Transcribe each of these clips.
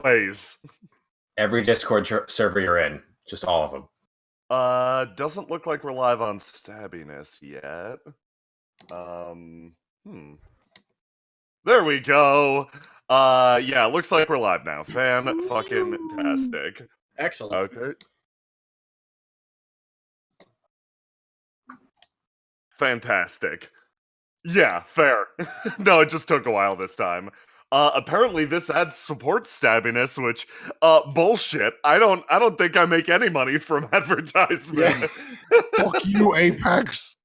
Plays. Every Discord server you're in. Just all of them. Doesn't look like we're live on Stabbiness yet. There we go. Yeah, looks like we're live now. Fan-fucking-tastic. Excellent. Okay. Fantastic. Yeah, fair. No, it just took a while this time. Apparently this adds support Stabbiness, which bullshit. I don't think I make any money from advertisement. Fuck you, Apex.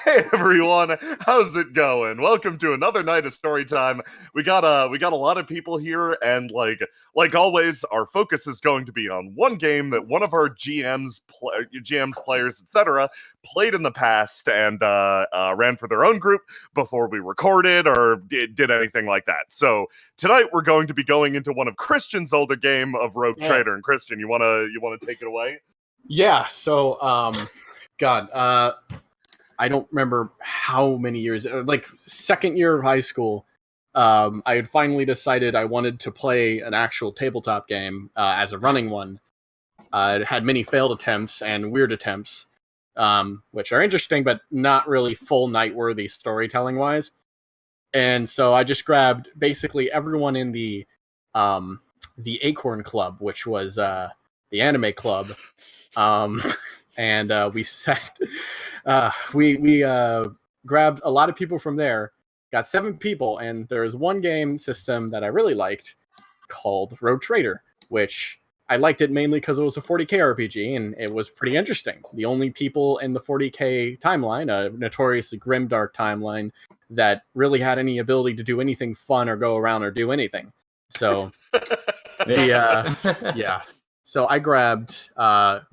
Hey everyone, how's it going? Welcome to another night of Storytime. We got a lot of people here, and like always, our focus is going to be on one game that one of our GMs, players, etc., played in the past and ran for their own group before we recorded or did anything like that. So tonight we're going to be going into one of Christian's older game of Rogue Trader. And Christian, you wanna take it away? Yeah, so, I don't remember how many years, like second year of high school, I had finally decided I wanted to play an actual tabletop game as a running one. It had many failed attempts and weird attempts, which are interesting, but not really full night-worthy storytelling-wise. And so I just grabbed basically everyone in the Acorn Club, which was the anime club. And we set, we grabbed a lot of people from there, got 7 people, and there is one game system that I really liked called Rogue Trader, which I liked it mainly because it was a 40k RPG, and it was pretty interesting. The only people in the 40k timeline, a notoriously grimdark timeline, that really had any ability to do anything fun or go around or do anything. So, yeah. So I grabbed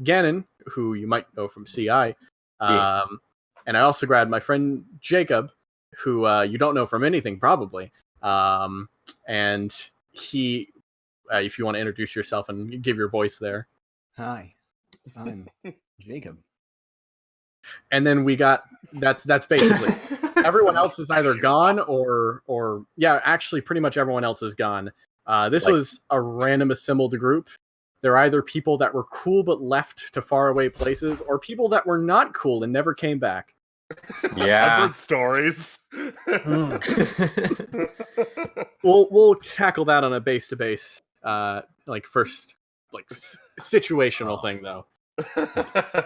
Gannon, who you might know from CI, and I also grabbed my friend Jacob, who you don't know from anything probably, and he, if you want to introduce yourself and give your voice there. Hi, I'm Jacob. And then we got, that's basically, everyone else is either gone or yeah, actually pretty much everyone else is gone. This was a random assembled group. They're either people that were cool but left to faraway places, or people that were not cool and never came back. Yeah, I've heard stories. We'll tackle that on a base to base, situational thing though.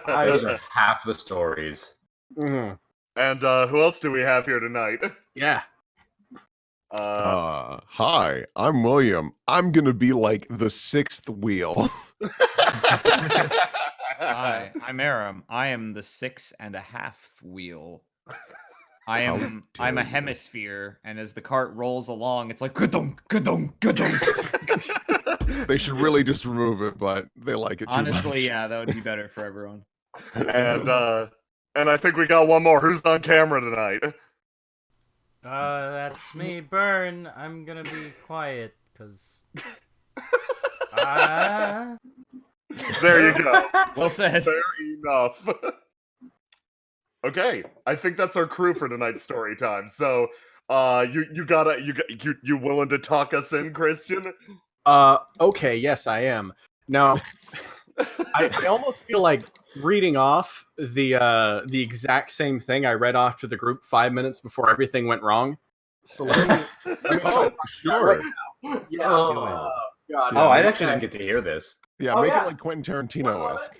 Those are half the stories. Mm-hmm. And who else do we have here tonight? Yeah. Hi, I'm William. I'm gonna be like the 6th wheel. Hi, I'm Aram. I am the 6.5 wheel. I'm a hemisphere, and as the cart rolls along, it's like ka-dunk, ka-dunk, ka-dunk. They should really just remove it, but they like it too Honestly, much. yeah, that would be better for everyone. And I think we got one more. Who's on camera tonight? That's me, Burn. I'm gonna be quiet, because... There you go. Well said. Fair enough. Okay, I think that's our crew for tonight's story time. So, you willing to talk us in, Christian? Okay, yes, I am. Now, I almost feel like reading off the exact same thing I read off to the group 5 minutes before everything went wrong. So let me Oh, sure. yeah. God. Oh, I actually didn't get to hear this. Yeah, make it like Quentin Tarantino-esque.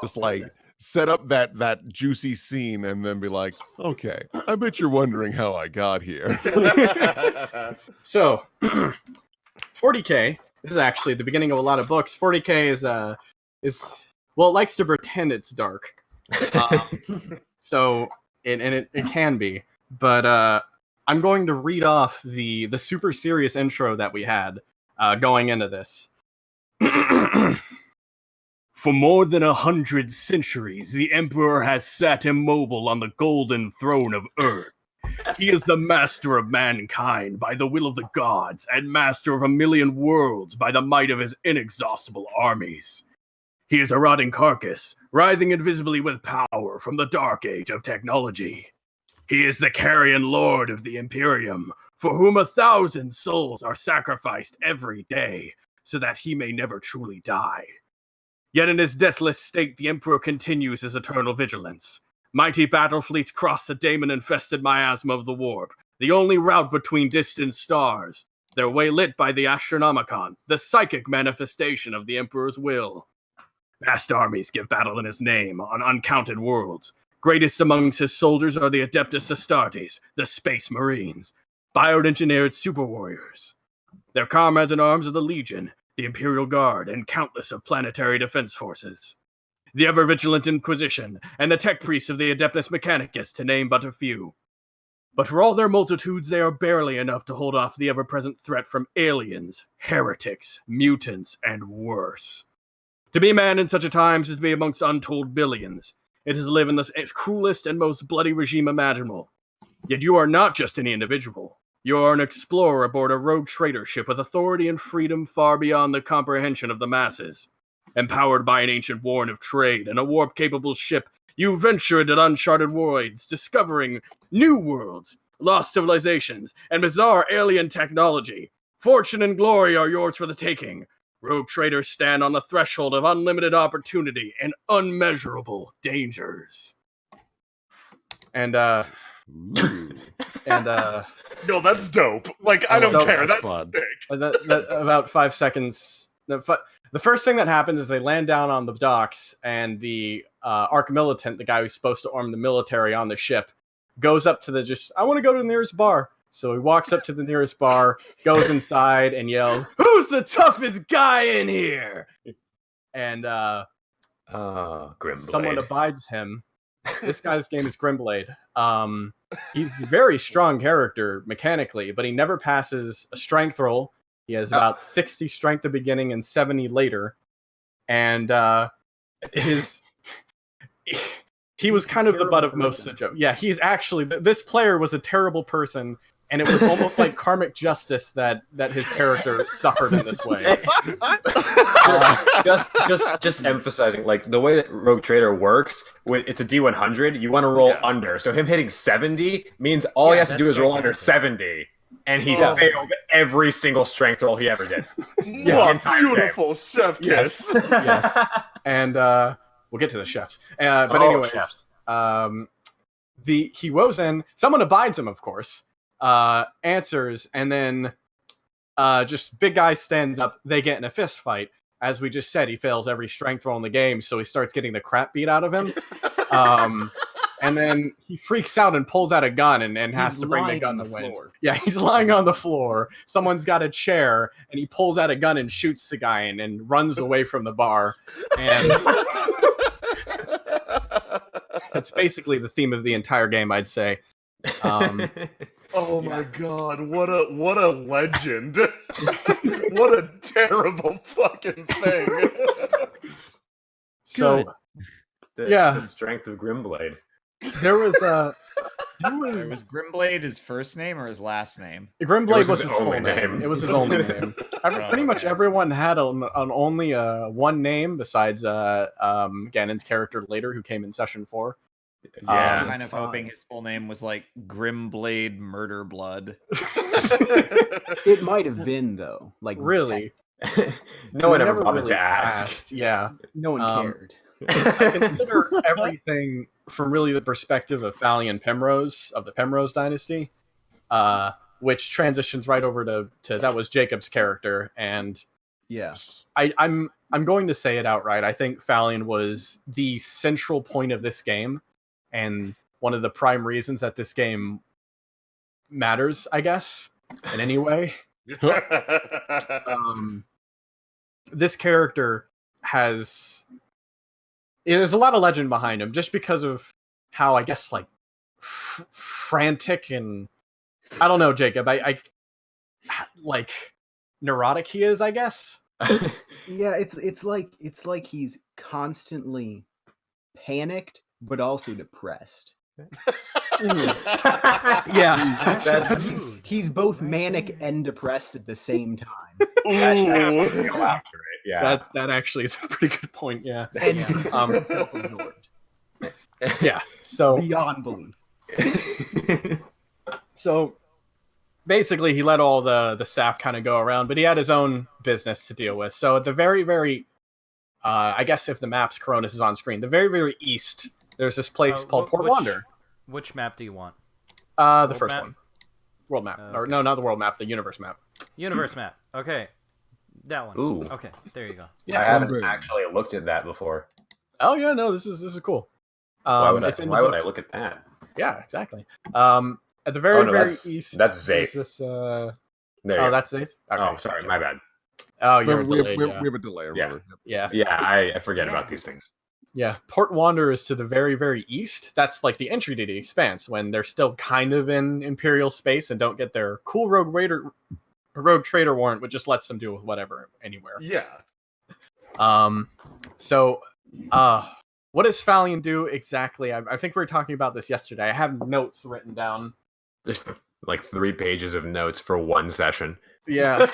Just like set up that juicy scene and then be like, okay, I bet you're wondering how I got here. So, 40k. This is actually the beginning of a lot of books. 40k is well, it likes to pretend it's dark. So, it can be, but I'm going to read off the super serious intro that we had going into this. For more than 100 centuries, the Emperor has sat immobile on the golden throne of Earth. He is the master of mankind by the will of the gods, and master of 1,000,000 worlds by the might of his inexhaustible armies. He is a rotting carcass, writhing invisibly with power from the dark age of technology. He is the carrion lord of the Imperium, for whom 1,000 souls are sacrificed every day, so that he may never truly die. Yet in his deathless state, the Emperor continues his eternal vigilance. Mighty battle fleets cross the daemon-infested miasma of the warp, the only route between distant stars, their way lit by the Astronomicon, the psychic manifestation of the Emperor's will. Vast armies give battle in his name on uncounted worlds. Greatest amongst his soldiers are the Adeptus Astartes, the Space Marines, bioengineered super warriors. Their comrades in arms are the Legion, the Imperial Guard, and countless of planetary defense forces. The ever-vigilant Inquisition, and the tech priests of the Adeptus Mechanicus, to name but a few. But for all their multitudes, they are barely enough to hold off the ever-present threat from aliens, heretics, mutants, and worse. To be man in such a time is to be amongst untold billions. It is to live in the cruelest and most bloody regime imaginable. Yet you are not just any individual. You are an explorer aboard a rogue trader ship with authority and freedom far beyond the comprehension of the masses. Empowered by an ancient warren of trade and a warp-capable ship, you venture into uncharted voids, discovering new worlds, lost civilizations, and bizarre alien technology. Fortune and glory are yours for the taking. Rogue traders stand on the threshold of unlimited opportunity and unmeasurable dangers. And Ooh. No, that's dope. Like, I don't So- care. That's That's fun. sick. about 5 seconds. The first thing that happens is they land down on the docks, and the Arch Militant, the guy who's supposed to arm the military on the ship, goes up to I want to go to the nearest bar. So he walks up to the nearest bar, goes inside, and yells, "Who's the toughest guy in here?" And Grimblade. someone abides him. This guy's name is Grimblade. He's a very strong character mechanically, but he never passes a strength roll. He has about 60 strength at the beginning and 70 later. And he was kind of the butt of most of the joke. Yeah, he's actually, this player was a terrible person, and it was almost like karmic justice that his character suffered in this way. Just emphasizing, like, the way that Rogue Trader works, it's a D100, you want to roll under. So him hitting 70 means all he has to do is roll under 70. And he failed every single strength roll he ever did. What beautiful chef kiss. Yes. And we'll get to the chefs. But anyways, chefs. he woes in. Someone abides him, of course. Answers, and then just big guy stands up. They get in a fist fight. As we just said, he fails every strength roll in the game, so he starts getting the crap beat out of him. And then he freaks out and pulls out a gun and has to bring the gun to win. Yeah, he's lying on the floor. Someone's got a chair, and he pulls out a gun and shoots the guy and runs away from the bar. And that's basically the theme of the entire game, I'd say. Oh my god, what a legend. What a terrible fucking thing. So The strength of Grimblade. there was Was Grimblade his first name or his last name? Grimblade was his his full only name. name. It was his only name. Pretty much everyone had an only one name besides Ganon's character later, who came in session 4. I'm kind of hoping his full name was like Grimblade Murder Blood. It might have been though. Like Really, No one ever never bothered really to ask. asked. Yeah, no one cared. I consider everything from really the perspective of Falion Penrose of the Penrose dynasty, which transitions right over to that was Jacob's character, and Yeah. I'm going to say it outright. I think Falion was the central point of this game, and one of the prime reasons that this game matters, I guess, in any way. This character there's a lot of legend behind him, just because of how, I guess, like frantic and I don't know, Jacob. I like neurotic he is, I guess. Yeah, it's like he's constantly panicked but also depressed. Yeah, He's both manic and depressed at the same time. Ooh. Accurate. Yeah. that actually is a pretty good point. Yeah, And self-absorbed. Yeah. So beyond belief. So basically he let all the staff kind of go around, but he had his own business to deal with. So at the very, very, I guess if the map's Coronis is on screen, the very, very east, there's this place called Port Wander. Which map do you want? The first map? one. World map. Okay. Or no, not the world map, the universe map. Universe map. Okay. That one. Ooh. Okay, there you go. I haven't actually looked at that before. Oh yeah, no, this is cool. Why would I books. look at that? Yeah, exactly. At the very, very east. That's Zaith. This, There that's Zaith? Okay, oh, sorry, my bad. Oh, you're we delayed. have a delay. Yeah. Yeah. Yeah, I forget about these things. Yeah, Port Wander is to the very, very east. That's like the entry to the Expanse when they're still kind of in Imperial space and don't get their cool rogue trader warrant, which just lets them do whatever anywhere. Yeah. So, what does Falion do exactly? I think we were talking about this yesterday. I have notes written down. There's like 3 pages of notes for one session. Yeah.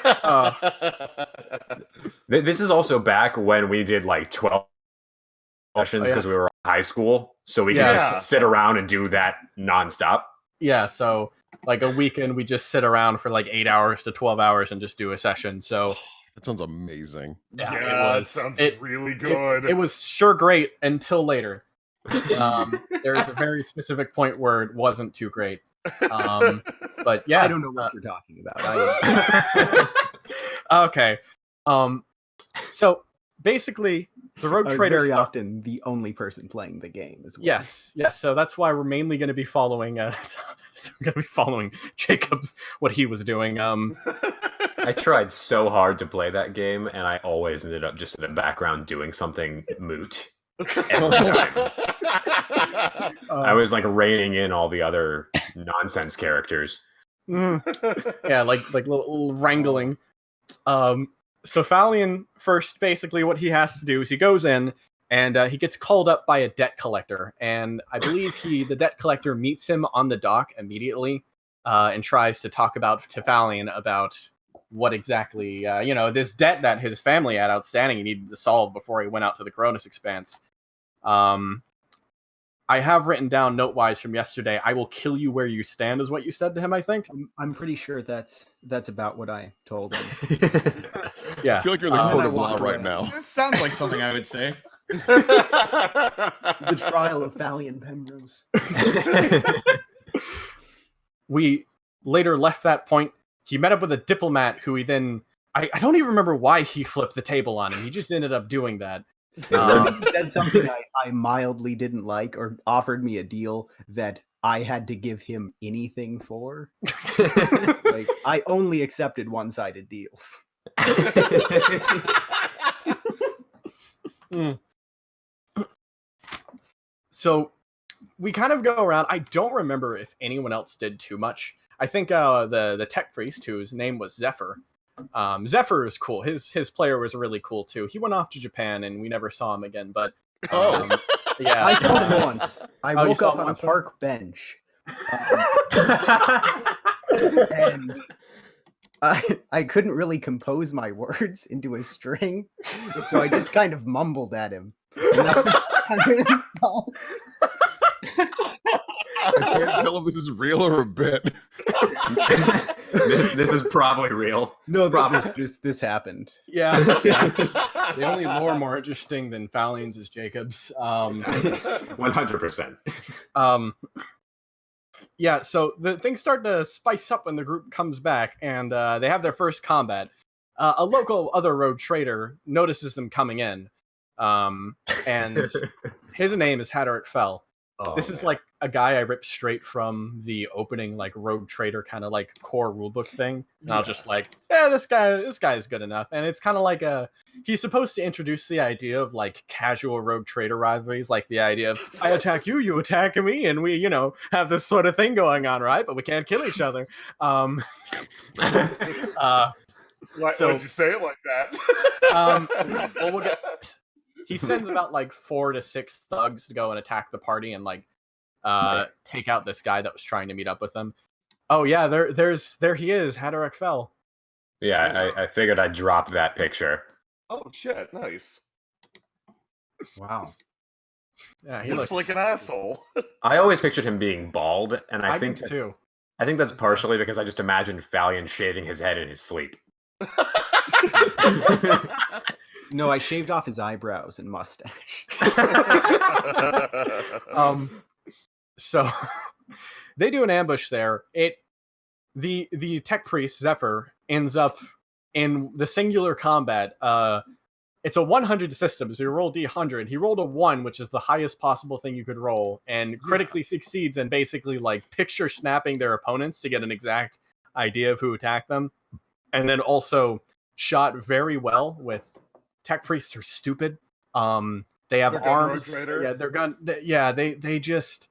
This is also back when we did like 12 sessions because we were in high school, so we could just sit around and do that nonstop. Yeah, so like a weekend we just sit around for like 8 hours to 12 hours and just do a session. So that sounds amazing. Yeah, it sounds really good. It was sure great until later. There's a very specific point where it wasn't too great. But yeah, I don't know what you're talking about. Okay. So basically, the Rogue Trader very often the only person playing the game as well. Yes. So that's why we're mainly going to be following. We're going to be following Jacob's what he was doing. I tried so hard to play that game, and I always ended up just in the background doing something moot. Every time. I was like reining in all the other nonsense characters. Yeah, like little wrangling. So Falion first, basically, what he has to do is he goes in and he gets called up by a debt collector, and I believe the debt collector meets him on the dock immediately and tries to talk to Falion about what exactly this debt that his family had outstanding he needed to solve before he went out to the Coronis Expanse. I have written down note-wise from yesterday, "I will kill you where you stand," is what you said to him, I think. I'm pretty sure that's about what I told him. Yeah. I feel like you're in the court of law right now. It sounds like something I would say. The trial of Falion Penrose. We later left that point. He met up with a diplomat who he then... I don't even remember why he flipped the table on him. He just ended up doing that. That's something I mildly didn't like, or offered me a deal that I had to give him anything for. Like, I only accepted one-sided deals. So we kind of go around. I don't remember if anyone else did too much. I think the tech priest, whose name was Zephyr. Zephyr is cool. His player was really cool too. He went off to Japan and we never saw him again. But yeah, I saw him once. I woke up on a park bench, and I couldn't really compose my words into a string, so I just kind of mumbled at him. I can't tell if this is real or a bit. This is probably real. No, this happened. Yeah. The only lore more interesting than Falion's is Jacob's. 100%. Yeah, so the things start to spice up when the group comes back, and they have their first combat. A local other rogue trader notices them coming in, and his name is Haderach Fell. This is like a guy I ripped straight from the opening, like rogue trader kind of like core rulebook thing. And I was just like, yeah, this guy is good enough. And it's kind of like he's supposed to introduce the idea of like casual rogue trader rivalries, like the idea of I attack you, you attack me, and we, have this sort of thing going on, right? But we can't kill each other. Why'd you say it like that? Well, we'll get. He sends about like 4 to 6 thugs to go and attack the party and like take out this guy that was trying to meet up with them. Oh yeah, there he is, Haderach Fell. Yeah, I figured I'd drop that picture. Oh shit, nice. Wow. Yeah, He looks like an asshole. I always pictured him being bald, and I think too. I think that's partially because I just imagined Fallion shaving his head in his sleep. No, I shaved off his eyebrows and mustache. So they do an ambush there. The tech priest Zephyr ends up in the singular combat. It's a 100 system, so you roll D100. He rolled a 1, which is the highest possible thing you could roll, and critically succeeds in basically like picture snapping their opponents to get an exact idea of who attacked them, and then also shot very well with tech priests are stupid. They have arms. Yeah, they're gun. They just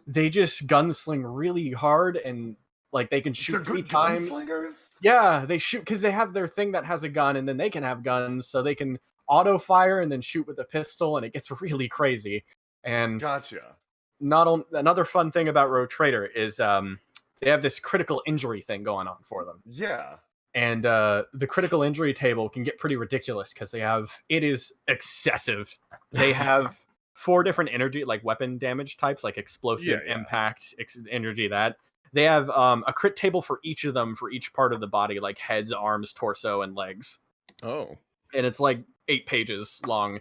gunsling really hard, and like they can shoot 3 times. Gunslingers? Yeah, they shoot because they have their thing that has a gun, and then they can have guns, so they can auto fire and then shoot with a pistol, and it gets really crazy. And Gotcha. Another fun thing about Rogue Trader is they have this critical injury thing going on for them. Yeah. And the critical injury table can get pretty ridiculous because it is excessive. They have 4 different energy, like weapon damage types, like explosive, impact, energy. That they have a crit table for each of them for each part of the body, like heads, arms, torso, and legs. Oh, And it's like 8 pages long,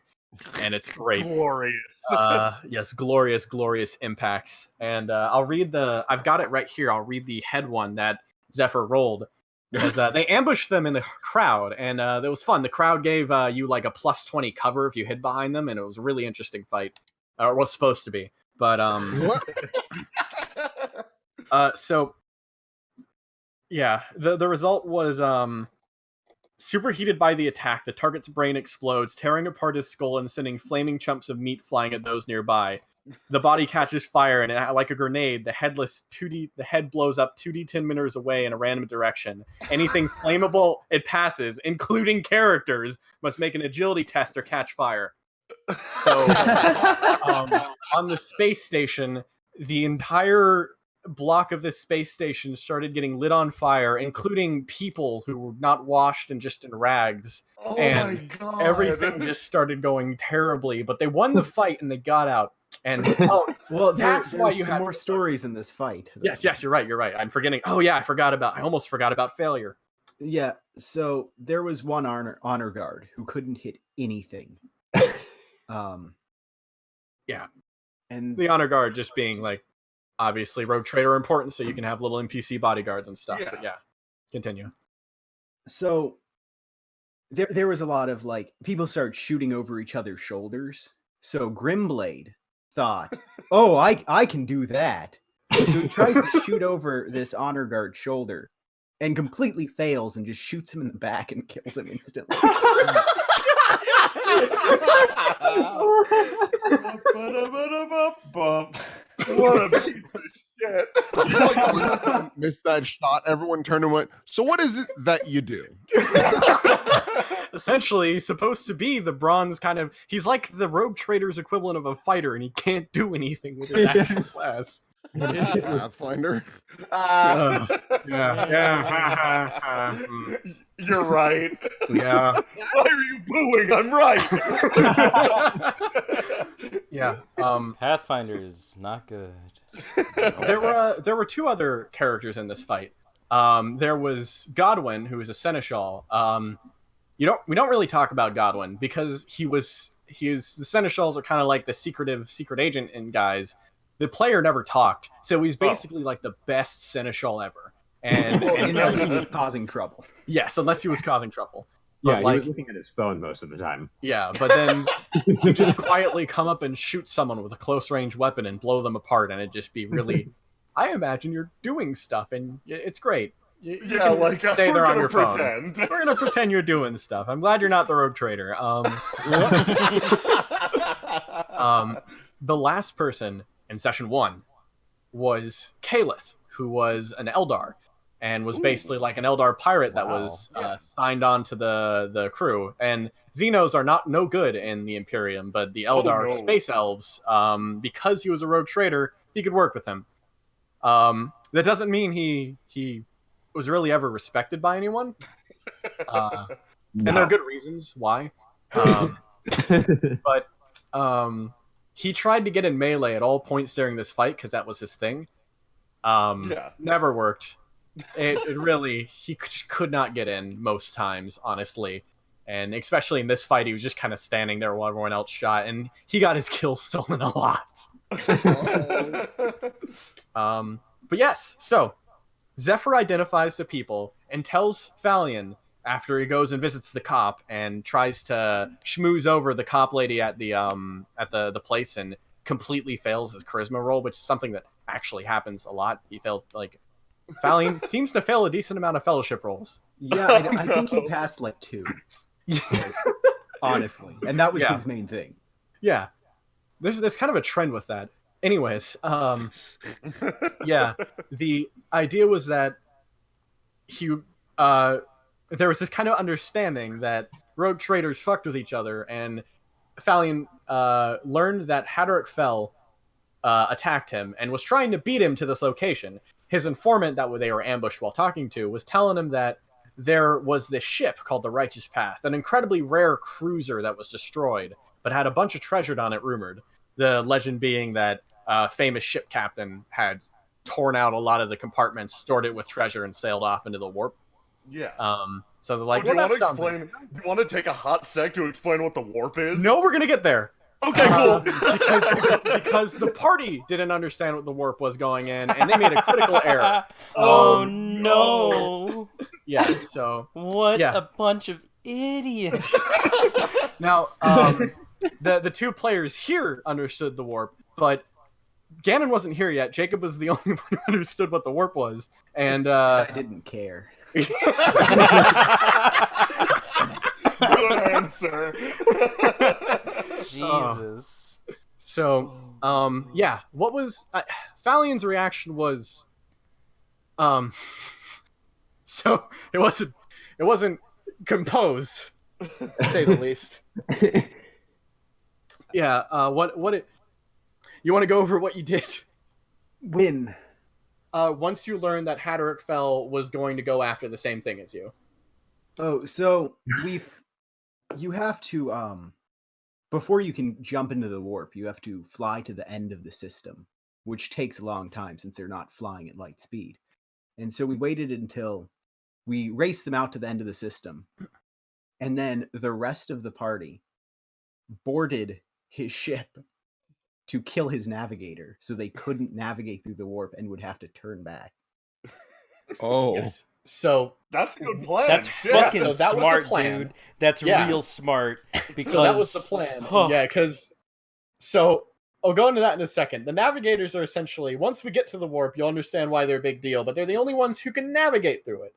and it's great. Glorious. Yes, glorious impacts. And I've got it right here. I'll read the head one that Zephyr rolled. Because they ambushed them in the crowd, and it was fun. The crowd gave you like a +20 cover if you hid behind them, and it was a really interesting fight. Or it was supposed to be. But so yeah, the result was superheated by the attack, the target's brain explodes, tearing apart his skull and sending flaming chunks of meat flying at those nearby. The body catches fire, and like a grenade, the head blows up 2d10 meters away in a random direction. Anything flammable it passes, including characters, must make an agility test or catch fire. So, on the space station, the entire block of this space station started getting lit on fire, including people who were not washed and just in rags. Oh and my god. Everything just started going terribly, but they won the fight and they got out. And well, that's why you have had more stories in this fight. Yes, you're right. I'm forgetting. Oh yeah, I almost forgot about failure. Yeah, so there was one honor guard who couldn't hit anything. Yeah. And the honor guard just being like, obviously Rogue Trader important, so you can have little NPC bodyguards and stuff. Yeah. But yeah, continue. So there was a lot of like people started shooting over each other's shoulders. So Grimblade thought, "Oh, I can do that." So he tries to shoot over this honor guard's shoulder and completely fails and just shoots him in the back and kills him instantly. What a piece of shit. Missed that shot. Everyone turned and went, "So what is it that you do?" Essentially, he's supposed to be the bronze kind of... He's like the Rogue Trader's equivalent of a fighter, and he can't do anything with his actual class. Pathfinder. Yeah. You're right. Yeah. Why are you booing? I'm right. Yeah. Pathfinder is not good. There were 2 other characters in this fight. There was Godwin, who was a seneschal. We don't really talk about Godwin because the seneschals are kind of like the secret agent in guys. The player never talked, so he's basically like the best seneschal ever. And unless he was causing trouble. Yes, unless he was causing trouble. Yeah, But he like, was looking at his phone most of the time. yeah, but then he'd just quietly come up and shoot someone with a close range weapon and blow them apart, and it'd just be really. I imagine you're doing stuff, and it's great. You can stay there on your phone. We're gonna pretend you're doing stuff. I'm glad you're not the Rogue Trader. The last person in session 1 was Kalith, who was an Eldar, and was basically like an Eldar pirate that was signed on to the crew. And Xenos are no good in the Imperium, but the Eldar space elves, because he was a Rogue Trader, he could work with him. That doesn't mean he was really ever respected by anyone. And there are good reasons why. But he tried to get in melee at all points during this fight because that was his thing. Never worked. It really, he could not get in most times, honestly. And especially in this fight, he was just kind of standing there while everyone else shot, and he got his kills stolen a lot. But yes, so Zephyr identifies the people and tells Falion after he goes and visits the cop and tries to schmooze over the cop lady at the place and completely fails his charisma roll, which is something that actually happens a lot. He fails, like, Falion seems to fail a decent amount of fellowship rolls. Yeah, I think he passed like 2. Honestly. And that was his main thing. Yeah. There's kind of a trend with that. Anyways, yeah, the idea was that there was this kind of understanding that rogue traders fucked with each other, and Falion learned that Haderach Fell attacked him and was trying to beat him to this location. His informant that they were ambushed while talking to was telling him that there was this ship called the Righteous Path, an incredibly rare cruiser that was destroyed, but had a bunch of treasure on it, rumored. The legend being that famous ship captain had torn out a lot of the compartments, stored it with treasure, and sailed off into the warp. Yeah. So they're like, do you want to explain? Do you want to take a hot sec to explain what the warp is? No, we're gonna get there. Okay, cool. Because the party didn't understand what the warp was going in, and they made a critical error. Oh no! Yeah. So what a bunch of idiots. Now, the 2 players here understood the warp, but Ganon wasn't here yet. Jacob was the only one who understood what the warp was, and I didn't care. Good answer. Jesus. So, yeah, what was Falion's reaction was, so it wasn't composed, to say the least. Yeah, you want to go over what you did? When? Once you learned that Haderach Fell was going to go after the same thing as you. Oh, so you have to, before you can jump into the warp, you have to fly to the end of the system, which takes a long time since they're not flying at light speed. And so we waited until we raced them out to the end of the system. And then the rest of the party boarded his ship to kill his navigator, so they couldn't navigate through the warp and would have to turn back. Oh. Yes. So that's a good plan. That's Shit. fucking so that smart, was the plan. dude. That's real smart. Because so that was the plan. Yeah, because I'll go into that in a second. The navigators are essentially, once we get to the warp, you'll understand why they're a big deal, but they're the only ones who can navigate through it.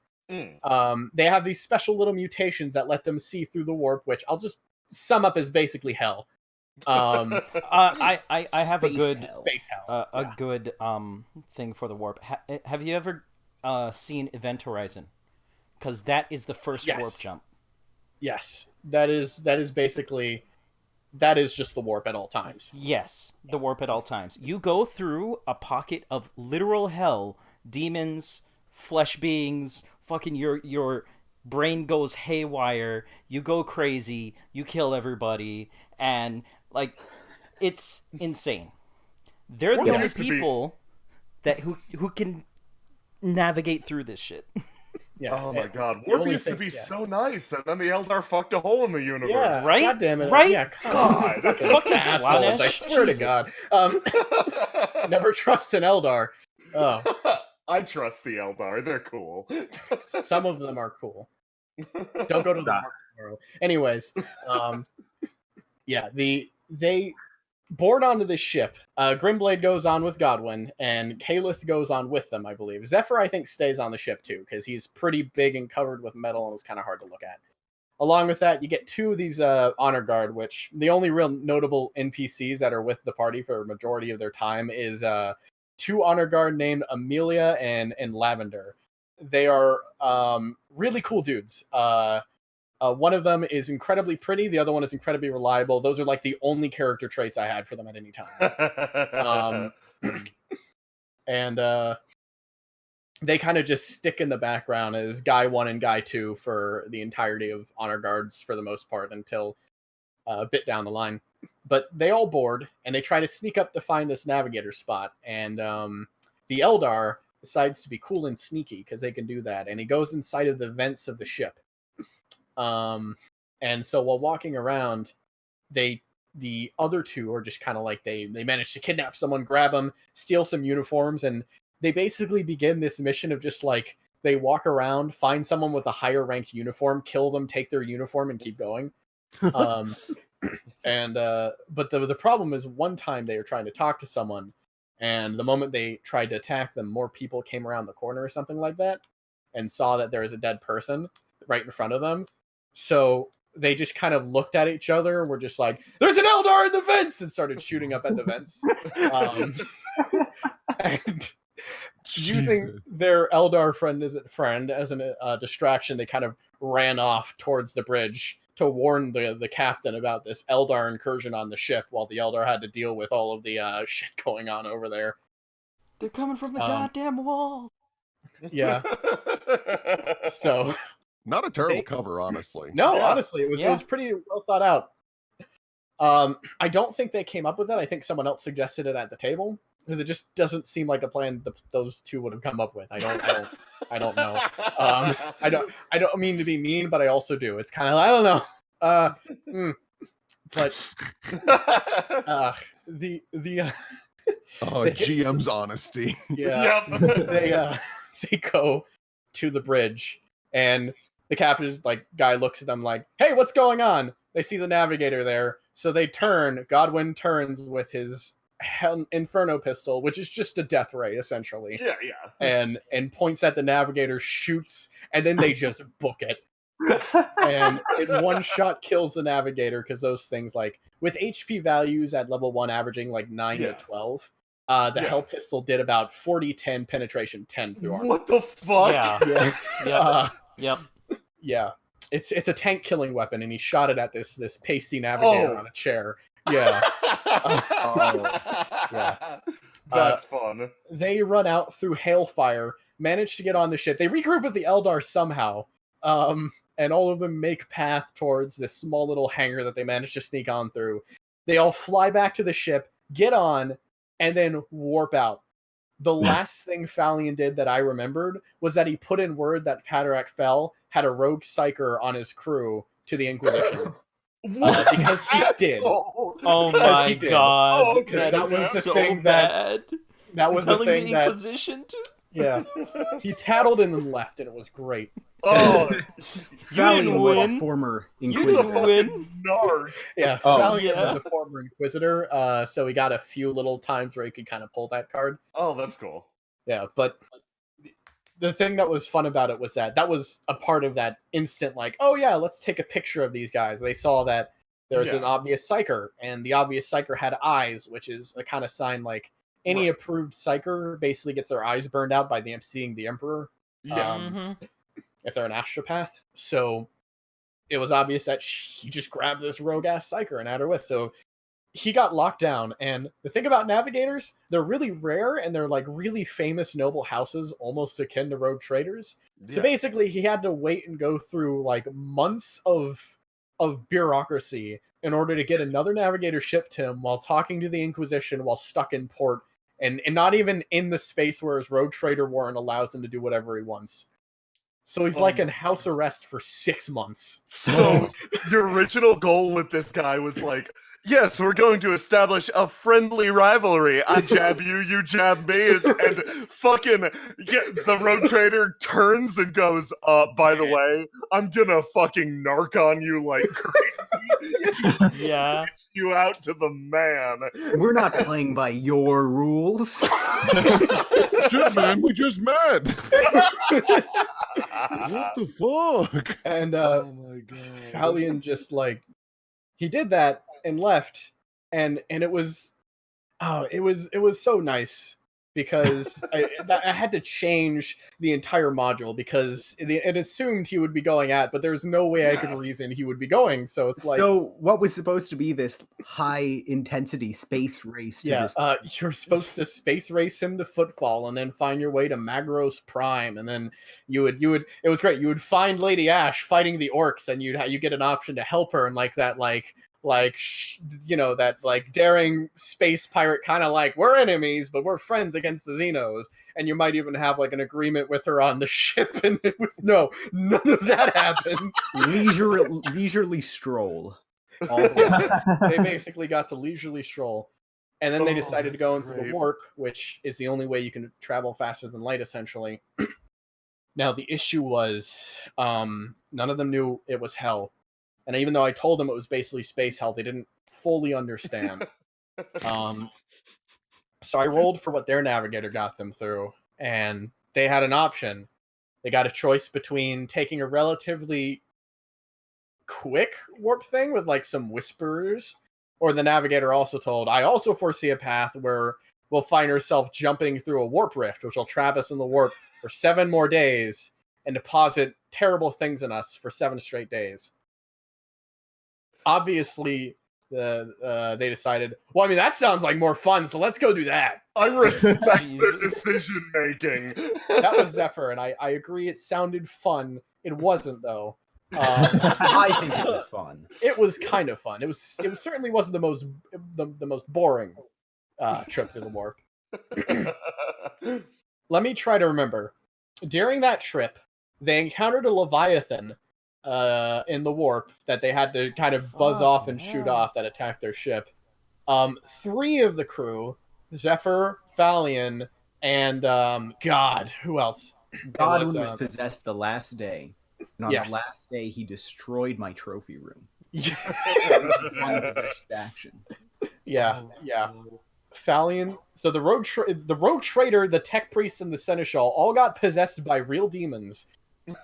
They have these special little mutations that let them see through the warp, which I'll just sum up as basically hell. I have a good space hell. A good thing for the warp. Have you ever seen Event Horizon? Because that is the first warp jump. Yes, that is basically, that is just the warp at all times. Yes, the warp at all times. You go through a pocket of literal hell, demons, flesh beings, fucking your brain goes haywire, you go crazy, you kill everybody, and like, it's insane. They're the only people that who can navigate through this shit. Yeah. Oh my god. Warp used to be so nice, and then the Eldar fucked a hole in the universe. Yeah, right? God damn it. Right? Yeah, God. Fucking assholes, I swear to God. Never trust an Eldar. Oh. I trust the Eldar. They're cool. Some of them are cool. Don't go to the market tomorrow. Anyways, yeah, they board onto the ship. Grimblade goes on with Godwin, and Kalith goes on with them, I believe. Zephyr, I think, stays on the ship too, because he's pretty big and covered with metal and is kind of hard to look at. Along with that, you get 2 of these honor guard, which the only real notable NPCs that are with the party for a majority of their time is 2 honor guard named Amelia and Lavender. They are really cool dudes. One of them is incredibly pretty. The other one is incredibly reliable. Those are like the only character traits I had for them at any time. And they kind of just stick in the background as Guy 1 and Guy 2 for the entirety of Honor Guards for the most part until a bit down the line. But they all board, and they try to sneak up to find this navigator spot. And the Eldar decides to be cool and sneaky because they can do that, and he goes inside of the vents of the ship. And so while walking around, the other two are just kind of like they manage to kidnap someone, grab them, steal some uniforms, and they basically begin this mission of just like they walk around, find someone with a higher ranked uniform, kill them, take their uniform, and keep going. But the problem is one time they were trying to talk to someone, and the moment they tried to attack them, more people came around the corner or something like that and saw that there was a dead person right in front of them. So they just kind of looked at each other and were just like, there's an Eldar in the vents, and started shooting up at the vents. And using their Eldar friend as a distraction, they kind of ran off towards the bridge to warn the captain about this Eldar incursion on the ship, while the Eldar had to deal with all of the shit going on over there. They're coming from the goddamn wall. Yeah. So not a terrible cover, honestly. No, honestly, it was pretty well thought out. I don't think they came up with it. I think someone else suggested it at the table, because it just doesn't seem like a plan those two would have come up with. I don't know. I don't mean to be mean, but I also do. It's kind of, I don't know. But the GM's honesty. Yeah. They go to the bridge, and the captain's guy looks at them like, hey, what's going on? They see the navigator there, so they turn. Godwin turns with his Inferno pistol, which is just a death ray, essentially. Yeah. And points at the navigator, shoots, and then they just book it. And in one shot kills the navigator, because those things, with HP values at level 1 averaging 9 to 12, the Hell pistol did about 40-10 penetration 10 through armor. What the fuck? Yep. Yeah. It's a tank killing weapon, and he shot it at this pasty navigator on a chair. Yeah. That's fun. They run out through hailfire, manage to get on the ship. They regroup with the Eldar somehow. And all of them make path towards this small little hangar that they manage to sneak on through. They all fly back to the ship, get on, and then warp out. The last thing Falion did that I remembered was that he put in word that Padarak Fell had a rogue psyker on his crew to the Inquisition. Because he did. Oh my god. That was the so thing bad. That was the thing the Inquisition to... Yeah. He tattled and then left, and it was great. Oh, Falion was win. a former You Inquisitor. didn't win. Narc. Yeah, Falion was a former Inquisitor, so he got a few little times where he could kind of pull that card. Oh, that's cool. Yeah, but the thing that was fun about it was that was a part of that instant, oh yeah, let's take a picture of these guys. They saw that there was an obvious psyker, and the obvious psyker had eyes, which is a kind of sign any approved psyker basically gets their eyes burned out by them seeing the Emperor. If they're an astropath. So it was obvious that he just grabbed this rogue-ass psyker and had her with. So he got locked down. And the thing about navigators, they're really rare, and they're really famous noble houses, almost akin to rogue traders. So basically he had to wait and go through months of bureaucracy in order to get another navigator shipped to him while talking to the Inquisition while stuck in port, and not even in the space where his rogue trader warrant allows him to do whatever he wants. So he's in house arrest for 6 months. So your original goal with this guy was yes, we're going to establish a friendly rivalry. I jab you, you jab me, and fucking the rogue trader turns and goes, by the way, I'm gonna fucking narc on you like crazy. Yeah. Get you out to the man. We're not playing by your rules. Shit, man, we just met. What the fuck? And oh my god. Falion just he did that and left, and it was so nice, because I had to change the entire module because it assumed he would be going at, but there's no way I could reason he would be going. So it's so what was supposed to be this high intensity space race to this? You're supposed to space race him to Footfall and then find your way to Magros Prime, and then you would it was great. You would find Lady Ash fighting the orcs, and you get an option to help her, and that like that like daring space pirate kind of like, we're enemies but we're friends against the Xenos, and you might even have like an agreement with her on the ship, and it was none of that happened. Leisurely stroll. They basically got to leisurely stroll, and then they decided to go into the warp, which is the only way you can travel faster than light, essentially. Now the issue was none of them knew it was hell. And even though I told them it was basically space hell, they didn't fully understand. So I rolled for what their navigator got them through, and they had an option. They got a choice between taking a relatively quick warp thing with like some whisperers, or the navigator also told, I also foresee a path where we'll find ourselves jumping through a warp rift, which will trap us in the warp for 7 more days and deposit terrible things in us for 7 straight days. Obviously, they decided, well, I mean, that sounds like more fun, so let's go do that. I respect their decision making. That was Zephyr, and I agree it sounded fun. It wasn't, though. I think it was fun. It was kind of fun. It certainly wasn't the most boring trip through the warp. Let me try to remember. During that trip, they encountered a Leviathan in the warp that they had to kind of buzz off and shoot off that attacked their ship. 3 of the crew, Zephyr, Thalion, and God, who else? Godwin was possessed the last day. And on Yes. the last day, he destroyed my trophy room. Yeah. Possessed action. Yeah. Thalion. So the rogue trader, the tech priest, and the seneschal all got possessed by real demons,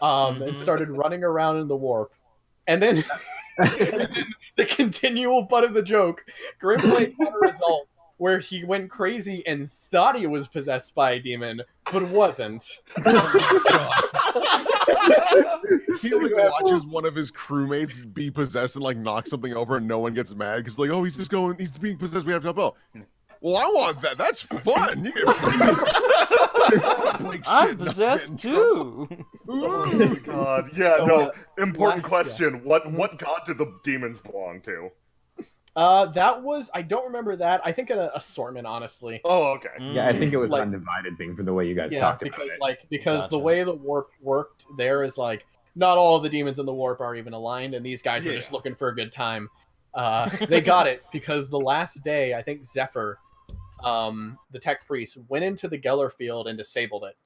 and started running around in the warp. And then, the continual butt of the joke, Grimblade had a result where he went crazy and thought he was possessed by a demon, but wasn't. He like watches one of his crewmates be possessed and like knock something over, and no one gets mad because like, oh, he's being possessed. We have to help out. Well, I want that. That's fun. You get I'm possessed too. Oh my god. Yeah, So, no. Important question. What god did the demons belong to? That was, I don't remember that. I think an assortment, honestly. Oh, okay. Yeah, I think it was Like- an undivided thing for the way you guys Yeah, talked because about it. because the Gotcha. way the warp worked there is like, not all of the demons in the warp are even aligned, and these guys were just looking for a good time. They got it because the last day, I think Zephyr, the tech priest, went into the Geller field and disabled it.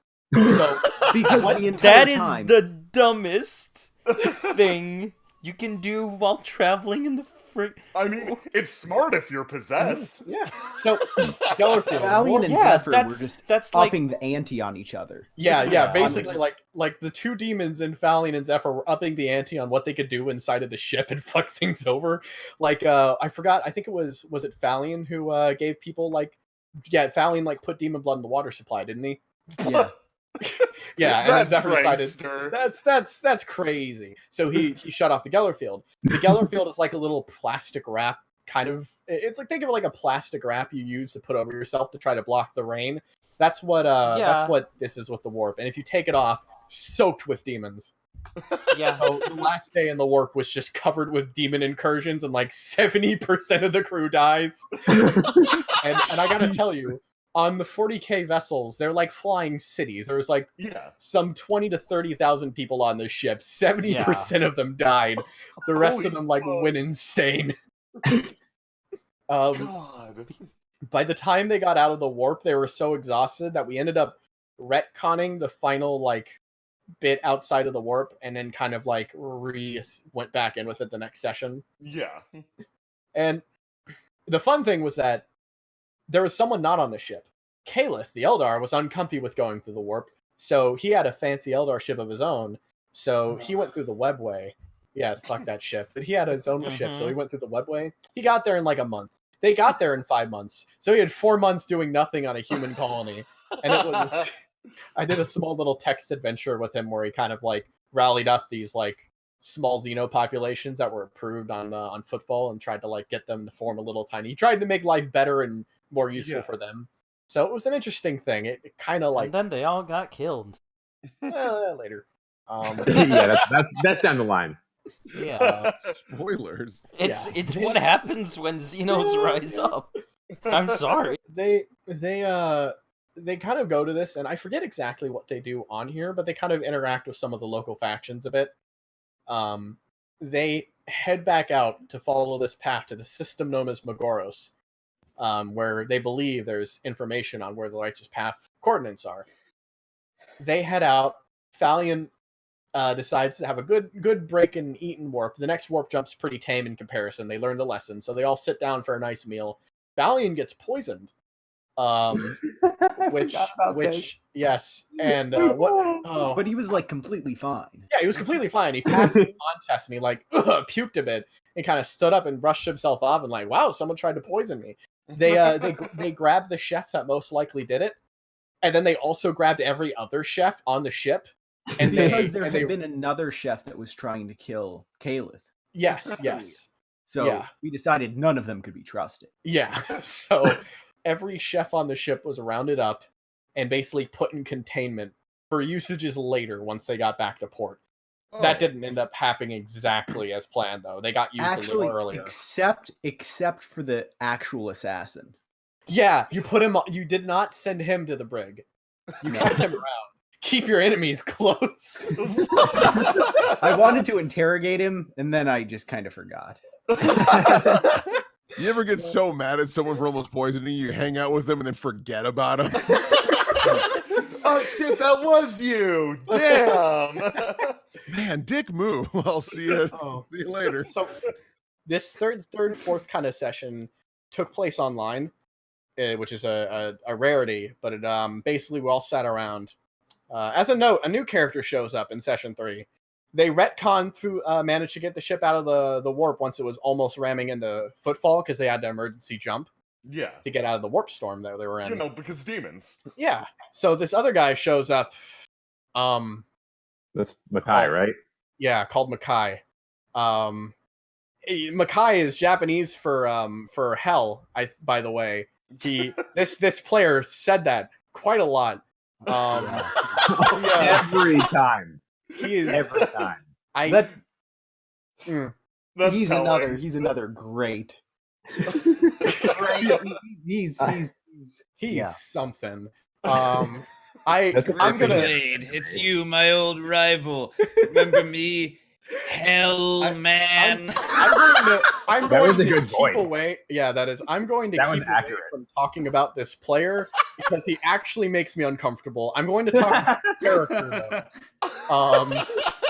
So Because the entire That is time, the dumbest thing you can do while traveling in the frick. I mean, it's smart if you're possessed. yeah, so Geller field. Valiant and Yeah, Zephyr were just that's like upping the ante on each other. Yeah, basically like the 2 demons in Thalion and Zephyr were upping the ante on what they could do inside of the ship and fuck things over. Like I forgot, I think it was it Thalion who gave people Thalion like put demon blood in the water supply, didn't he? Yeah. Yeah, and then That Zephyr decided prankster. that's crazy. So he shut off the Geller field. The Geller field is like a little plastic wrap, kind of. It's like, think of it like a plastic wrap you use to put over yourself to try to block the rain. That's what that's what this is with the warp. And if you take it off, soaked with demons. yeah. So the last day in the warp was just covered with demon incursions, and like 70% of the crew dies. and I gotta tell you, on the 40K vessels, they're like flying cities. There's like some 20 to 30,000 people on the ship. 70% of them died. The rest of them like went insane. God. By the time they got out of the warp, they were so exhausted that we ended up retconning the final like bit outside of the warp, and then kind of like went back in with it the next session. Yeah. And the fun thing was that there was someone not on the ship. Caliph, the Eldar, was uncomfy with going through the warp, so he had a fancy Eldar ship of his own, so he went through the webway. Yeah, fuck that ship. But he had his own ship, so he went through the webway. He got there in like a month. They got there in 5 months, so he had 4 months doing nothing on a human colony. And it was... I did a small little text adventure with him where he kind of like rallied up these like small Xeno populations that were approved on Footfall and tried to like get them to form a little tiny. He tried to make life better and more useful for them. So it was an interesting thing. It kind of like And then they all got killed. later. Yeah, that's down the line. Yeah. Spoilers. It's what happens when Xenos rise up. I'm sorry. They kind of go to this, and I forget exactly what they do on here, but they kind of interact with some of the local factions a bit. They head back out to follow this path to the system known as Magoros, where they believe there's information on where the righteous path coordinates are. They head out. Thalion decides to have a good break and eat and warp. The next warp jump's pretty tame in comparison. They learn the lesson, so they all sit down for a nice meal. Thalion gets poisoned. Which yes, and what? Oh, But he was like completely fine. yeah, he was completely fine. He passed his on test, and he like puked a bit, and kind of stood up and brushed himself off, and like, wow, someone tried to poison me. They grabbed the chef that most likely did it, and then they also grabbed every other chef on the ship, and Because there had been another chef that was trying to kill Caliph. yes. So Yeah. we decided none of them could be trusted. Yeah, so every chef on the ship was rounded up and basically put in containment for usages later once they got back to port. That didn't end up happening exactly as planned, though. They got used a little earlier. Except for the actual assassin. Yeah, you put him. You did not send him to the brig. You kept him around. Keep your enemies close. I wanted to interrogate him, and then I just kind of forgot. You ever get so mad at someone for almost poisoning you, hang out with them, and then forget about them? Oh shit, that was you! Damn! Man, dick move. I'll see you. See you later. So, this third, fourth kind of session took place online, which is a rarity. But it basically we all sat around. As a note, a new character shows up in session 3. They retcon through, managed to get the ship out of the warp once it was almost ramming into Footfall because they had to emergency jump. Yeah. To get out of the warp storm that they were in. You know, because demons. Yeah. So this other guy shows up. That's Makai, right? Yeah, called Makai. Makai is Japanese for hell. By the way, this player said that quite a lot. Every time. He is Every time. He's another great. He's something. I'm gonna. It's you, my old rival. Remember me, Hell Man. I'm going to keep away. Yeah, that is. I'm going to keep away from talking about this player because he actually makes me uncomfortable. I'm going to talk about the character though.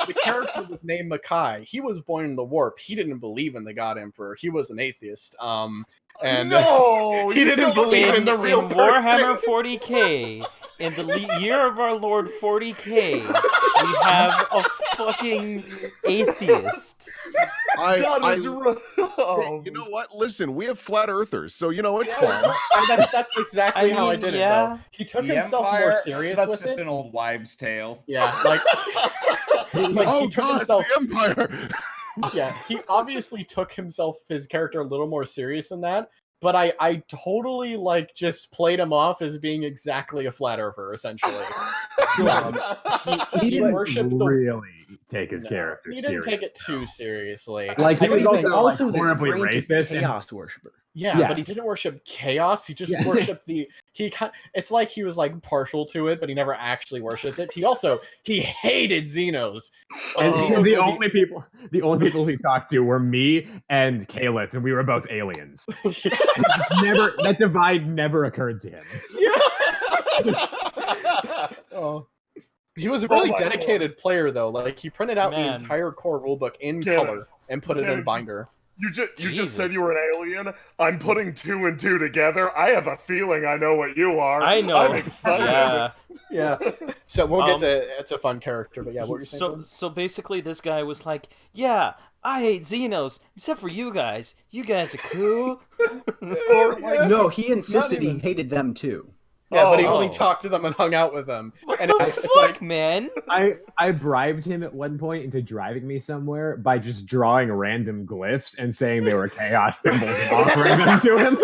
The character was named Makai. He was born in the warp. He didn't believe in the God Emperor. He was an atheist. And no, he didn't believe in the real person. Warhammer 40k, in the year of our Lord 40k, we have a fucking atheist. You know what? Listen, we have flat earthers, so you know it's fine. That's exactly how I did it. Though. He took himself more serious. That's just an old wives' tale. Yeah, like he took himself. The Empire. Yeah, he obviously took his character a little more serious than that, but I totally just played him off as being exactly a flat earther, essentially. He worshipped really take his character. He didn't take it too seriously. Like he was also this horribly frantic racist chaos worshiper. Yeah, but he didn't worship chaos. He just worshipped it's like he was partial to it, but he never actually worshipped it. He hated Xenos. And the only people he talked to were me and Caliph, and we were both aliens. That divide never occurred to him. Yeah. He was a really dedicated player, though. Like he printed out the entire core rulebook in color and put it in a binder. You just said you were an alien. I'm putting 2 and 2 together. I have a feeling I know what you are. I know. I'm excited. Yeah. So we'll get to. It's a fun character, but yeah, what were you saying? So basically, this guy was like, "Yeah, I hate Xenos, except for you guys. You guys are cool." No, he insisted he hated them too. Yeah, but he only talked to them and hung out with them. And it's like, man. I bribed him at one point into driving me somewhere by just drawing random glyphs and saying they were chaos symbols and offering them to him.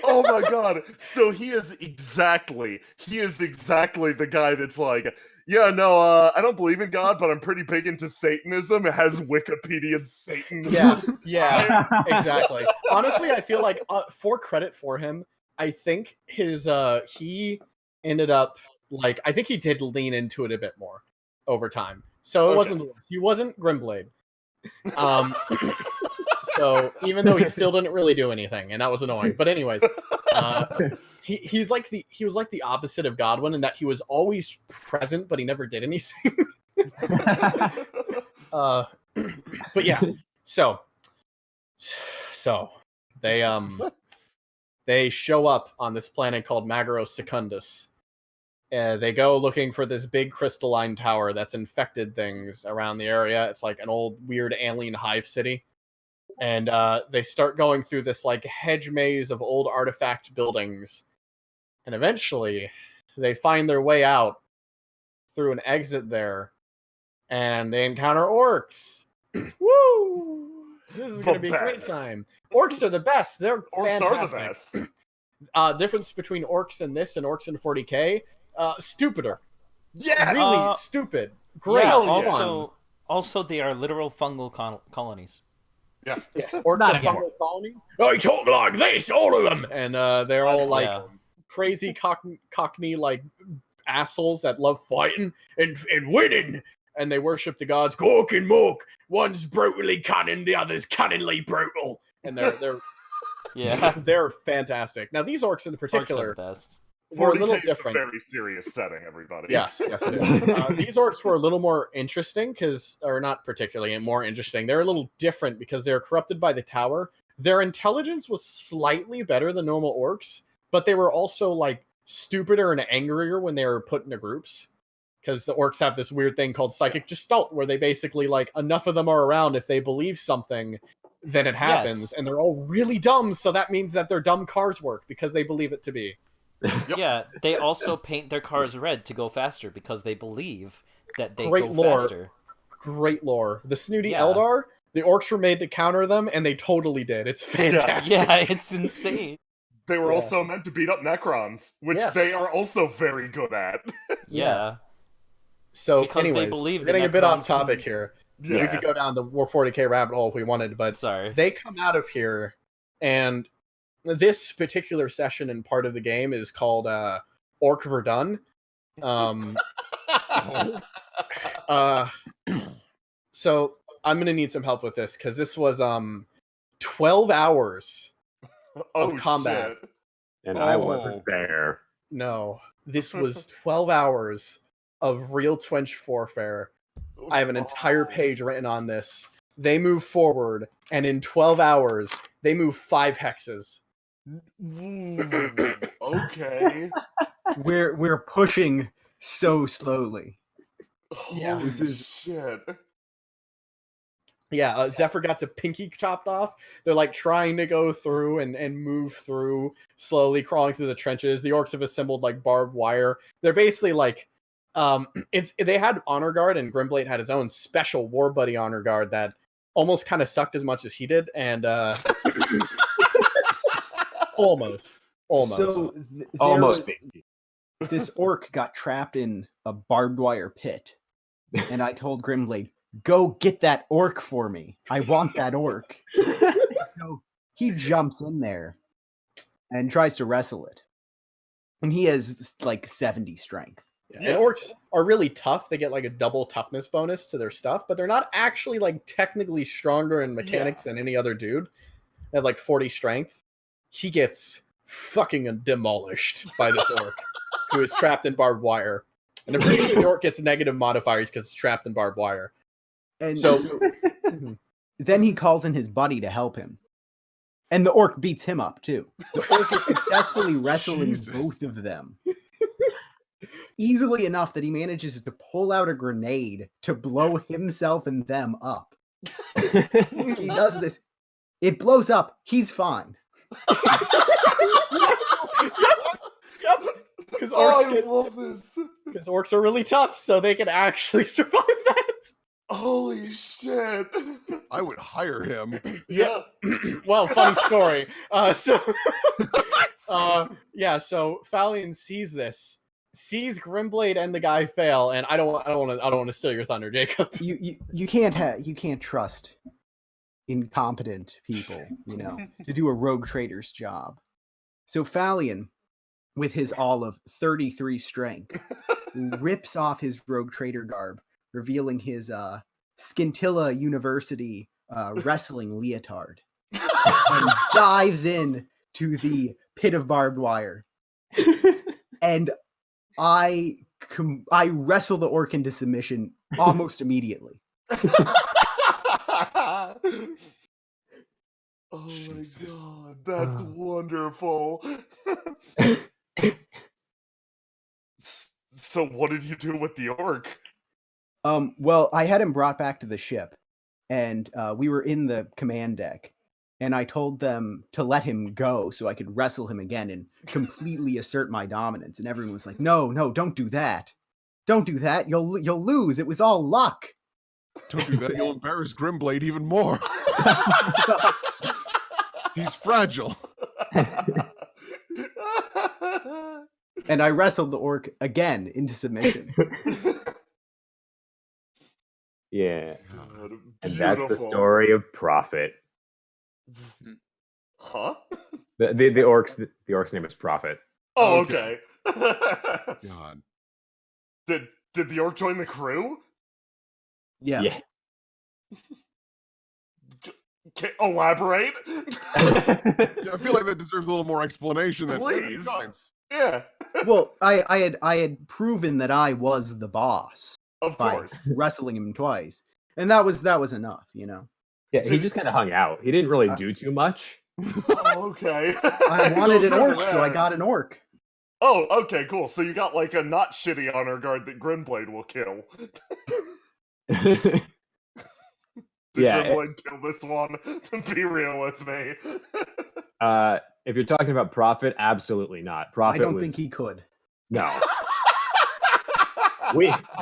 Oh my god. So he is exactly the guy that's like, Yeah, no, I don't believe in God, but I'm pretty big into Satanism. It has Wikipedia Satanism. Yeah, exactly. Honestly, I feel like for credit for him, I think he ended up like I think he did lean into it a bit more over time. So it wasn't the worst. He wasn't Grimblade. So even though he still didn't really do anything, and that was annoying. But anyways, he was like the opposite of Godwin in that he was always present, but he never did anything. But yeah, so they show up on this planet called Magros Secundus. They go looking for this big crystalline tower that's infected things around the area. It's like an old weird alien hive city. And they start going through this like hedge maze of old artifact buildings. And eventually they find their way out through an exit there. And they encounter orcs. Woo! This is going to be a great time. Orcs are the best. They're Orcs fantastic. are the best. Difference between orcs and this and orcs in 40k, stupider. Yes! Really stupid. Great. Yeah, also they are literal fungal colonies. Yeah. Yes, orcs are fungal colony. They talk like this, all of them, and they're all like crazy cockney like assholes that love fighting and winning, and they worship the gods. Gork and Mork. One's brutally cunning, the other's cunningly brutal, and they're they're fantastic. Now these orcs in particular were a little different. A very serious setting, everybody. Yes, it is. These orcs were a little more interesting or not particularly more interesting. They're a little different because they're corrupted by the tower. Their intelligence was slightly better than normal orcs, but they were also like stupider and angrier when they were put into groups. Because the orcs have this weird thing called psychic gestalt, where they basically like enough of them are around. If they believe something, then it happens, and they're all really dumb. So that means that their dumb cars work because they believe it to be. Yeah, they also paint their cars red to go faster because they believe that they go faster. Great lore. The snooty Eldar, the orcs were made to counter them, and they totally did. It's fantastic. Yeah, it's insane. They were also meant to beat up Necrons, which they are also very good at. Yeah. So, because anyways, they believe we're getting a bit off topic here. Yeah. We could go down the War 40k rabbit hole if we wanted, but they come out of here, and this particular session and part of the game is called Orc Verdun. So I'm gonna need some help with this because this was 12 hours of combat. Shit. And I wasn't there. No, this was 12 hours of real trench warfare. I have an entire page written on this. They move forward, and in 12 hours, they move 5 hexes. Okay. We're pushing so slowly. Yeah, this is shit. Yeah, Zephyr got his pinky chopped off. They're like trying to go through and move through, slowly crawling through the trenches. The orcs have assembled like barbed wire. They're basically like, they had honor guard, and Grimblade had his own special war buddy honor guard that almost kind of sucked as much as he did, and almost. So this orc got trapped in a barbed wire pit, and I told Grimblade, "Go get that orc for me. I want that orc." So he jumps in there and tries to wrestle it, and he has like 70 strength. Yeah. And orcs are really tough. They get like a double toughness bonus to their stuff, but they're not actually like technically stronger in mechanics than any other dude. They have like 40 strength. He gets fucking demolished by this orc who is trapped in barbed wire. And I'm pretty sure the orc gets negative modifiers because it's trapped in barbed wire. And so then he calls in his buddy to help him. And the orc beats him up too. The orc is successfully wrestling both of them. Easily enough that he manages to pull out a grenade to blow himself and them up. He does this. It blows up. He's fine. Because orcs are really tough, so they can actually survive that. Holy shit. I would hire him. Yeah. Well, funny story. So Falion sees this, sees Grimblade and the guy fail, and I don't want to steal your thunder, Jacob. You can't trust incompetent people, to do a rogue trader's job. So Falion, with his all of 33 strength, rips off his rogue trader garb, revealing his Scintilla University wrestling leotard, and dives in to the pit of barbed wire. And I wrestle the orc into submission almost immediately. Oh my god, that's wonderful. So what did you do with the orc? Well, I had him brought back to the ship, and we were in the command deck, and I told them to let him go so I could wrestle him again and completely assert my dominance. And everyone was like, "No, don't do that. Don't do that. You'll lose. It was all luck." Don't do that. You'll embarrass Grimblade even more. He's fragile. And I wrestled the orc again into submission. Yeah. God, And that's the beautiful. story of Prophet. Huh? The orc's name is Prophet. Oh, okay. God. Did the orc join the crew? Yeah. Elaborate? Yeah, I feel like that deserves a little more explanation than Please. science. Yeah. Well, I had proven that I was the boss Of by course. wrestling him twice, and that was enough, Yeah, he just kind of hung out. He didn't really do too much. Oh, okay. I wanted an So orc, so I there. got an orc. Oh, okay, cool. So you got like a not shitty honor guard that Grimblade will kill. Did Grimblade kill this one? Be real with me. If you're talking about Prophet, absolutely not. Prophet I don't think he could. No.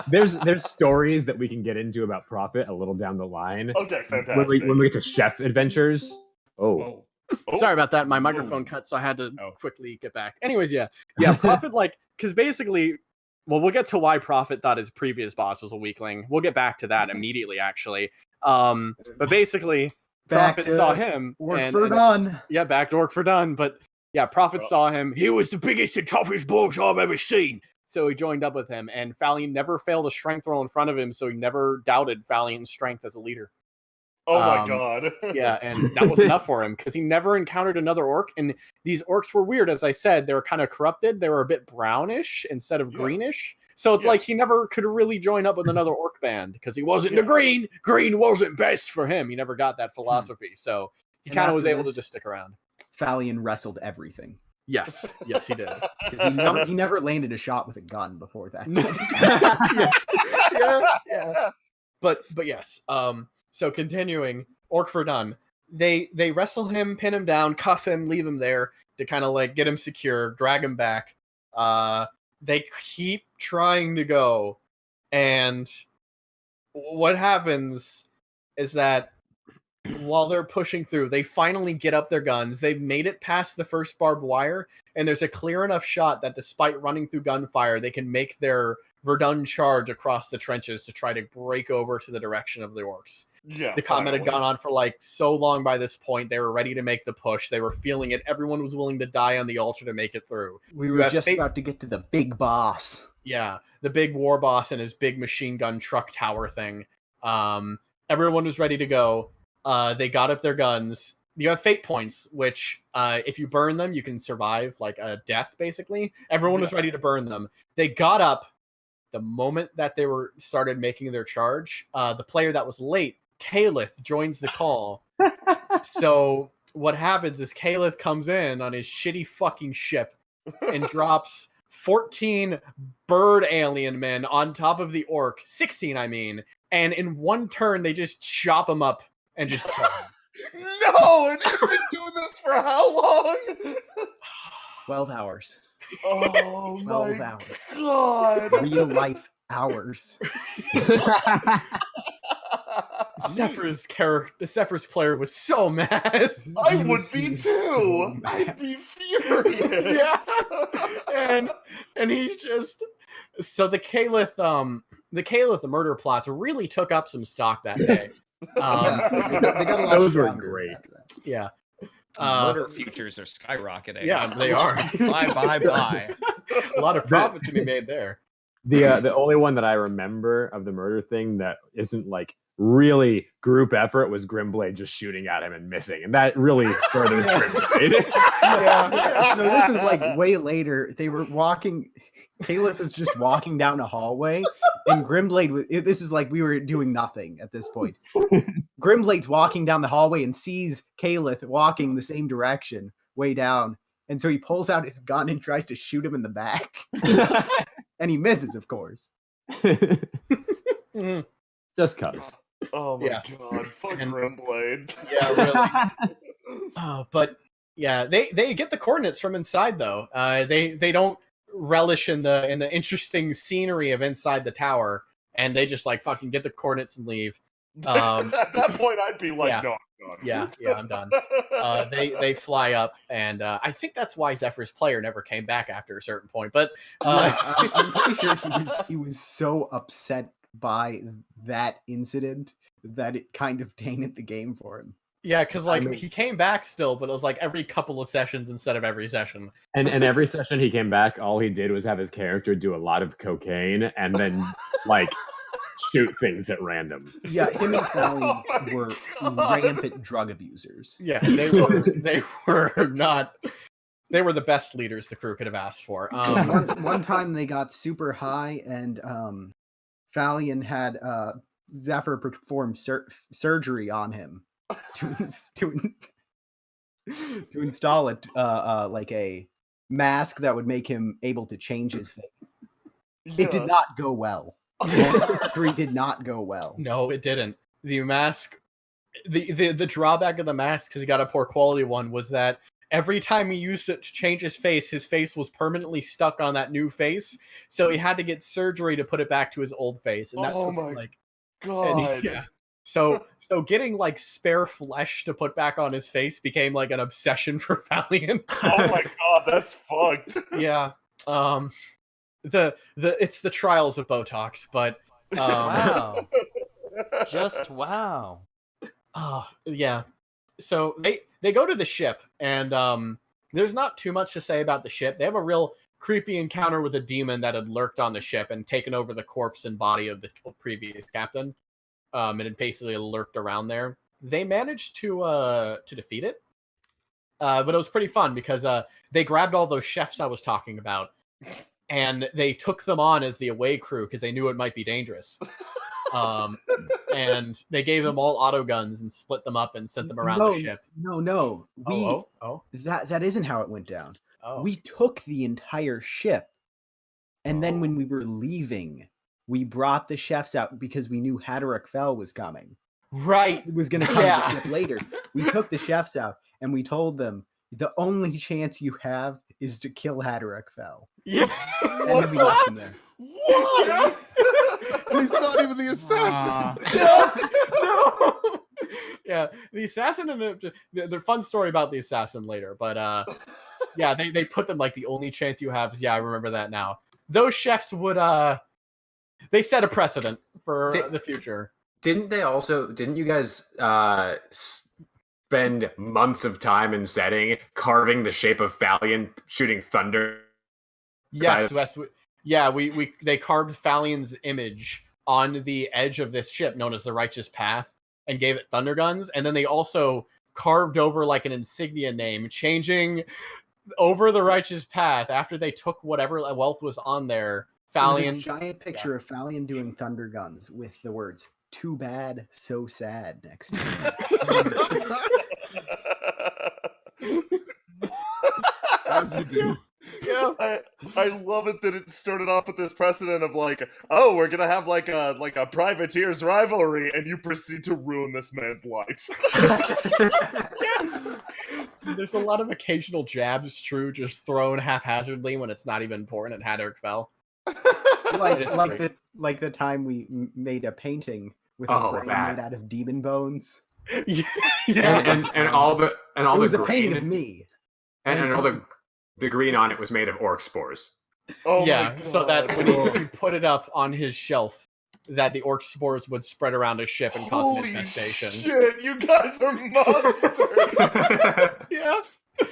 There's stories that we can get into about Prophet a little down the line. Okay, fantastic. When we get to chef adventures. Oh. Sorry about that. My microphone cut, so I had to quickly get back. Anyways, yeah, Prophet, because basically, well, we'll get to why Prophet thought his previous boss was a weakling. We'll get back to that immediately, actually. But basically, Prophet saw him. Orc for done. Yeah, back to Orc for done. But yeah, Prophet saw him. He was the biggest and toughest boss I've ever seen. So he joined up with him, and Falion never failed a strength roll in front of him, so he never doubted Falion's strength as a leader. Oh my god. Yeah, and that was enough for him, because he never encountered another orc, and these orcs were weird. As I said, they were kind of corrupted. They were a bit brownish instead of greenish. So it's like he never could really join up with another orc band, because he wasn't the green. Green wasn't best for him. He never got that philosophy, so he kind of was able to just stick around. Falion wrestled everything. Yes, he did. Because he never landed a shot with a gun before that. yeah. But yes. So continuing, Orc for done. They wrestle him, pin him down, cuff him, leave him there to kind of like get him secure, drag him back. They keep trying to go, and what happens is that while they're pushing through, they finally get up their guns. They've made it past the first barbed wire, and there's a clear enough shot that despite running through gunfire, they can make their Verdun charge across the trenches to try to break over to the direction of the orcs. Yeah, the combat had gone on for like so long by this point. They were ready to make the push. They were feeling it. Everyone was willing to die on the altar to make it through. We were just about to get to the big boss. Yeah, the big war boss and his big machine gun truck tower thing. Everyone was ready to go. They got up their guns. You have fate points, which if you burn them, you can survive like a death, basically. Everyone was ready to burn them. They got up the moment that they started making their charge. The player that was late, Calith, joins the call. So what happens is Calith comes in on his shitty fucking ship and drops 14 bird alien men on top of the orc. 16, I mean. And in one turn, they just chop him up and just kill him. No! And you've been doing this for how long? 12 hours. Oh 12 my hours. god! Real life hours. Zephyr's player was so mad. I would be too. I'd be furious. Yeah, and he's just so the Caliph murder plots really took up some stock that day. They got a lot Those were stronger great. after that. Yeah. Murder futures are skyrocketing. Yeah, they are. Bye. A lot of profit to be made there. The only one that I remember of the murder thing that isn't like really group effort was Grimblade just shooting at him and missing, and that really furthers Grimblade. Yeah. So this was like way later. They were walking. Caliph was just walking down a hallway, and Grimblade was. This is like we were doing nothing at this point. Grimblade's walking down the hallway and sees Caliph walking the same direction, way down, and so he pulls out his gun and tries to shoot him in the back, and he misses, of course. Just cause. Oh my Yeah. god, fuck Grimblade. Yeah, really. But yeah, they get the coordinates from inside though. They don't relish in the interesting scenery of inside the tower, and they just like fucking get the coordinates and leave. At that point, I'd be like, yeah. no, I'm done. Yeah, I'm done. They fly up, and I think that's why Zephyr's player never came back after a certain point. But I'm pretty sure he was so upset by that incident that it kind of tainted the game for him. yeah, because like I mean- he came back still, but it was like every couple of sessions instead of every session. And every session he came back, all he did was have his character do a lot of cocaine and then like shoot things at random. Yeah, him and Fally Oh were God. rampant drug abusers. Yeah, they were not. They were the best leaders the crew could have asked for. One time they got super high, and Fallion had Zephyr perform surgery on him to install it like a mask that would make him able to change his face. It did not go well. Surgery did not go well. No, it didn't. The mask, the drawback of the mask, because he got a poor quality one, was that every time he used it to change his face was permanently stuck on that new face. So he had to get surgery to put it back to his old face, and that Oh took my like God. yeah. So getting like spare flesh to put back on his face became like an obsession for Valiant. Oh my god, that's fucked. Yeah. It's the trials of Botox, but Wow. Just wow. yeah. So they go to the ship, and there's not too much to say about the ship. They have a real creepy encounter with a demon that had lurked on the ship and taken over the corpse and body of the previous captain. And it basically lurked around there. They managed to defeat it, but it was pretty fun because they grabbed all those chefs I was talking about, and they took them on as the away crew because they knew it might be dangerous. And they gave them all auto guns and split them up and sent them around the ship. No. That isn't how it went down. Oh. We took the entire ship, and then when we were leaving, we brought the chefs out because we knew Haderach Fell was coming. Right. It was going to come to the ship later. We took the chefs out, and we told them, the only chance you have is to kill Haderach Fell. Yeah. And then we left them there. What? And he's not even the assassin. No. Yeah, the assassin and the fun story about the assassin later, but yeah, they put them like the only chance you have is, yeah, I remember that now. Those chefs would they set a precedent for the future. Didn't you guys spend months of time in setting carving the shape of Fallion, shooting thunder? Yes, they carved Fallion's image on the edge of this ship known as the Righteous Path and gave it thunder guns, and then they also carved over like an insignia name, changing over the Righteous Path after they took whatever wealth was on there. Fallion, There's a giant picture of Fallion doing thunder guns with the words "Too bad, so sad" next to it. As you do. Yeah. I love it that it started off with this precedent of like, oh, we're gonna have like a privateers rivalry, and you proceed to ruin this man's life. There's a lot of occasional jabs, true, just thrown haphazardly when it's not even important, and Haderach Fell. like the time we made a painting with a frame made out of demon bones. Yeah. And all It was the a painting grain, of me. and all the the green on it was made of orc spores. Oh my yeah, God. so that when you put it up on his shelf, that the orc spores would spread around his ship and cause an Holy infestation. shit, you guys are monsters. Yeah.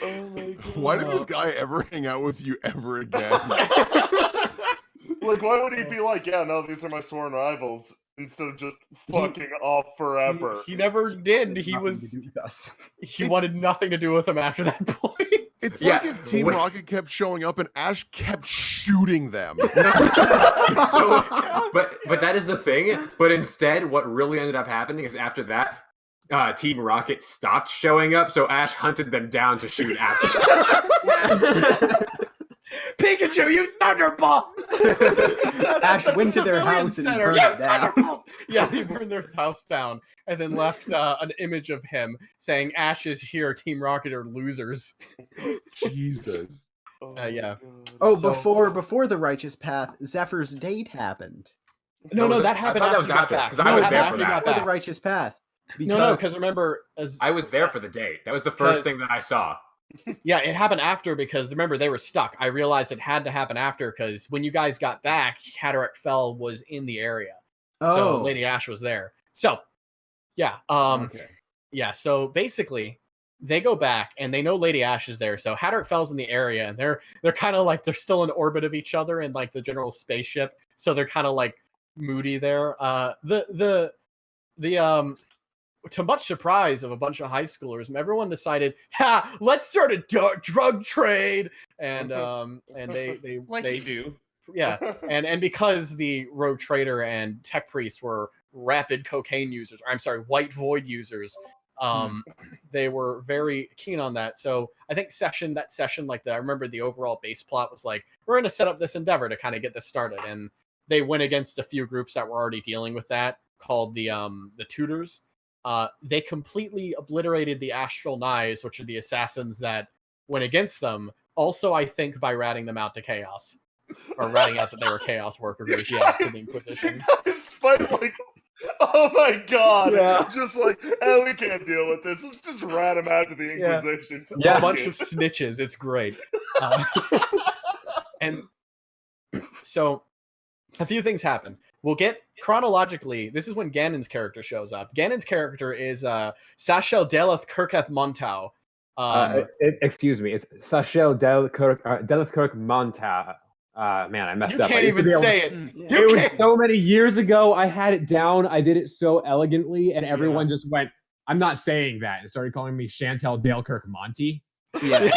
Oh my God. Why did this guy ever hang out with you ever again? Like, why would he be like, yeah, no, these are my sworn rivals, instead of just fucking off forever? He never did. Nothing to do with us. He wanted nothing to do with him after that point. It's Yeah, like if Team wait. Rocket kept showing up and Ash kept shooting them. So, but that is the thing. But instead, what really ended up happening is after that, Team Rocket stopped showing up, so Ash hunted them down to shoot after them. Pikachu, use Thunderbolt! Ash went to their house and burned it down. Yeah, he burned their house down and then left an image of him saying, Ash is here, Team Rocket are losers. Jesus. Yeah. Oh, So- before the Righteous Path, Zephyr's date happened. No, that I happened thought that after was you got after, back. 'cause I was there for that. Before the Righteous Path. No, because remember, I was there for the date. That was the first 'Cause- thing that I saw. Yeah, it happened after because remember they were stuck. I realized it had to happen after because when you guys got back, Cataract Fell was in the area, so Oh. Lady Ash was there. So, yeah, Okay. yeah. So basically, they go back and they know Lady Ash is there. So Hatterick Fell's in the area, and they're kind of like they're still in orbit of each other in like the general spaceship. So they're kind of like moody there. The to much surprise of a bunch of high schoolers, everyone decided, "Ha! Let's start a drug trade." And they Like they you do. yeah, and because the Rogue Trader and Tech Priest were rapid cocaine users, or I'm sorry, White Void users, they were very keen on that. So I think that session, like I remember the overall base plot was like, we're going to set up this endeavor to kind of get this started, and they went against a few groups that were already dealing with that, called the Tutors. They completely obliterated the Astral Knives, which are the assassins that went against them. Also, I think by ratting them out to Chaos. Or ratting out that they were Chaos workers, yeah, to the Inquisition. Fight like, oh my God! Yeah. Just like, we can't deal with this. Let's just rat him out to the Yeah. Inquisition. Yeah. A bunch of snitches. It's great. And so, a few things happen. We'll get chronologically. This is when Ganon's character shows up. Ganon's character is Sashel Deleth Kirketh Montau. Excuse me, it's Sachel Delith Monta. Man, I messed You up. can't even say it. It was so many years ago. I had it down. I did it so elegantly, and everyone just went, "I'm not saying that," and started calling me Chantel Dalekirk Monty. Yeah.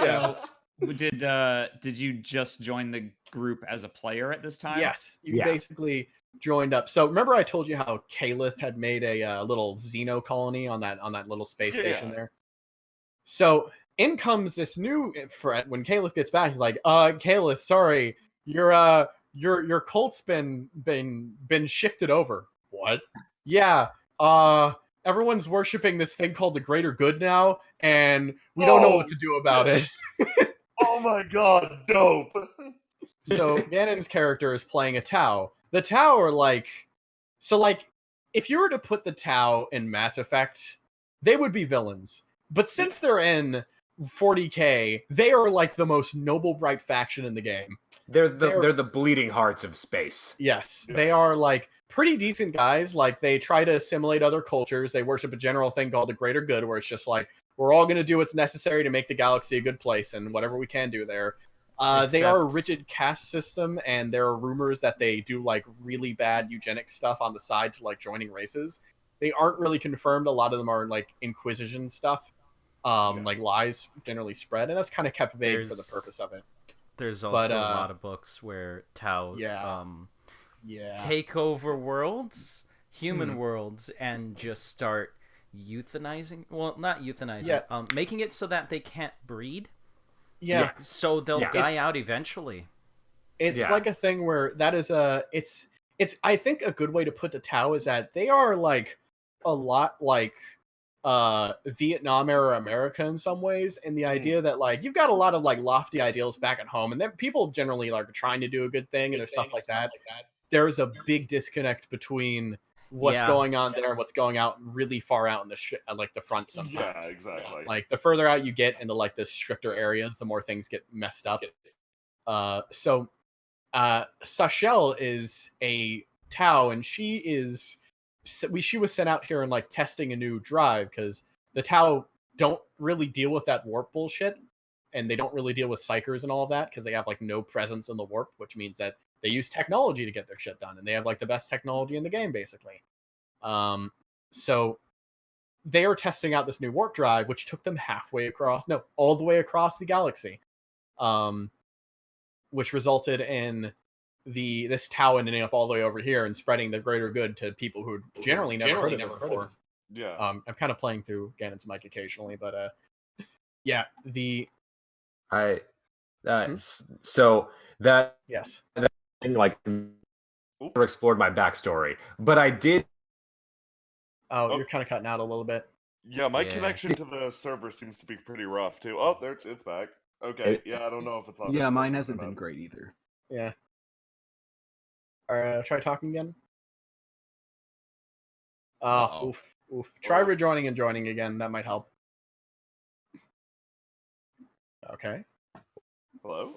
Yeah. Did you just join the group as a player at this time? Yes, you Yeah. basically joined up. So remember, I told you how Caliph had made a little Xeno colony on that little space station there. So in comes this new threat. When Caliph gets back, he's like, Caliph, sorry, your cult's been shifted over." What? Yeah. Everyone's worshiping this thing called the Greater Good now, and we don't know what to do about it. Oh my God, dope. So Ganon's character is playing a Tau. The Tau are like, if you were to put the Tau in Mass Effect, they would be villains. But since they're in 40K, they are like the most noble, bright faction in the game. They're the bleeding hearts of space. Yes, they are like pretty decent guys. Like they try to assimilate other cultures. They worship a general thing called the Greater Good, where it's just like, we're all going to do what's necessary to make the galaxy a good place, and whatever we can do there. They are a rigid caste system, and there are rumors that they do like really bad eugenics stuff on the side to like joining races. They aren't really confirmed. A lot of them are like Inquisition stuff, like lies generally spread, and that's kind of kept vague for the purpose of it. There's also a lot of books where Tau take over worlds, human worlds, and just start euthanizing. Well, not euthanizing. Making it so that they can't breed. Yeah. So they'll die out eventually. It's like a thing where that is it's I think a good way to put the Tau is that they are like a lot like Vietnam era America in some ways, and the idea that like you've got a lot of like lofty ideals back at home, and then people generally like are trying to do a good thing and there's stuff like that. There's a big disconnect between what's Yeah. going on there and what's going out really far out in the like the front sometimes. Yeah, exactly. Like the further out you get into like the stricter areas, the more things get messed up. So Sachel is a Tau, and she was sent out here and like testing a new drive because the Tau don't really deal with that warp bullshit, and they don't really deal with psychers and all of that because they have like no presence in the warp, which means that they use technology to get their shit done, and they have like the best technology in the game basically. So they are testing out this new warp drive, which took them all the way across the galaxy, which resulted in this Tau ending up all the way over here and spreading the greater good to people who generally never heard of it before. Yeah. I'm kind of playing through Ganon's mic occasionally, but yeah, so that yes, thing, like, never explored my backstory, but I did. Oh, you're kind of cutting out a little bit. Yeah, my connection to the server seems to be pretty rough too. Oh, there it's back. Okay, yeah, I don't know if it's on. Yeah, mine hasn't been great either. Yeah. Try talking again. Oof. Try rejoining and joining again. That might help. Okay. Hello.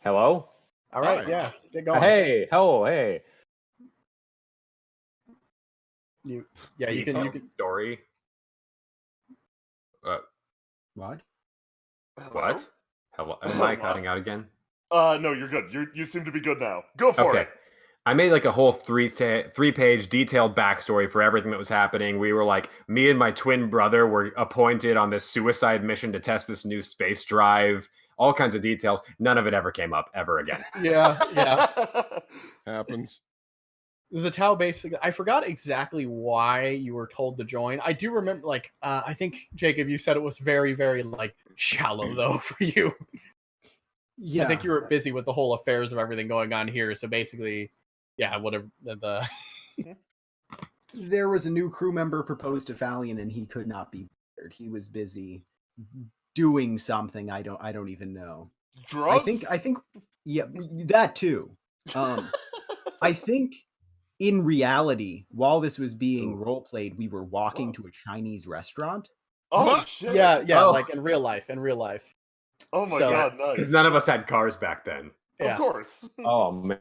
Hello. All right. Hi. Yeah. Get going. Hey. Hey. You can. Story. What? What? Hello? Am I cutting out again? No, you're good. You seem to be good now. Go for it. I made like a whole three-page detailed backstory for everything that was happening. We were like, me and my twin brother were appointed on this suicide mission to test this new space drive. All kinds of details. None of it ever came up ever again. Yeah. Happens. The Tau basically, I forgot exactly why you were told to join. I do remember, like, I think, Jacob, you said it was very, very, like, shallow, though, for you. Yeah. I think you were busy with the whole affairs of everything going on here, so basically, yeah, whatever. There was a new crew member proposed to Fallion, and he could not be bothered. He was busy doing something. I don't even know. Drugs? I think, yeah, that too. I think in reality, while this was being role played, we were walking to a Chinese restaurant. Oh What? shit! Yeah, like in real life. Oh my god, nice. Because none of us had cars back then. Yeah. Of course. Oh man.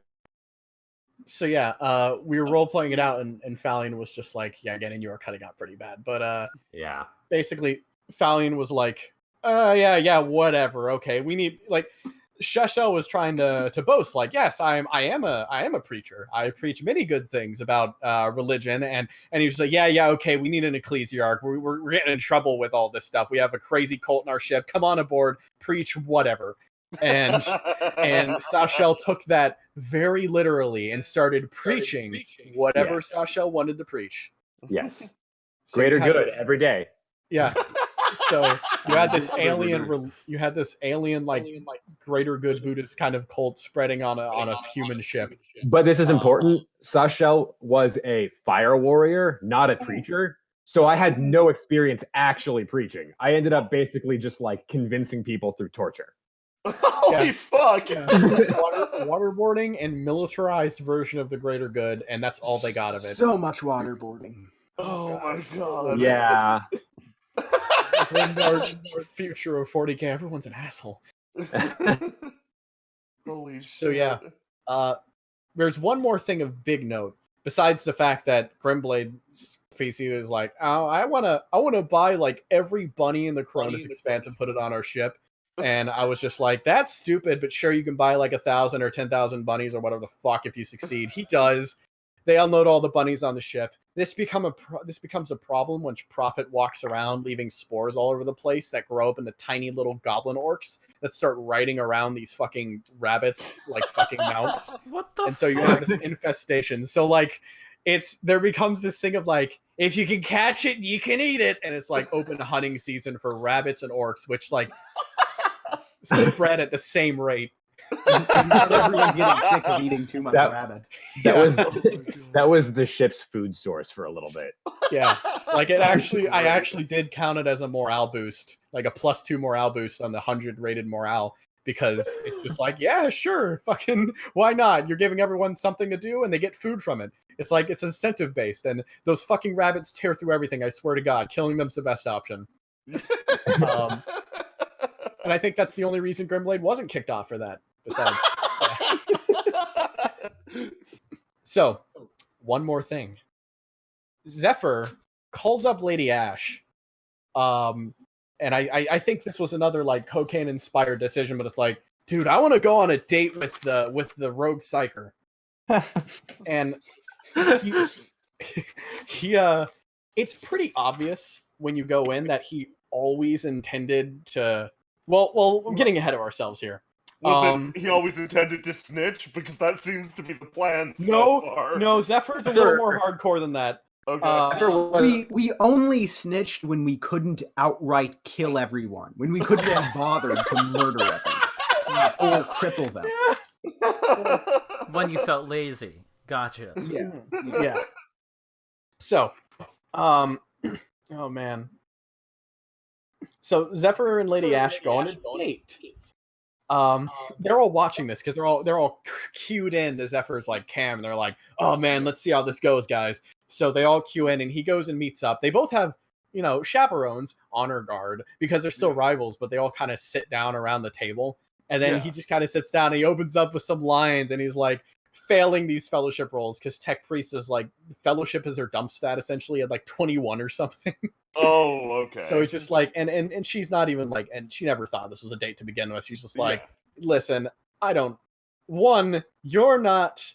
So yeah, we were role playing it out, and Fallion was just like, yeah, again, and you were cutting out pretty bad. But yeah, basically, Fallion was like, yeah, whatever. Okay, we need like. Shusho was trying to boast, like, yes, I am a preacher. I preach many good things about religion, and he was like, yeah, okay, we need an ecclesiarch. We're getting in trouble with all this stuff. We have a crazy cult in our ship. Come on aboard, preach whatever. And Sachel took that very literally and started preaching whatever Sachel wanted to preach. Yes. So Greater good every day. Yeah. So you had this alien like greater good Buddhist kind of cult spreading on a human ship. But this is important. Sachel was a fire warrior, not a preacher. So I had no experience actually preaching. I ended up basically just like convincing people through torture. Holy fuck! Yeah. Waterboarding and militarized version of the greater good, and that's all they got of it. So much waterboarding. Oh my god. Yeah. Future of 40K, everyone's an asshole. Holy shit. So yeah, there's one more thing of big note besides the fact that Grimblade PC is like, oh, I wanna buy like every bunny in the Cronus Expanse and put it on our ship. And I was just like, that's stupid, but sure, you can buy like 1,000 or 10,000 bunnies or whatever the fuck if you succeed. He does. They unload all the bunnies on the ship. This becomes a problem when Prophet walks around leaving spores all over the place that grow up into tiny little goblin orcs that start riding around these fucking rabbits like fucking mounts. What the? And so you have this infestation. So like, there becomes this thing of like, if you can catch it, you can eat it, and it's like open hunting season for rabbits and orcs, which like spread at the same rate. And everyone's getting sick of eating too much rabbit. That was the ship's food source for a little bit. Yeah, like I actually did count it as a morale boost, like a +2 morale boost on the 100 rated morale, because it's just like, yeah, sure, fucking, why not? You're giving everyone something to do, and they get food from it. It's like, it's incentive based, and those fucking rabbits tear through everything. I swear to God, killing them's the best option. And I think that's the only reason Grimblade wasn't kicked off for that. Besides, So, one more thing. Zephyr calls up Lady Ash. And I think this was another like cocaine inspired decision, but it's like, dude, I want to go on a date with the rogue psyker. And he it's pretty obvious when you go in that he always intended to well I'm getting ahead of ourselves here. He always intended to snitch? Because that seems to be the plan so far. No, Zephyr's a little more hardcore than that. Okay. We only snitched when we couldn't outright kill everyone, when we couldn't be bothered to murder everyone or cripple them. When you felt lazy. Gotcha. Yeah. So, oh man. So Zephyr and Lady Ash go on a date. They're all watching this because they're all cued in to Zephyr's like cam, and they're like, "Oh man, let's see how this goes, guys." So they all cue in, and he goes and meets up. They both have, chaperones, honor guard, because they're still rivals, but they all kind of sit down around the table, and then he just kind of sits down and he opens up with some lines, and he's like failing these fellowship roles because Tech Priest is like fellowship is their dump stat essentially at like 21 or something. Oh, okay. So it's just like, and she's not even like, and she never thought this was a date to begin with. She's just like, listen, you're not,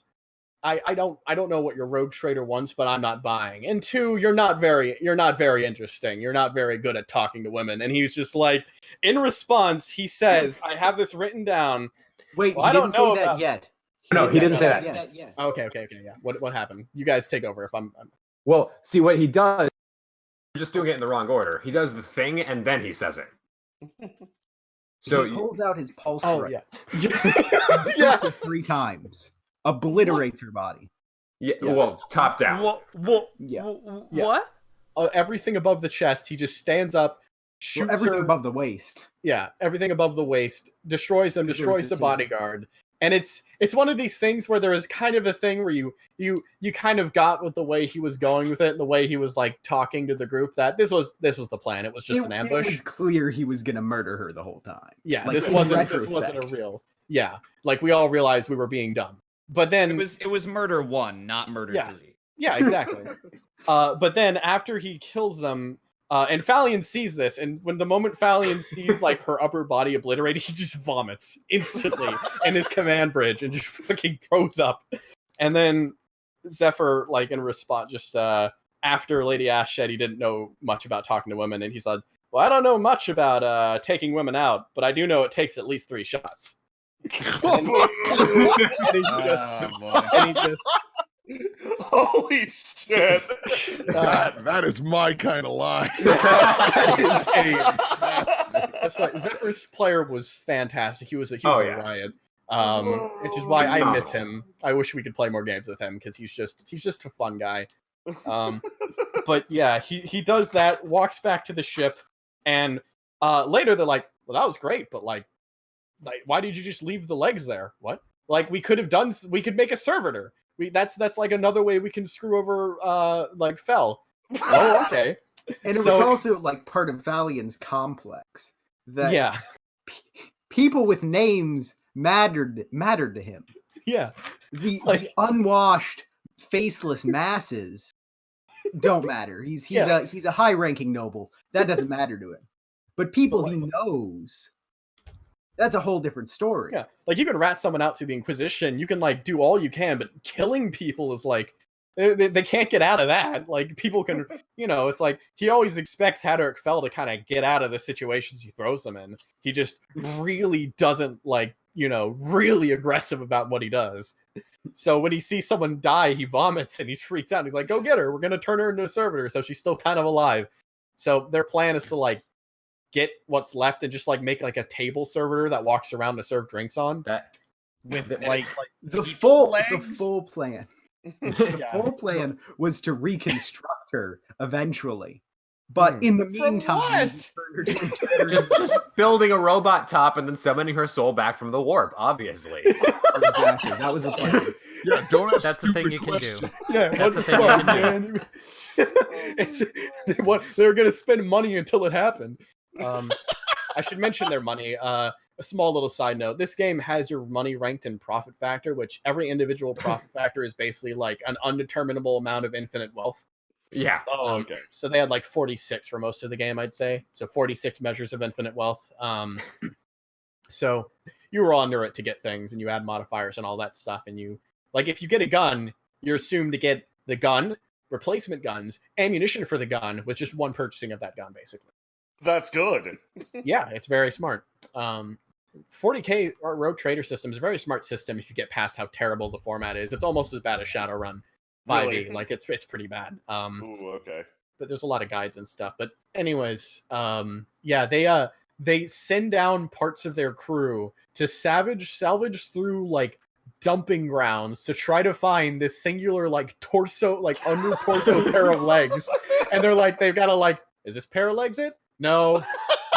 I don't know what your rogue trader wants, but I'm not buying. And two, you're not very interesting. You're not very good at talking to women. And he's just like, in response, he says, I have this written down. Wait, he didn't say that yet. No, he didn't say that yet. Okay, yeah. What happened? You guys take over if I'm... Well, see what he does. You're just doing it in the wrong order. He does the thing and then he says it. So he pulls out his pulse rifle. Yeah. 3 times. Obliterates her body. Yeah, well, top down. What? Everything above the chest, he just stands up, shoots everything her above the waist. Yeah, everything above the waist, destroys them, destroys the bodyguard. And it's one of these things where there is kind of a thing where you kind of got with the way he was going with it, and the way he was like talking to the group, that this was the plan. It was just an ambush. It was clear he was gonna murder her the whole time. Yeah, like, this wasn't a real. Yeah, like we all realized we were being dumb. But then it was murder one, not murder physique. Yeah, exactly. But then after he kills them, and Fallion sees this, and when the moment Fallion sees like her upper body obliterated, he just vomits instantly in his command bridge and just fucking throws up. And then Zephyr, like in response, just after Lady Ash said he didn't know much about talking to women, and he said, "Well, I don't know much about taking women out, but I do know it takes at least 3 shots." and he just holy shit! That is my kind of lie. That's right. Zephyr's player was fantastic. He was a riot. Which is why I miss him. I wish we could play more games with him because he's just a fun guy. But yeah, he does that, walks back to the ship, and later they're like, "Well, that was great, but like why did you just leave the legs there? What? Like we could make a servitor. That's like another way we can screw over like Fel." Oh, okay. And it was also like part of Vallion's complex that people with names mattered to him. Yeah. The unwashed, faceless masses don't matter. He's a high-ranking noble. That doesn't matter to him. But people he knows, that's a whole different story. Yeah, like you can rat someone out to the Inquisition, you can like do all you can, but killing people is like they can't get out of that. Like people can, it's like he always expects Haddock Fell to kind of get out of the situations he throws them in. He just really doesn't like, really aggressive about what he does. So when he sees someone die, he vomits and he freaks out. He's like, "Go get her. We're gonna turn her into a servitor, so she's still kind of alive." So their plan is to like get what's left and just like make like a table servitor that walks around to serve drinks on. With the full plan. The full plan was to reconstruct her eventually, But in the From meantime, what? just building a robot top and then summoning her soul back from the warp. Obviously, exactly, that was the plan. Yeah, don't ask That's a thing stupid you can do. questions. Yeah, That's what a the thing you fuck, can do. man? They were gonna spend money until it happened. I should mention their money. A small little side note: this game has your money ranked in profit factor, which every individual profit factor is basically like an undeterminable amount of infinite wealth. yeah. Oh, okay. So they had like 46 for most of the game, I'd say. So 46 measures of infinite wealth. So you roll under it to get things, and you add modifiers and all that stuff. And you like if you get a gun, you're assumed to get the gun, replacement guns, ammunition for the gun with just one purchasing of that gun, basically. That's good. Yeah, it's very smart. 40k Rogue Trader system is a very smart system if you get past how terrible the format is. It's almost as bad as Shadowrun 5e. Really? Like it's pretty bad. Ooh, okay. But there's a lot of guides and stuff. But anyways, yeah, they send down parts of their crew to salvage through like dumping grounds to try to find this singular like torso, like under torso pair of legs. And they're like, they've got to like, is this pair of legs it? No,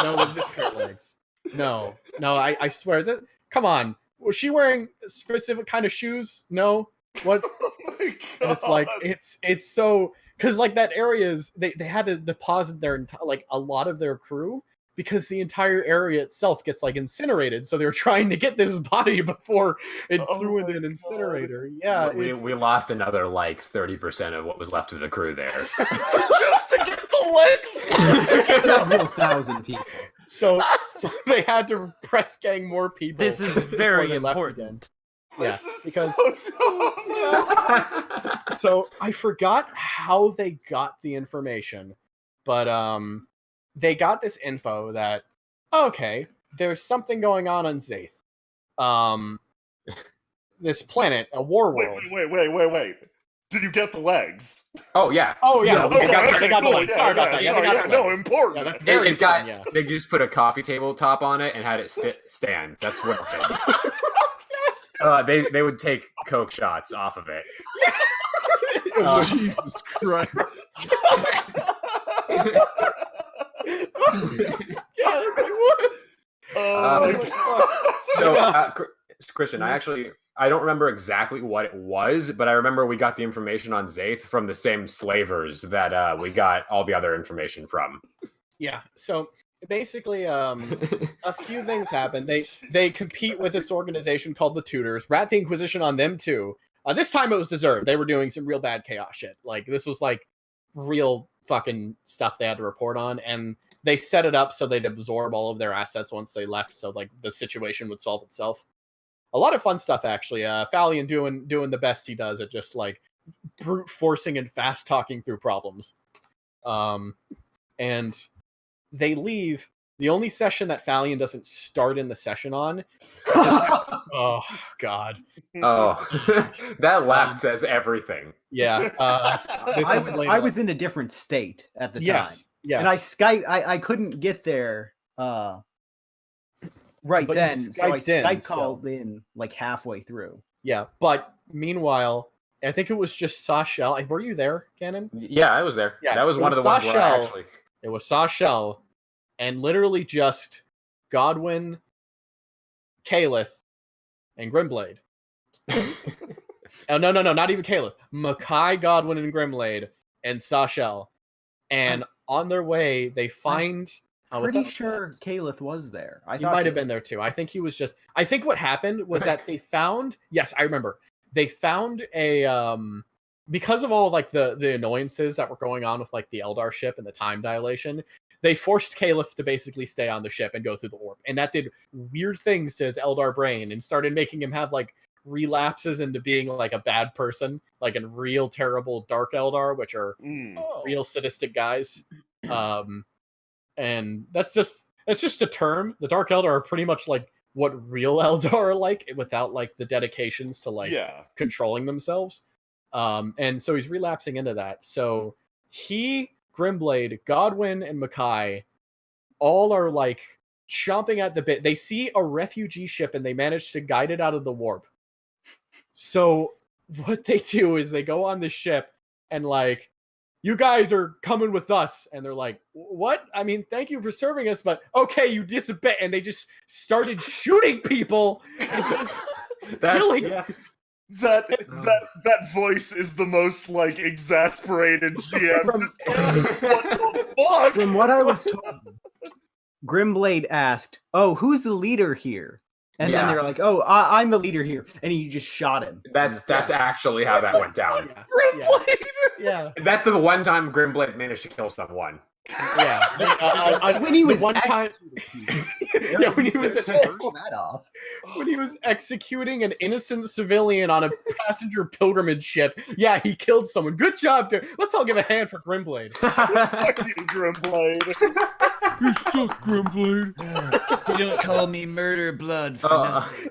it's this pair of legs. No, I swear. Is it? Come on. Was she wearing a specific kind of shoes? No. What? Oh my And it's like God. it's so because like that area is they had to deposit their like a lot of their crew because the entire area itself gets like incinerated. So they're trying to get this body before it Oh threw into my an God. incinerator. Yeah, We lost another like 30% of what was left of the crew there. Just to get the legs. Several thousand people. so they had to press gang more people. This is before very they left again. important. Yeah, This is because so dumb. so I forgot how they got the information, but they got this info that okay, there's something going on Zaith. This planet, a war world. Wait. Did you get the legs? Oh yeah. Oh yeah, Yeah, they got the cool, legs. Sorry about that. Yeah, they got the no, legs. important. Yeah, that's very It got. important, yeah. They just put a coffee table top on it and had it stand. That's what it did. They would take Coke shots off of it. Jesus Christ. Yeah, they would. Oh my God. So, Christian, I don't remember exactly what it was, but I remember we got the information on Zaith from the same slavers that we got all the other information from. Yeah, so basically, a few things happen. They compete with this organization called the Tutors. Rat the Inquisition on them too. This time it was deserved. They were doing some real bad chaos shit. Like this was like real fucking stuff they had to report on, and they set it up so they'd absorb all of their assets once they left, so like the situation would solve itself. A lot of fun stuff actually. Falion doing the best he does at just like brute forcing and fast talking through problems. And they leave. The only session that Falion doesn't start in the session on. Oh God. Oh, that laugh says everything. Yeah. I was in a different state at the time. Yes. And I couldn't get there right But you then. So I Skyped in Skype still. called in like halfway through. Yeah, but meanwhile, I think it was just Sashel. Were you there, Cannon? Yeah, I was there. Yeah, That was it one was of the ones where I Sashel. actually. It was Sashel, and literally just Godwin, Caliph, and Grimblade. Oh no, not even Caliph. Makai, Godwin, and Grimblade, and Sashel. And on their way, they find. Pretty sure Caliph was there. He might have been there too. I think he was just. I think what happened was that they found. Yes, I remember. They found a because of all like the annoyances that were going on with like the Eldar ship and the time dilation. They forced Caliph to basically stay on the ship and go through the warp, and that did weird things to his Eldar brain and started making him have like relapses into being like a bad person, like in real terrible Dark Eldar, which are real sadistic guys. And that's just a term. The Dark Eldar are pretty much like what real Eldar are like, without like the dedications to like controlling themselves. And so he's relapsing into that. So he, Grimblade, Godwin, and Makai all are like chomping at the bit. They see a refugee ship and they manage to guide it out of the warp. So what they do is they go on the ship and like you guys are coming with us. And they're like, what? I mean, thank you for serving us, but okay, you disobey. And they just started shooting people and just killing. That voice is the most like exasperated GM. From what I was told, Grimblade asked, "Oh, who's the leader here?" And then they're like, "Oh, I'm the leader here," and he just shot him. That's actually how that went down. Yeah. That's the one time Grimblade managed to kill someone. Yeah. When he was one time, when he was that off. When he was executing an innocent civilian on a passenger pilgrimage ship, yeah, he killed someone. Good job. Let's all give a hand for Grimblade. Fuck you, Grimblade. You suck, Grimblade. You don't call me Murder Blood for nothing.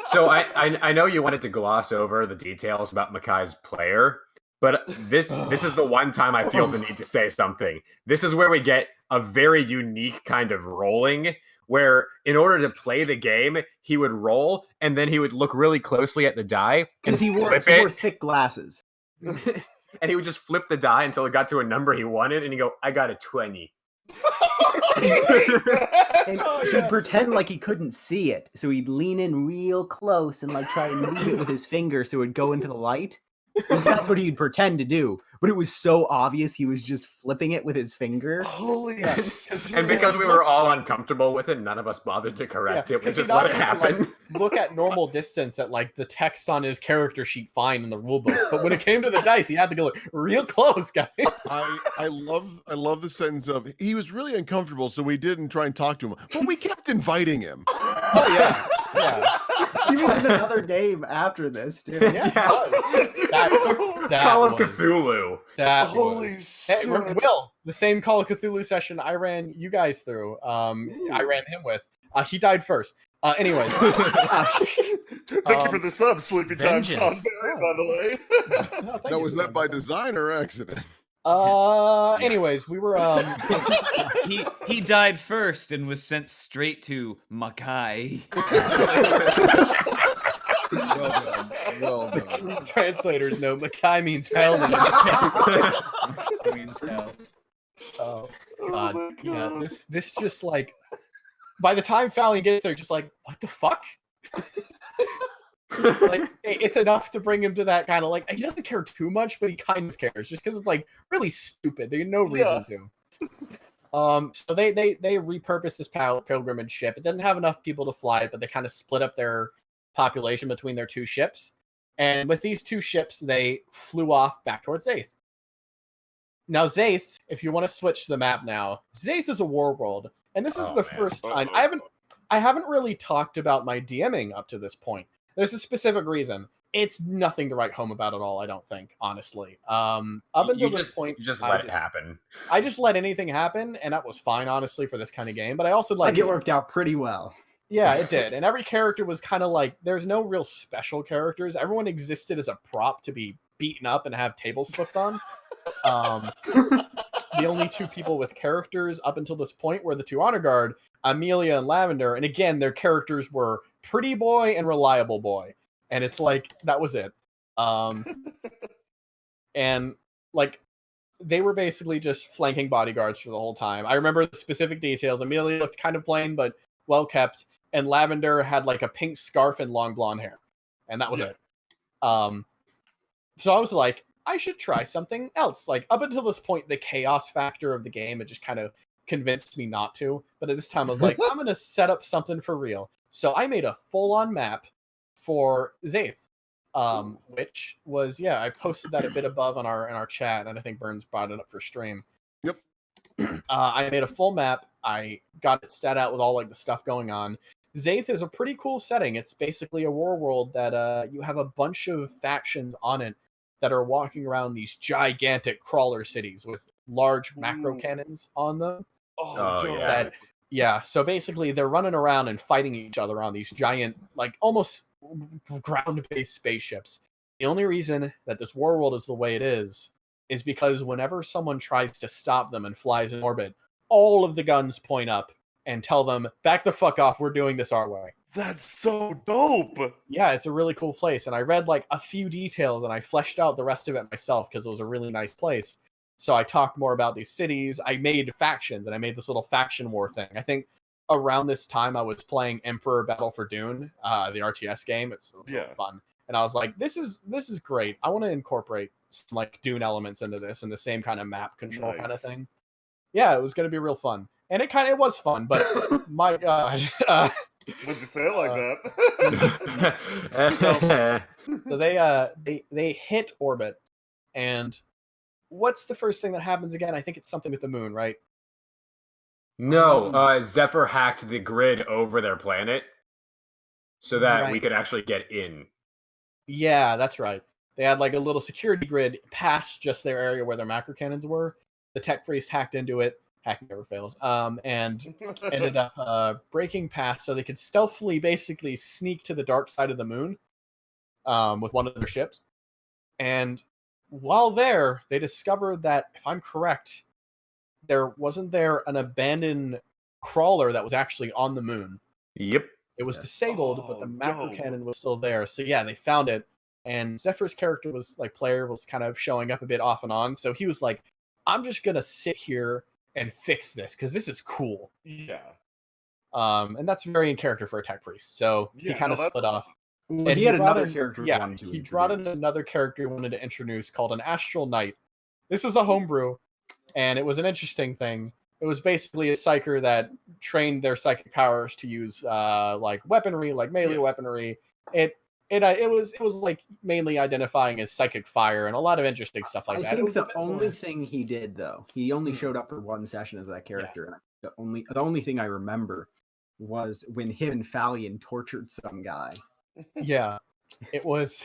So I know you wanted to gloss over the details about Makai's player, but this is the one time I feel the need to say something. This is where we get a very unique kind of rolling, where in order to play the game, he would roll and then he would look really closely at the die because he wore thick glasses, and he would just flip the die until it got to a number he wanted, and he'd go, "I got a 20." And he'd pretend like he couldn't see it, so he'd lean in real close and like try and move it with his finger so it'd go into the light. That's what he'd pretend to do, but it was so obvious he was just flipping it with his finger. Holy shit. And because we were all uncomfortable with it, none of us bothered to correct it. We just let it happen. Like, look at normal distance at like the text on his character sheet fine in the rule books, but when it came to the dice, he had to go like, real close, guys. I love the sentence of he was really uncomfortable, so we didn't try and talk to him, but we kept inviting him. Oh yeah. He was in another game after this, too. Yeah. That Call of Cthulhu. That Holy was. shit. Hey, Will, the same Call of Cthulhu session I ran you guys through. I ran him with. He died first. Anyways. Thank you for the sub, Sleepy Time John Barry, by the way. No, Now, was that by design or accident? Anyways, we were He died first and was sent straight to Makai. Well done. Translators know Makai means hell. Means hell. Oh god. Yeah, this just like by the time Fallion gets there, just like, what the fuck? Like it's enough to bring him to that kind of like he doesn't care too much, but he kind of cares just because it's like really stupid. There's no reason to. So they repurposed this pilgrimage ship. It didn't have enough people to fly it, but they kind of split up their population between their two ships. And with these two ships, they flew off back towards Zaith. Now, Zaith, if you want to switch to the map now, Zaith is a war world, and this is the first time I haven't really talked about my DMing up to this point. There's a specific reason. It's nothing to write home about at all, I don't think, honestly. Up until this point, you just let it happen. I just let anything happen, and that was fine, honestly, for this kind of game. But I also like it worked out pretty well. Yeah, it did. And every character was kind of like, there's no real special characters. Everyone existed as a prop to be beaten up and have tables flipped on. The only two people with characters up until this point were the two honor guard, Amelia and Lavender. And again, their characters were Pretty Boy and Reliable Boy. And it's like, that was it. And like, they were basically just flanking bodyguards for the whole time. I remember the specific details. Amelia looked kind of plain, but well kept. And Lavender had like a pink scarf and long blonde hair. And that was it. So I was like, I should try something else. Like, up until this point, the chaos factor of the game, it just kind of convinced me not to. But at this time, I was like, I'm going to set up something for real. So I made a full-on map for Zaith. Which was, I posted that a bit above in our chat, and I think Burns brought it up for stream. Yep. I made a full map. I got it stat out with all like the stuff going on. Zaith is a pretty cool setting. It's basically a war world that you have a bunch of factions on it that are walking around these gigantic crawler cities with large macro cannons on them. So basically they're running around and fighting each other on these giant, like almost ground-based spaceships. The only reason that this war world is the way it is because whenever someone tries to stop them and flies in orbit, all of the guns point up and tell them, back the fuck off, we're doing this our way. That's so dope. Yeah, it's a really cool place. And I read like a few details and I fleshed out the rest of it myself because it was a really nice place. So I talked more about these cities. I made factions and I made this little faction war thing. I think around this time I was playing Emperor Battle for Dune, the RTS game. It's really fun. And I was like, this is great. I want to incorporate some like Dune elements into this and the same kind of map control kind of thing. Yeah, it was going to be real fun. And it was fun, but my god. Would you say it like that? So they hit orbit, and what's the first thing that happens again? I think it's something with the moon, right? No, Zephyr hacked the grid over their planet so that we could actually get in. Yeah, that's right. They had like a little security grid past just their area where their macro cannons were. The tech priest hacked into it. Hacking never fails. And ended up breaking past so they could stealthily basically sneak to the dark side of the moon with one of their ships. And while there, they discovered that, if I'm correct, wasn't there an abandoned crawler that was actually on the moon. Yep. It was disabled, but the macro cannon was still there. So yeah, they found it. And Zephyr's character was kind of showing up a bit off and on. So he was like, I'm just going to sit here and fix this because this is cool. Yeah. And that's very in character for a tech priest. So he kind of split off. And he had another character. Yeah, he brought in another character he wanted to introduce called an Astral Knight. This is a homebrew, and it was an interesting thing. It was basically a psyker that trained their psychic powers to use like weaponry, like melee weaponry. It was like mainly identifying as psychic fire and a lot of interesting stuff like that. I think the only thing he did though, he only showed up for one session as that character, and the only thing I remember was when him and Fallion tortured some guy. Yeah, it was.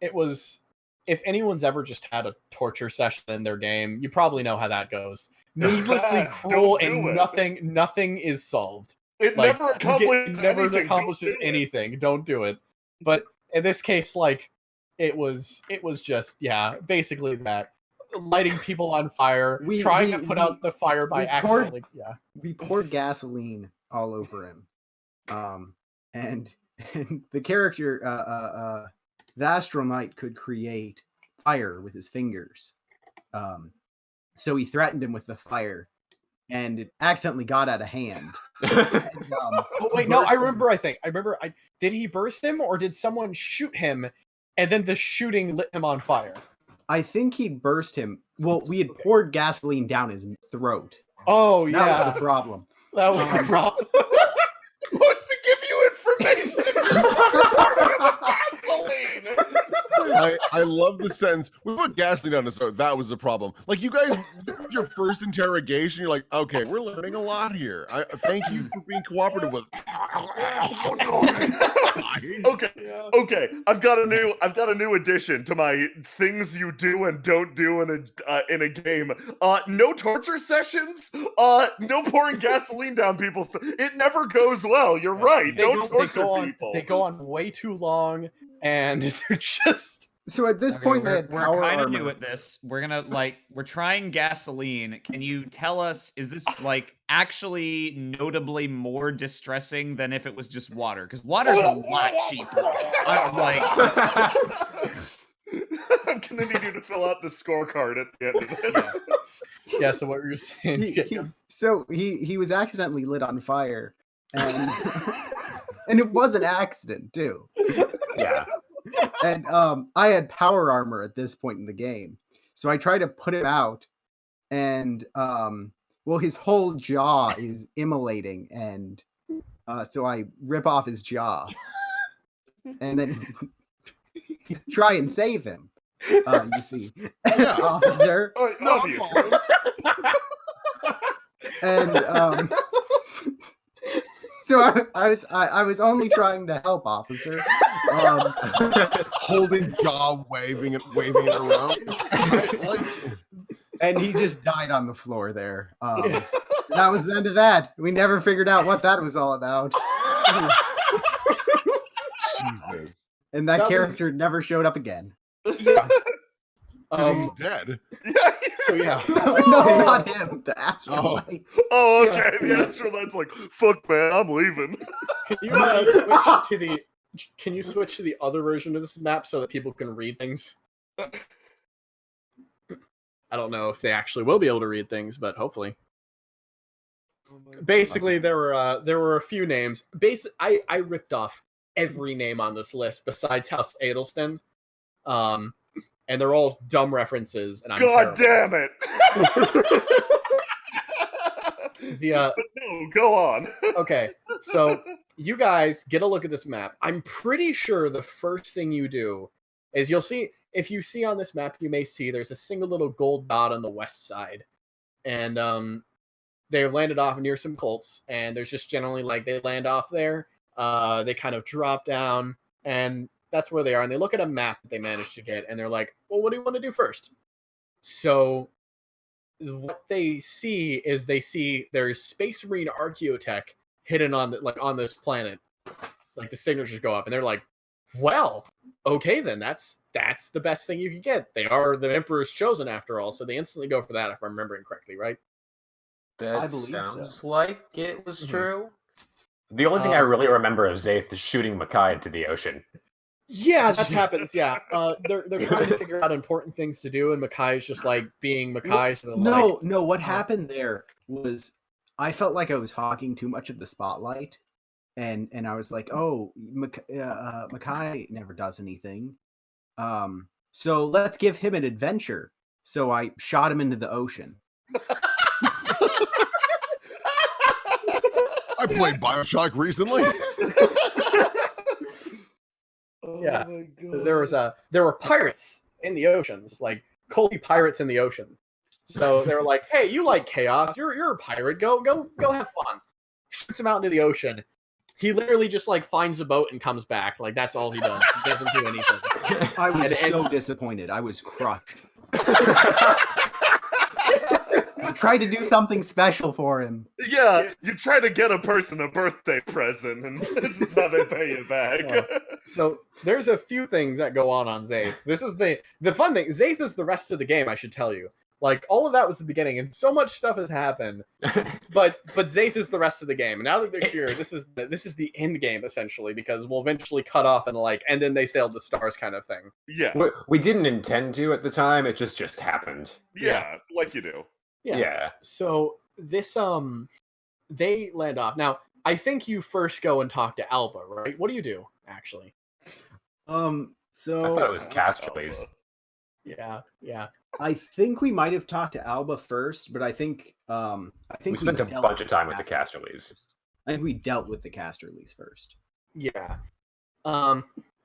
It was. If anyone's ever just had a torture session in their game, you probably know how that goes. Needlessly cruel, and nothing is solved. It like, never accomplishes anything. Don't do it. But in this case, like it was just basically that. Lighting people on fire, trying to put out the fire by accident. We poured gasoline all over him. And the character, the Astral Knight, could create fire with his fingers. So he threatened him with the fire, and it accidentally got out of hand. And, oh wait, no, I remember. Did he burst him, or did someone shoot him, and then the shooting lit him on fire? I think he burst him. Well, we had poured gasoline down his throat. Oh, yeah. That was the problem. That was the problem. Supposed to give you information. I love the sentence. We put gasoline on his throat. That was the problem. Like, you guys, your first interrogation, you're like, okay, we're learning a lot here. Thank you for being cooperative with. Okay. I've got a new addition to my things you do and don't do in a game. No torture sessions. No pouring gasoline down people's. It never goes well. You're right. Don't torture people. They go on way too long, and they're just. So at this point, we're kind of new at this. We're trying gasoline. Can you tell us, is this like actually notably more distressing than if it was just water? Because water's a lot cheaper. I'm gonna need you to fill out the scorecard at the end of this. Yeah. So what were you saying? He was accidentally lit on fire, and and it was an accident too. Yeah. And I had power armor at this point in the game, so I tried to put him out, and his whole jaw is immolating, and so I rip off his jaw, and then try and save him. You see, officer. And so I was only trying to help, officer. Holding jaw, waving it around. And he just died on the floor there. That was the end of that. We never figured out what that was all about. Jesus. And that character never showed up again. Yeah. He's dead. So yeah. No, not him. The Astrolite. Oh, okay. The Astrolite's like, fuck, man, I'm leaving. Can you switch to the? Can you switch to the other version of this map so that people can read things? I don't know if they actually will be able to read things, but hopefully. Basically, there were a few names. I ripped off every name on this list besides House Adelston, and they're all dumb references. And I'm God terrible. damn it. But no, go on. Okay, so you guys get a look at this map. I'm pretty sure the first thing you do is you'll see, if you see on this map, you may see there's a single little gold dot on the west side. And they landed off near some cults, and there's just generally like they land off there, they kind of drop down, and that's where they are. And they look at a map that they managed to get, and they're like, well, what do you want to do first? So what they see is there's Space Marine Archaeotech hidden on this planet. Like the signatures go up, and they're like, well, okay then, that's the best thing you can get. They are the Emperor's chosen after all, so they instantly go for that, if I'm remembering correctly, right? That believe sounds so. like it was true. The only thing I really remember of Zaith is shooting Makai into the ocean. Yeah, that happens. Yeah, they're trying to figure out important things to do, and Makai's just like being Makai. So No. What happened there was I felt like I was hogging too much of the spotlight, and I was like, oh, Makai never does anything. So let's give him an adventure. So I shot him into the ocean. I played Bioshock recently. Yeah, there were pirates in the oceans, like culty pirates in the ocean. So they were like, "Hey, you like chaos? You're a pirate. Go have fun." Shoots him out into the ocean. He literally just like finds a boat and comes back. Like that's all he does. He doesn't do anything. I was so disappointed. I was crushed. I tried to do something special for him. Yeah, you try to get a person a birthday present, and this is how they pay you back. So there's a few things that go on Zaith. This is the fun thing. Zaith is the rest of the game, I should tell you. Like all of that was the beginning, and so much stuff has happened. But Zaith is the rest of the game. And now that they're here, this is the end game essentially, because we'll eventually cut off and then they sailed the stars kind of thing. Yeah, we didn't intend to at the time. It just happened. Yeah, like you do. Yeah. So this they land off. Now, I think you first go and talk to Alba, right? What do you do, actually? So I thought it was Casterly's. Yeah. I think we might have talked to Alba first, but I think we spent a bunch of time with the Casterlys. I think we dealt with the Casterlys first. Yeah.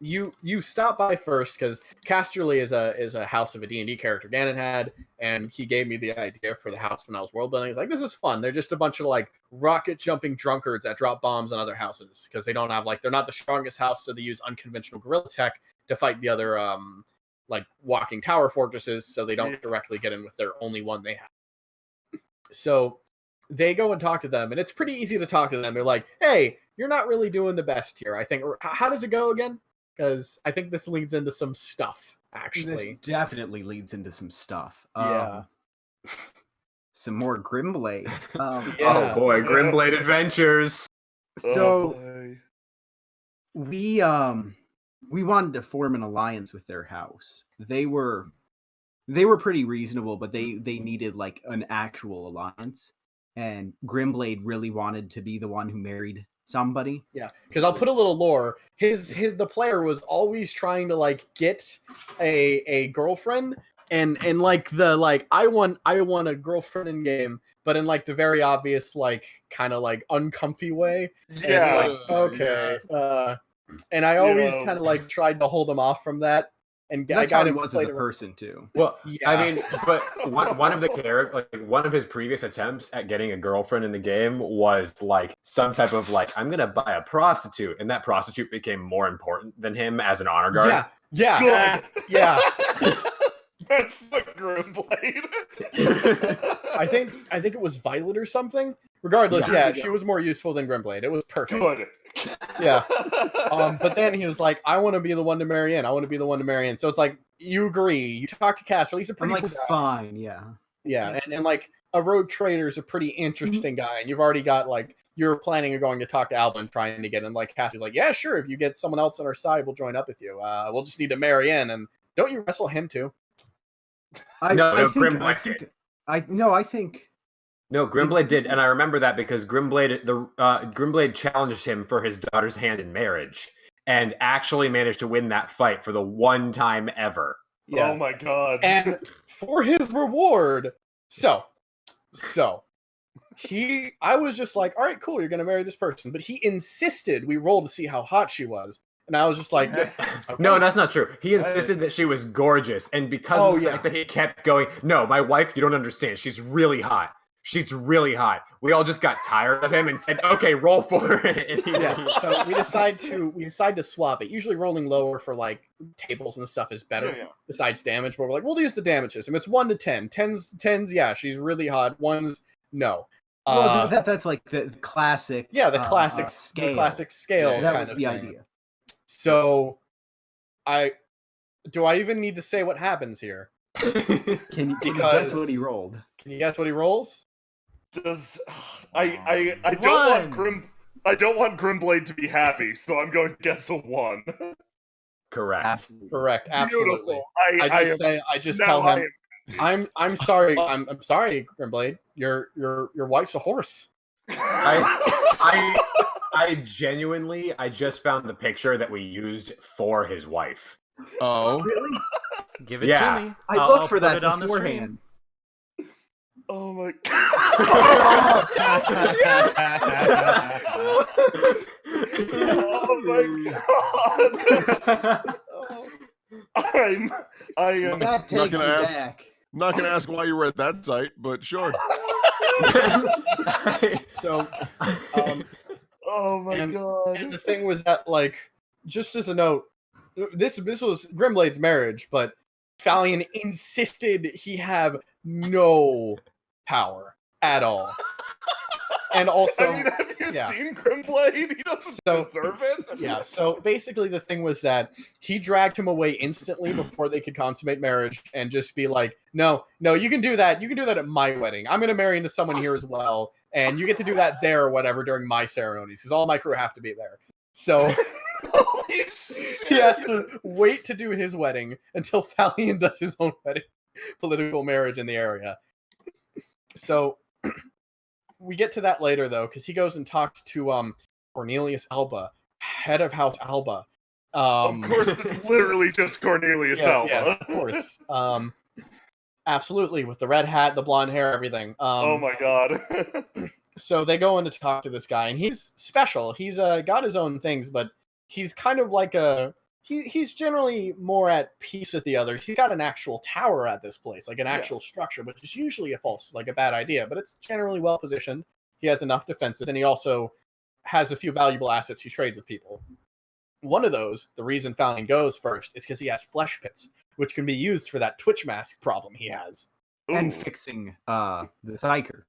You stop by first because Casterly is a house of a D&D character Gannon had, and he gave me the idea for the house when I was world building. He's like, this is fun. They're just a bunch of like rocket jumping drunkards that drop bombs on other houses because they don't have they're not the strongest house, so they use unconventional guerrilla tech to fight the other like walking tower fortresses, so they don't directly get in with their only one they have. So they go and talk to them, and it's pretty easy to talk to them. They're like, hey, you're not really doing the best here, I think. How does it go again? Because I think this leads into some stuff, actually. This definitely leads into some stuff. Yeah. Some more Grimblade. Oh boy, Grimblade Adventures. So we wanted to form an alliance with their house. They were pretty reasonable, but they needed like an actual alliance. And Grimblade really wanted to be the one who married somebody. Yeah, because I'll put a little lore. The player was always trying to like get a girlfriend, and like the like I want a girlfriend in game, but in like the very obvious like kind of like uncomfy way. Yeah. And it's like, okay. And I always kind of like tried to hold him off from that. And that's how he was as a person too. Well, yeah. I mean, but one of the characters, like one of his previous attempts at getting a girlfriend in the game was like some type of like, I'm gonna buy a prostitute, and that prostitute became more important than him as an honor guard. Yeah. Fuck Grimblade. I think it was Violet or something. Regardless, she was more useful than Grimblade. It was perfect. Good. Yeah. But then he was like, I want to be the one to marry in. So it's like, you agree. You talk to Casper. He's a I'm pretty like, cool guy. fine, yeah. Yeah, and like a rogue trader is a pretty interesting guy, and you've already got like you're planning on going to talk to Alba and trying to get in. Like Casper's like, yeah, sure. If you get someone else on our side, we'll join up with you. We'll just need to marry in, and don't you wrestle him too? No, Grimblade did, and I remember that because Grimblade challenged him for his daughter's hand in marriage, and actually managed to win that fight for the one time ever. Yeah. Oh my god! And for his reward, I was just like, all right, cool, you're gonna marry this person, but he insisted we roll to see how hot she was, and I was just like, okay. No, that's not true. He insisted that she was gorgeous, and because of the fact that he kept going, no, my wife, you don't understand. She's really hot. She's really hot. We all just got tired of him and said, okay, roll for it. So we decide to swap it. Usually rolling lower for like tables and stuff is better besides damage, but we're like, we'll use the damage system. It's 1 to 10. 10's, yeah, she's really hot. 1's, no. Well, that's like the classic. Yeah, the classic scale. The classic scale. That kind was of the thing. idea. So, do I even need to say what happens here? Can you guess what he rolled? Can you guess what he rolls? I don't want Grimblade to be happy, so I'm going to guess a 1. Correct. Absolutely. I just tell him, I'm sorry. I'm sorry, Grimblade. Your wife's a horse. I genuinely, I just found the picture that we used for his wife. Oh, really? Give it to me. I looked for that beforehand. Oh my oh my god! I am. That takes me back. Not gonna ask why you were at that site, but sure. So, oh my god! And the thing was that, like, just as a note, this was Grimblade's marriage, but Falion insisted he have no power at all. And also, I mean, have you seen Grimblade? He doesn't deserve it. Yeah, so basically the thing was that he dragged him away instantly before they could consummate marriage and just be like, no, you can do that. You can do that at my wedding. I'm going to marry into someone here as well, and you get to do that there or whatever during my ceremonies, because all my crew have to be there. So he has to wait to do his wedding until Falion does his own wedding, political marriage in the area. So we get to that later, though, because he goes and talks to Cornelius Alba, head of House Alba. Of course, it's literally just Cornelius Alba. Yes, of course. Absolutely, with the red hat, the blonde hair, everything. Oh my god. So they go in to talk to this guy, and he's special. He's got his own things, but he's kind of like he's generally more at peace with the others. He's got an actual tower at this place, like an actual structure, which is usually a bad idea, but it's generally well positioned. He has enough defenses, and he also has a few valuable assets he trades with people. One of those, the reason Falion goes first, is because he has flesh pits, which can be used for that Twitch mask problem he has. And fixing the Psyker.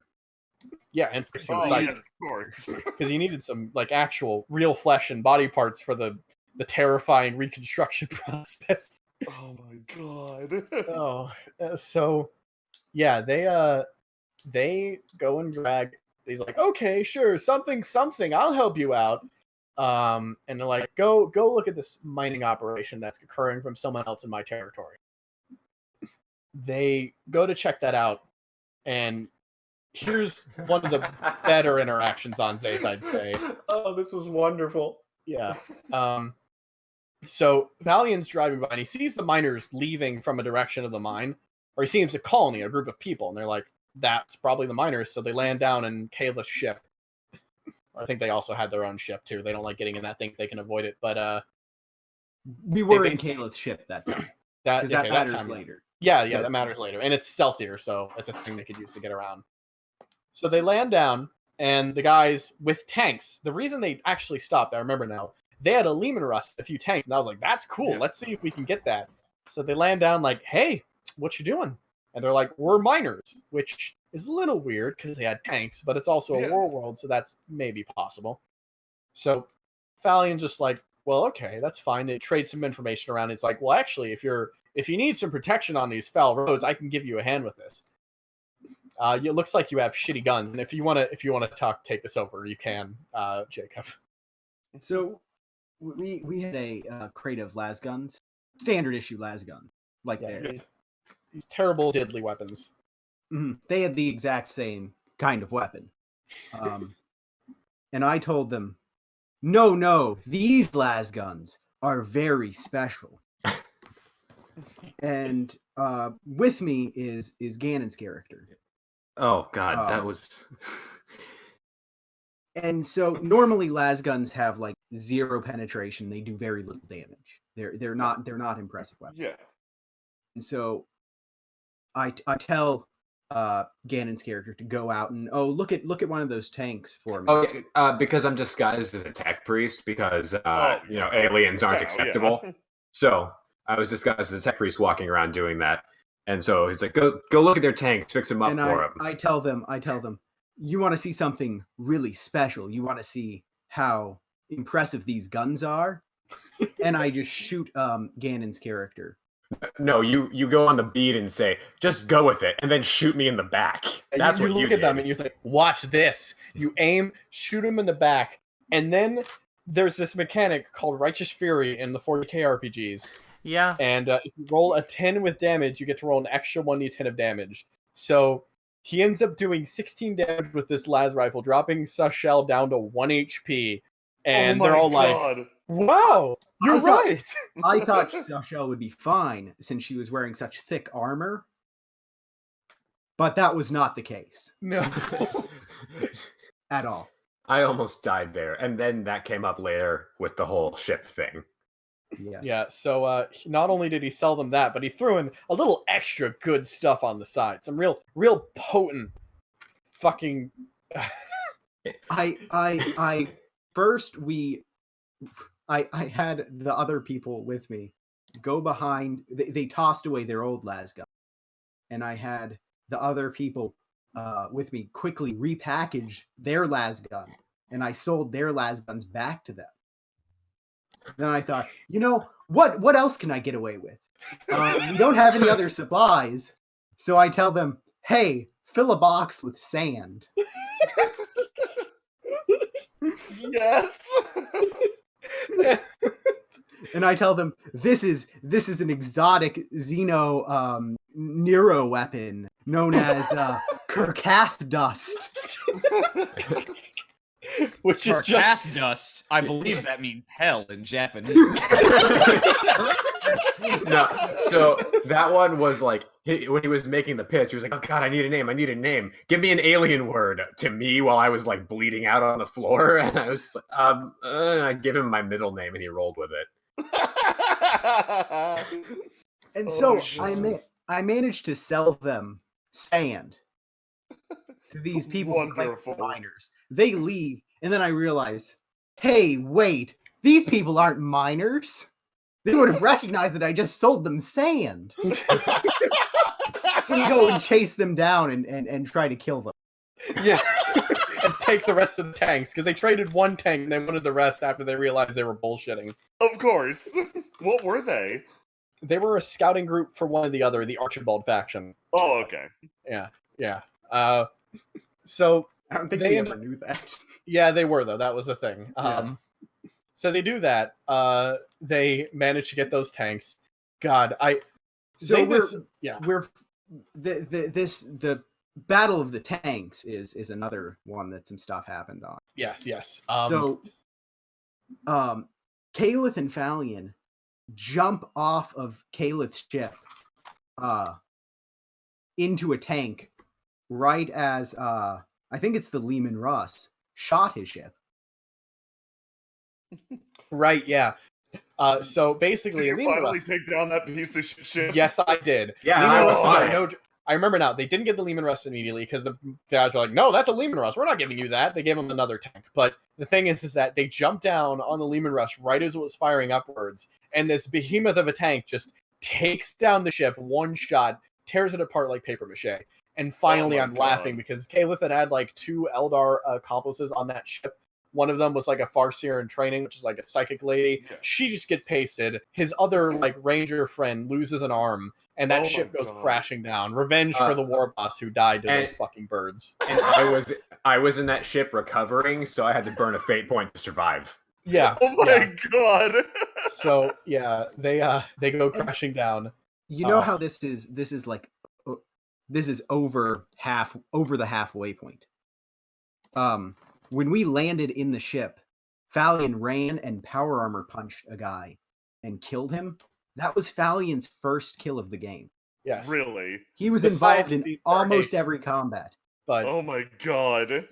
Yeah, and fixing the Psyker. Psyker. Of course. Because he needed some like actual real flesh and body parts for the terrifying reconstruction process. Oh my god. So yeah, they go and drag. He's like, okay, sure, something, I'll help you out. And they're like, go look at this mining operation that's occurring from someone else in my territory. They go to check that out, and here's one of the better interactions on Zays, I'd say. Oh, this was wonderful. Yeah. So Valion's driving by and he sees the miners leaving from a direction of the mine, or he sees a colony, a group of people, and they're like, that's probably the miners. So they land down in Kayla's ship. I think they also had their own ship too. They don't like getting in that thing. They can avoid it. But we were in Kayla's ship that time. that matters later. Yeah, that matters later. And it's stealthier, so it's a thing they could use to get around. So they land down, and the guys with tanks, the reason they actually stopped, I remember now, they had a Lehman Rust, a few tanks, and I was like, that's cool. Let's see if we can get that. So they land down like, hey, what you doing? And they're like, we're miners, which is a little weird because they had tanks, but it's also a war world, so that's maybe possible. So Falion's just like, well, okay, that's fine. They trade some information around. It's like, well, actually, if you're if you need some protection on these foul roads, I can give you a hand with this. It looks like you have shitty guns, and if you wanna take this over, you can, Jacob. So we had a crate of las guns, standard issue las guns, like these terrible diddly weapons. They had the exact same kind of weapon, and I told them, no, these las guns are very special. And with me is Ganon's character. Oh God, that was. And so normally las guns have like 0 penetration. They do very little damage. They're not impressive weapons. Yeah. And so I tell Ganon's character to go out and look at one of those tanks for me. Oh, because I'm disguised as a tech priest because aliens aren't acceptable. Yeah. So I was disguised as a tech priest walking around doing that. And so he's like, go look at their tanks, fix them up for them. I tell them, you want to see something really special. You want to see how impressive these guns are. And I just shoot Ganon's character. No, you go on the beat and say, just go with it, and then shoot me in the back. That's you what you look did. at them and you say, watch this. You aim, shoot him in the back, and then there's this mechanic called Righteous Fury in the 40k RPGs. Yeah. And if you roll a 10 with damage, you get to roll an extra 1d10 of damage. So he ends up doing 16 damage with this las rifle, dropping Sushell down to 1 HP. And they're all like, wow, you're right. I thought Sushell would be fine since she was wearing such thick armor. But that was not the case. No. At all. I almost died there. And then that came up later with the whole ship thing. Yes. Yeah, so not only did he sell them that, but he threw in a little extra good stuff on the side. Some real potent fucking I first I had the other people with me go behind. They tossed away their old las gun, and I had the other people with me quickly repackage their las gun, and I sold their las guns back to them. Then I thought, what else can I get away with? We don't have any other supplies, so I tell them, hey, fill a box with sand. Yes. And I tell them this is an exotic Xeno Nero weapon known as Kirkath dust. Which is just dust. I believe that means hell in Japanese. No, so that one was like when he was making the pitch, he was like, "Oh God, I need a name. Give me an alien word." To me, while I was like bleeding out on the floor, and I was like, I give him my middle name, and he rolled with it. And so I managed to sell them sand to these people who claim miners. They leave, and then I realize, hey, wait, these people aren't miners. They would have recognized that I just sold them sand. So we go and chase them down and try to kill them. Yeah. And take the rest of the tanks, because they traded one tank and they wanted the rest after they realized they were bullshitting. Of course. What were they? They were a scouting group for one or the other, the Archibald faction. Oh, okay. Yeah. So I don't think they ever knew that. Yeah, they were, though. That was the thing. So they do that. They manage to get those tanks. God, the Battle of the Tanks is another one that some stuff happened on. Yes. Caliph and Phalion jump off of Calith's ship into a tank right as I think it's the Lehman Russ shot his ship. Right, yeah. So basically, did you finally take down that piece of shit? Yes, I did. Yeah, I remember now. They didn't get the Lehman Russ immediately because the guys were like, "No, that's a Lehman Russ. We're not giving you that." They gave him another tank. But the thing is that they jumped down on the Lehman Russ right as it was firing upwards, and this behemoth of a tank just takes down the ship one shot, tears it apart like paper mache. And finally, I'm laughing because Caliph had like 2 Eldar accomplices on that ship. One of them was like a Farseer in training, which is like a psychic lady. Yeah. She just get pasted. His other like ranger friend loses an arm, and that Oh my ship goes God. crashing down. Revenge for the war boss who died to and- those fucking birds. And I was in that ship recovering, so I had to burn a fate point to survive. Yeah. Oh my God. So yeah, they go crashing down. You know how this is like this is over the halfway point. When we landed in the ship, Falion ran and power armor punched a guy and killed him. That was Falion's first kill of the game. Yes. Really? He was Besides involved in the almost every combat. But Oh my God.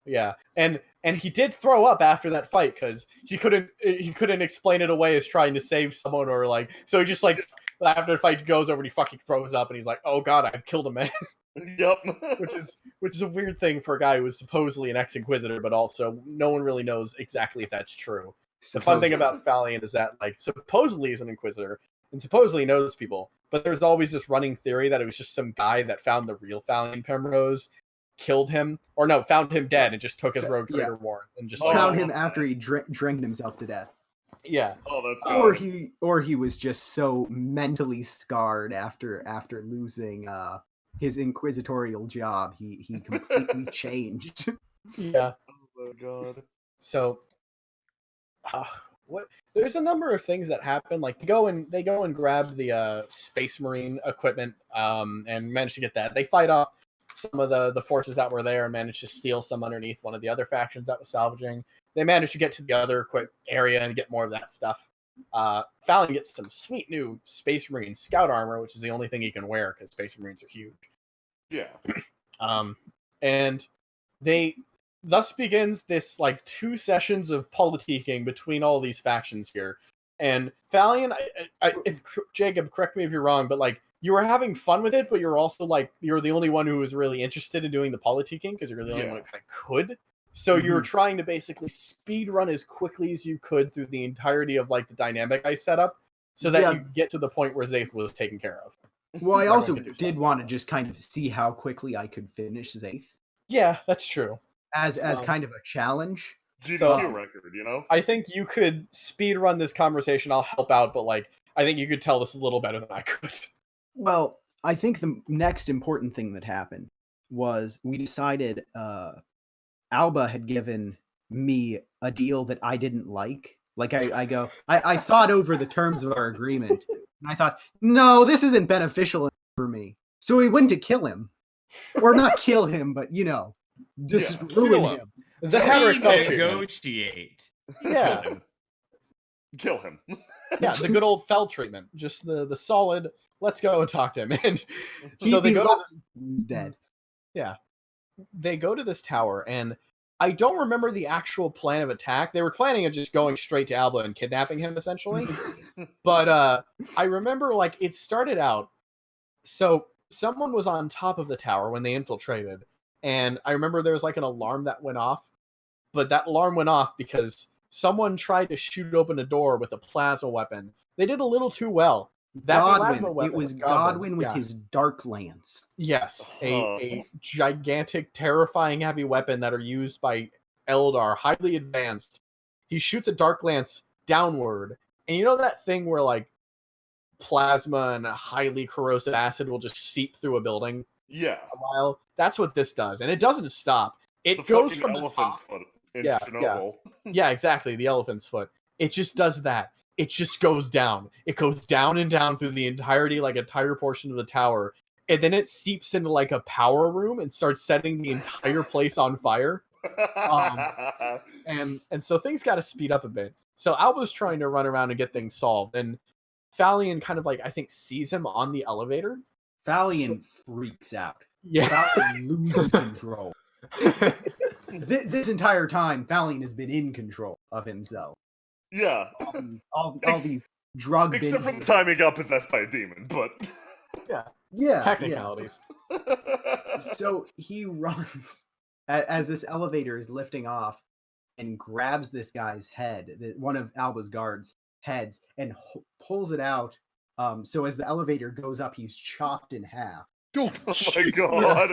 yeah, and he did throw up after that fight because he couldn't explain it away as trying to save someone or like, so he just like after the fight goes over and he fucking throws up and he's like, oh god, I've killed a man. Yep. which is a weird thing for a guy who was supposedly an ex-inquisitor, but also no one really knows exactly if that's true. The fun thing about Falion is that like supposedly he's an inquisitor and supposedly knows people, but there's always this running theory that it was just some guy that found the real Falion Penrose, killed him, or no, found him dead and just took his rogue trader warrant and just found him after he drank himself to death. Yeah. Oh, that's or he was just so mentally scarred after losing his inquisitorial job, he completely changed. Yeah. Oh my God. So what there's a number of things that happen. Like they go and grab the space marine equipment and manage to get that. They fight off some of the forces that were there and managed to steal some underneath one of the other factions that was salvaging. They managed to get to the other area and get more of that stuff. Fallon gets some sweet new Space Marine scout armor, which is the only thing he can wear because Space Marines are huge. Yeah. And thus begins this like 2 sessions of politicking between all these factions here. And Falion, if Jacob, correct me if you're wrong, but like you were having fun with it, but you're also like you're the only one who was really interested in doing the politicking because you're the only one who kind of could. So you were trying to basically speed run as quickly as you could through the entirety of like the dynamic I set up, so that you get to the point where Zaith was taken care of. Well, I also did want to just kind of see how quickly I could finish Zaith. Yeah, that's true. As kind of a challenge. GDQ record, you know? I think you could speed run this conversation. I'll help out, but like I think you could tell this a little better than I could. Well, I think the next important thing that happened was we decided Alba had given me a deal that I didn't like. Like I thought over the terms of our agreement, and I thought, no, this isn't beneficial for me. So we went to kill him. Or not kill him, but just ruin him. The Hadrick negotiate. Yeah. Kill him. Yeah, the good old Fell treatment. Just the solid, let's go and talk to him. And so they go he's dead. Yeah. They go to this tower, and I don't remember the actual plan of attack. They were planning on just going straight to Alba and kidnapping him, essentially. But I remember, like, it started out... So, someone was on top of the tower when they infiltrated, and I remember there was, like, an alarm that went off. But that alarm went off because someone tried to shoot open a door with a plasma weapon. They did a little too well. It was Godwin with his dark lance. Yes, a gigantic, terrifying heavy weapon that are used by Eldar, highly advanced. He shoots a dark lance downward, and you know that thing where like plasma and a highly corrosive acid will just seep through a building? Yeah. A while. That's what this does, and it doesn't stop. It goes from the top. Foot in Chernobyl. Yeah, exactly. The elephant's foot. It just does that. It just goes down. It goes down and down through the entirety, like entire portion of the tower. And then it seeps into like a power room and starts setting the entire place on fire. And so things got to speed up a bit. So Alba's trying to run around and get things solved. And Falion kind of like, I think, sees him on the elevator. Falion freaks out. Yeah. Falion loses control. This entire time, Falion has been in control of himself. Yeah. All these drug except from the time he got possessed by a demon, but yeah, technicalities. Yeah. So he runs as this elevator is lifting off and grabs this guy's head, one of Alba's guards' heads, and pulls it out. So as the elevator goes up, he's chopped in half. Oh, Oh my jeez. god.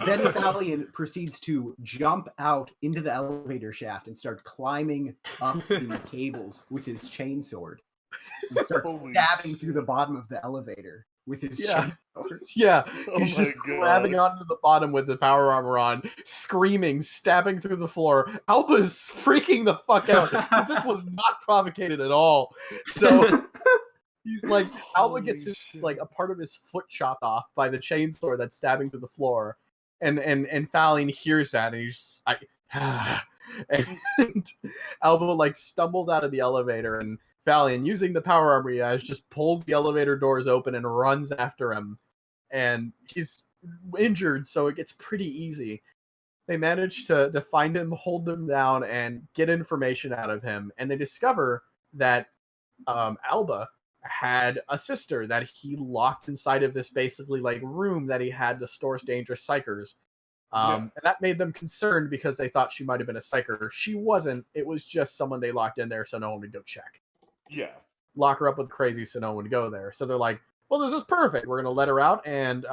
Then Thalion proceeds to jump out into the elevator shaft and start climbing up the cables with his chainsword. And starts Holy stabbing shit. through the bottom of the elevator with his Yeah. chainsword. Yeah, Oh he's my just God. grabbing onto the bottom with the power armor on, screaming, stabbing through the floor. Alba's freaking the fuck out because this was not provocated at all. So he's like, Alba gets Holy his, shit. like a part of his foot chopped off by the chainsaw that's stabbing through the floor, and Thalion hears that and he's just, and Alba like stumbles out of the elevator, and Thalion, using the power armor he has, just pulls the elevator doors open and runs after him. And he's injured, so it gets pretty easy. They manage to find him, hold him down, and get information out of him. And they discover that Alba had a sister that he locked inside of this basically like room that he had to store dangerous psychers. And that made them concerned because they thought she might have been a psyker. She wasn't. It was just someone they locked in there so no one would go check. Yeah. Lock her up with crazy so no one would go there. So they're like, well, this is perfect. We're going to let her out and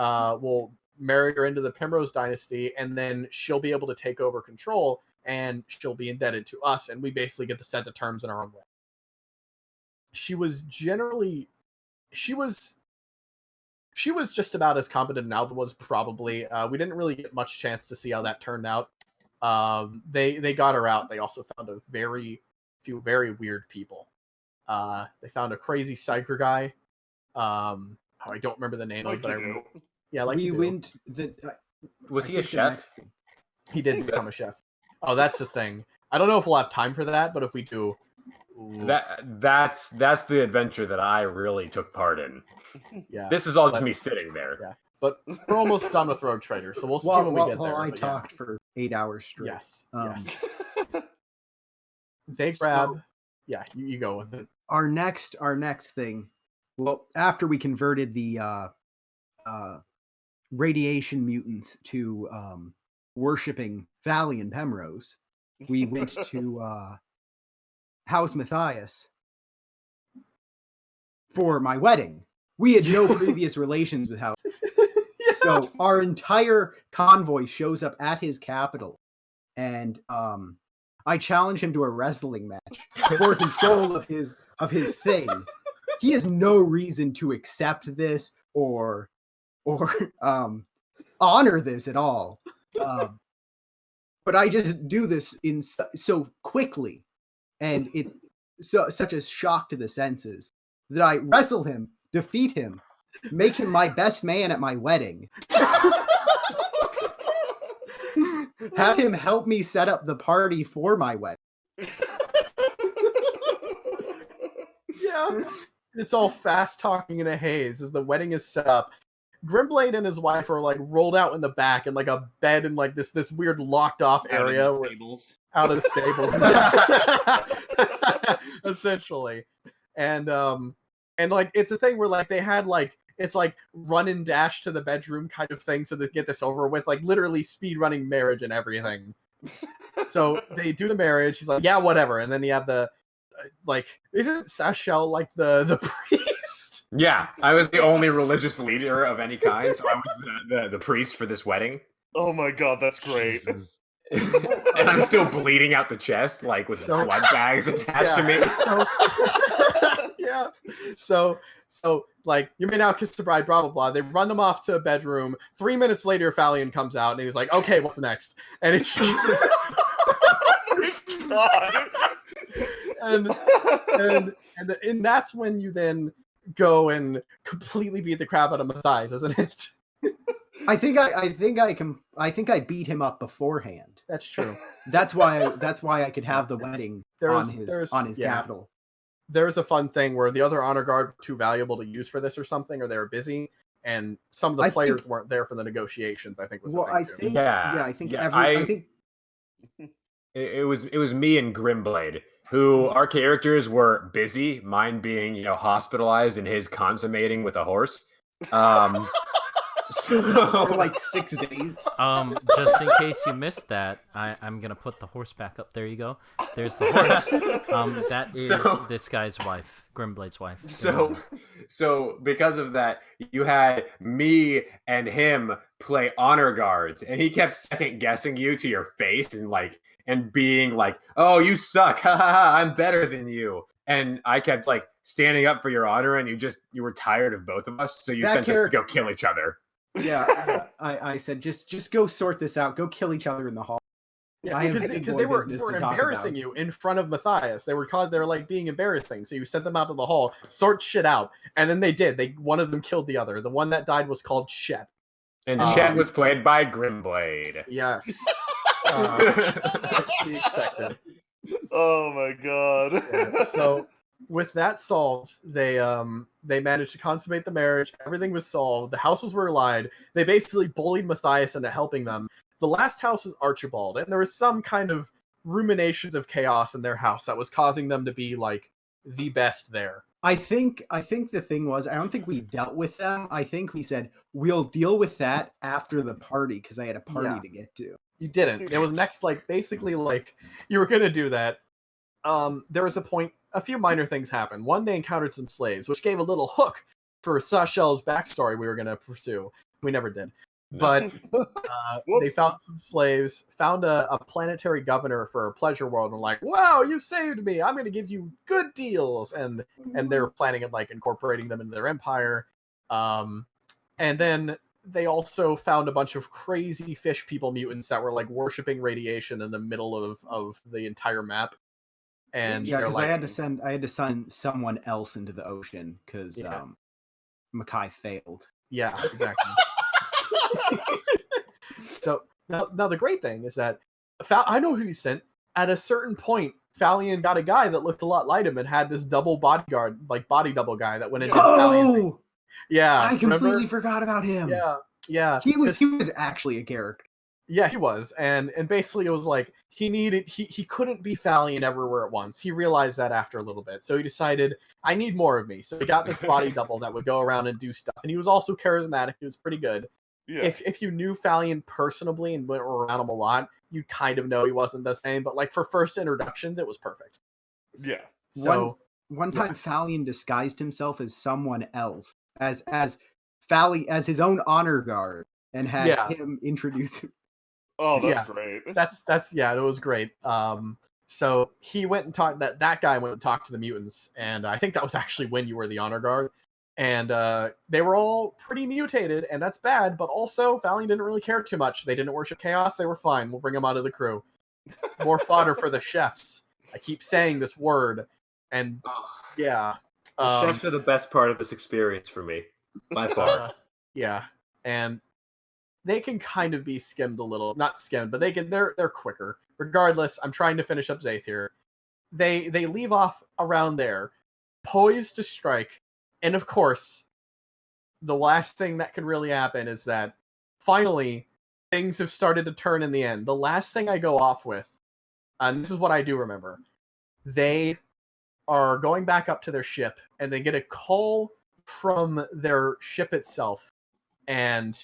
we'll marry her into the Primrose Dynasty, and then she'll be able to take over control and she'll be indebted to us, and we basically get to set the terms in our own way. She was just about as competent as Alba was, probably. We didn't really get much chance to see how that turned out. They got her out. They also found a few very weird people. They found a crazy psyker guy. I don't remember the name Like of, but I you do. remember. Yeah, like we you do. went the. Was I he a think the chef? next thing- He did become a chef. Oh, that's the thing. I don't know if we'll have time for that, but if we do, ooh, That's the adventure that I really took part in. yeah. This is all just But- me sitting there. Yeah, but we're almost done with Rogue Trader, so we'll see when we get there. I but yeah. talked for 8 hours straight. Yes, Um, yes. They grab. Yeah, you go with it. Our next thing. Well, after we converted the radiation mutants to worshiping Thalion Pemrose, we went to House Matthias for my wedding. We had no previous relations with House. So our entire convoy shows up at his capital, and I challenge him to a wrestling match for control of his thing. He has no reason to accept this or honor this at all. But I just do this so quickly, and such a shock to the senses that I wrestle him, defeat him, make him my best man at my wedding. Have him help me set up the party for my wedding. Yeah. It's all fast talking in a haze as the wedding is set up. Grimblade and his wife are like rolled out in the back in like a bed in like this weird locked off area Out in the where it's stables. out of the stables. Essentially. And like it's a thing where like they had like it's like run and dash to the bedroom kind of thing so they get this over with, like literally speed running marriage and everything. So they do the marriage. He's like, yeah, whatever. And then you have the like, isn't Sashel like the priest? Yeah, I was the only religious leader of any kind, so I was the priest for this wedding. Oh my god, that's great. Jesus. And I'm still bleeding out the chest, like with So- blood bags attached to me. So, yeah. So like, you may now kiss the bride, blah blah blah. They run them off to a bedroom. 3 minutes later, Thalion comes out and he's like, "Okay, what's next?" And it's God. and that's when you then go and completely beat the crap out of Matthias, isn't it? I think I beat him up beforehand. That's true. That's why I could have the wedding on his yeah. capital. There was a fun thing where the other honor guard were too valuable to use for this or something, or they were busy, and some of the players weren't there for the negotiations. I think was Well, the I thing too. think Yeah, I think yeah, I think It was me and Grimblade, who our characters were busy, mine being, hospitalized and his consummating with a horse. for like 6 days. Just in case you missed that, I'm gonna put the horse back up. There you go. There's the horse. That is this guy's wife, Grimblade's wife. So because of that, you had me and him play honor guards, and he kept second guessing you to your face and being like, "Oh, you suck! Ha ha ha! I'm better than you." And I kept like standing up for your honor, and you were tired of both of us, so you sent us to go kill each other. Yeah, I said just go sort this out. Go kill each other in the hall. Yeah, because they were embarrassing you in front of Matthias. They were like being embarrassing. So you sent them out to the hall, sort shit out, and then they did. One of them killed the other. The one that died was called Chet, and Chet was played by Grimblade. Yes, that's to be expected. Oh my god! Yeah, so with that solved, they managed to consummate the marriage. Everything was solved. The houses were allied. They basically bullied Matthias into helping them. The last house is Archibald, and there was some kind of ruminations of chaos in their house that was causing them to be like the best there. I think the thing was, I don't think we dealt with them. I think we said we'll deal with that after the party because I had a party to get to. You didn't. It was next, like basically like you were gonna do that. There was a point. A few minor things happened. One, they encountered some slaves, which gave a little hook for Sashel's backstory we were gonna pursue. We never did. But they found some slaves, found a planetary governor for a pleasure world, and like, wow, you saved me! I'm going to give you good deals, and they were planning on like incorporating them into their empire. And then they also found a bunch of crazy fish people mutants that were like worshiping radiation in the middle of the entire map. And yeah, because I had to send someone else into the ocean because Mackay failed. Yeah, exactly. So now the great thing is that I know who you sent. At a certain point, Falion got a guy that looked a lot like him and had this double bodyguard, like body double guy that went into Falion. Yeah, I completely forgot about him. Yeah. He was actually a character. Yeah, he was, and basically it was like he couldn't be Falion everywhere at once. He realized that after a little bit, so he decided I need more of me. So he got this body double that would go around and do stuff, and he was also charismatic. He was pretty good. Yeah. If you knew Falion personally and went around him a lot, you'd kind of know he wasn't the same. But like for first introductions, it was perfect. Yeah. So one time Falion disguised himself as someone else, as his own honor guard, and had him introduce him. Oh, that's great. That's it was great. So he went and talked that guy went and talked to the mutants, and I think that was actually when you were the honor guard. And they were all pretty mutated, and that's bad, but also Falion didn't really care too much. They didn't worship chaos, they were fine. We'll bring them out of the crew. More fodder for the chefs. I keep saying this word, and the chefs are the best part of this experience for me, by far. Yeah, and they can kind of be skimmed a little. Not skimmed, but they're quicker. Regardless, I'm trying to finish up Zaith here. They leave off around there, poised to strike. And of course, the last thing that can really happen is that finally things have started to turn in the end. The last thing I go off with, and this is what I do remember, they are going back up to their ship and they get a call from their ship itself. And,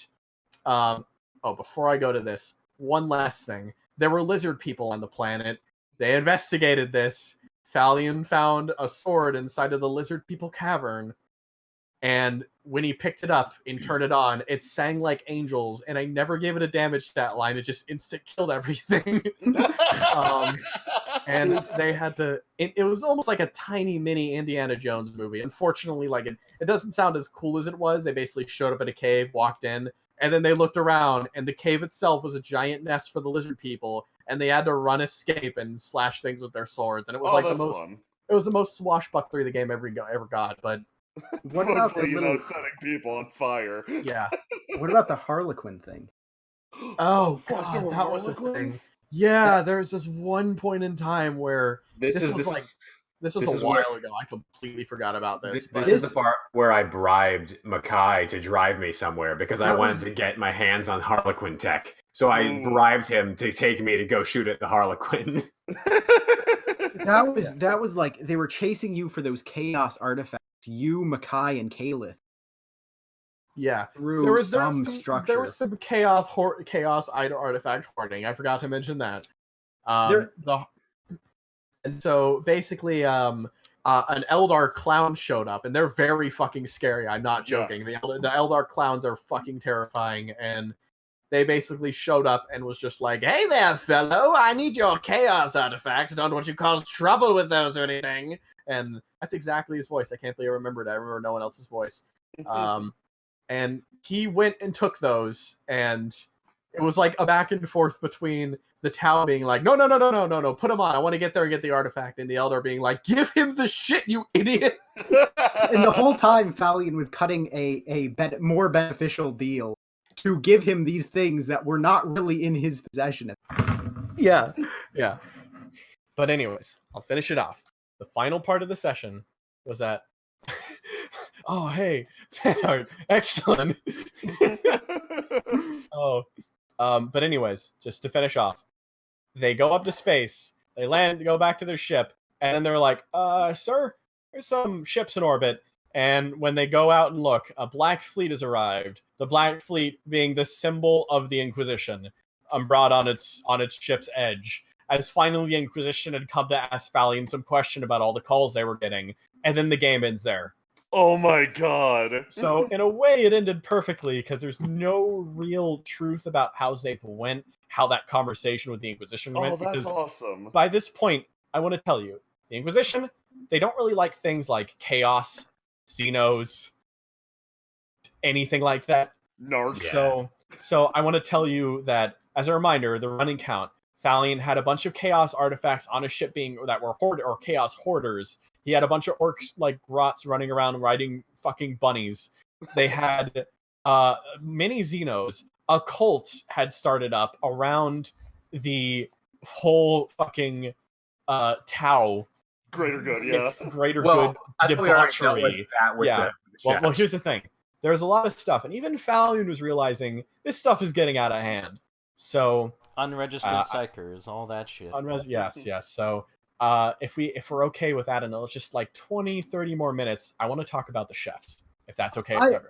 before I go to this, one last thing. There were lizard people on the planet. They investigated this. Falion found a sword inside of the lizard people cavern. And when he picked it up and turned it on, it sang like angels, and I never gave it a damage stat line. It just instant killed everything. And they had to... It was almost like a tiny mini Indiana Jones movie. Unfortunately, like it doesn't sound as cool as it was. They basically showed up at a cave, walked in, and then they looked around, and the cave itself was a giant nest for the lizard people, and they had to run, escape, and slash things with their swords. And it was it was the most swashbuckler the game ever got, but... What about setting people on fire? Yeah. What about the Harlequin thing? Oh god, that was a thing. Yeah, there's this one point in time where this was a while ago. I completely forgot about this. This is the part where I bribed Mackay to drive me somewhere because I wanted to get my hands on Harlequin tech. So I bribed him to take me to go shoot at the Harlequin. That was like they were chasing you for those chaos artifacts. You, Mackay, and Caliph. Yeah, through there was some some structure. there was some chaos artifact hoarding. I forgot to mention that. There- And so basically, an Eldar clown showed up, and they're very fucking scary. I'm not joking. The Eldar clowns are fucking terrifying, and they basically showed up and was just like, "Hey there, fellow! I need your chaos artifacts. Don't want you cause trouble with those or anything." And that's exactly his voice. I can't believe I remembered it. I remember no one else's voice. And he went and took those, and it was like a back and forth between the Tau being like, no, put them on. I want to get there and get the artifact. And the Eldar being like, give him the shit, you idiot. And the whole time, Falion was cutting a more beneficial deal to give him these things that were not really in his possession. Yeah. But anyways, I'll finish it off. The final part of the session was that, oh, hey, excellent. But anyways, just to finish off, they go up to space, they land, go back to their ship, and then they're like, sir, there's some ships in orbit. And when they go out and look, a black fleet has arrived. The black fleet being the symbol of the Inquisition, brought on its ship's edge. As finally the Inquisition had come to ask Falion some question about all the calls they were getting, and then the game ends there. Oh my god. So in a way it ended perfectly, because there's no real truth about how Zaith went, how that conversation with the Inquisition went. Oh, that's because awesome. by this point, I want to tell you, the Inquisition, they don't really like things like chaos, Xenos, anything like that. Narcs. So I want to tell you that, as a reminder, the running count, Falion had a bunch of chaos artifacts on a ship that were chaos hoarders. He had a bunch of orcs like grots running around riding fucking bunnies. They had mini Xenos. A cult had started up around the whole fucking Tau. Greater good, yeah. It's greater Well, good I thought we already dealt with debauchery. that with Yeah. the Well, here's the thing. There's a lot of stuff, and even Falion was realizing this stuff is getting out of hand. So Unregistered psychers, all that shit. Yes. So if we're okay with that, and it's just like 20, 30 more minutes, I want to talk about the chefs, if that's okay with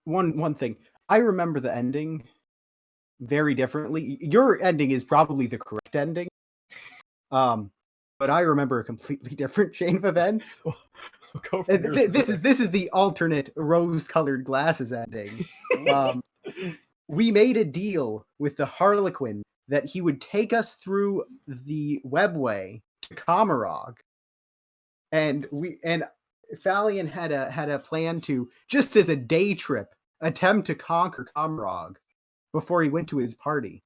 everyone. One thing. I remember the ending very differently. Your ending is probably the correct ending. But I remember a completely different chain of events. This is the alternate rose-colored glasses ending. We made a deal with the Harlequin that he would take us through the webway to Kamarog, and Falion had a plan to, just as a day trip, attempt to conquer Kamarog before he went to his party.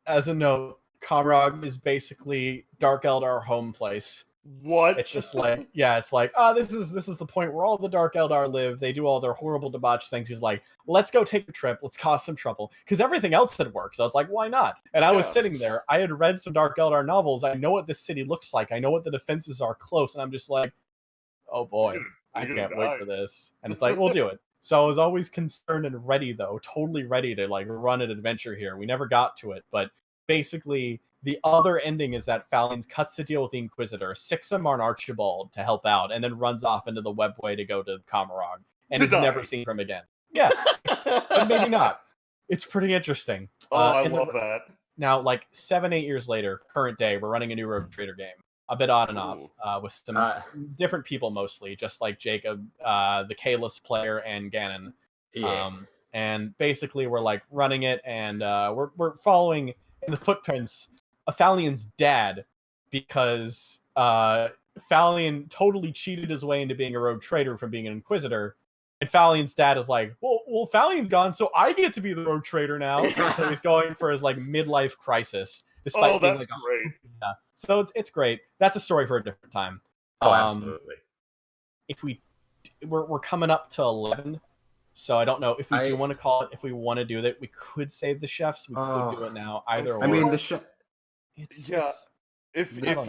As a note, Kamarog is basically Dark Eldar home place. What? It's just like, it's like, this is the point where all the Dark Eldar live. They do all their horrible debauch things. He's like, let's go take a trip. Let's cause some trouble. Because everything else had worked. So it's like, why not? And I was sitting there. I had read some Dark Eldar novels. I know what this city looks like. I know what the defenses are close. And I'm just like, oh boy, I can't wait for this. And it's like, we'll do it. So I was always concerned and ready, though, totally ready to like run an adventure here. We never got to it, but basically the other ending is that Falion cuts the deal with the Inquisitor, sicks him on Archibald to help out, and then runs off into the webway to go to Kamarog, and is never seen from again. Yeah, but maybe not. It's pretty interesting. I love that. Now, like 7-8 years later, current day, we're running a new Rogue Trader game. A bit on and off, with some different people mostly, just like Jacob, the Kalis player, and Ganon. Yeah. And basically, we're like running it, and we're following in the footprints of Falion's dad, because Falion totally cheated his way into being a rogue trader from being an Inquisitor. And Falion's dad is like, well, Falion's gone, so I get to be the rogue trader now. So he's going for his like midlife crisis. Despite being that's like great. Yeah. So it's great. That's a story for a different time. Oh, absolutely. If we're coming up to 11, so I don't know if we do want to call it. If we want to do that, we could save the chefs. We could do it now. Either or. I mean, if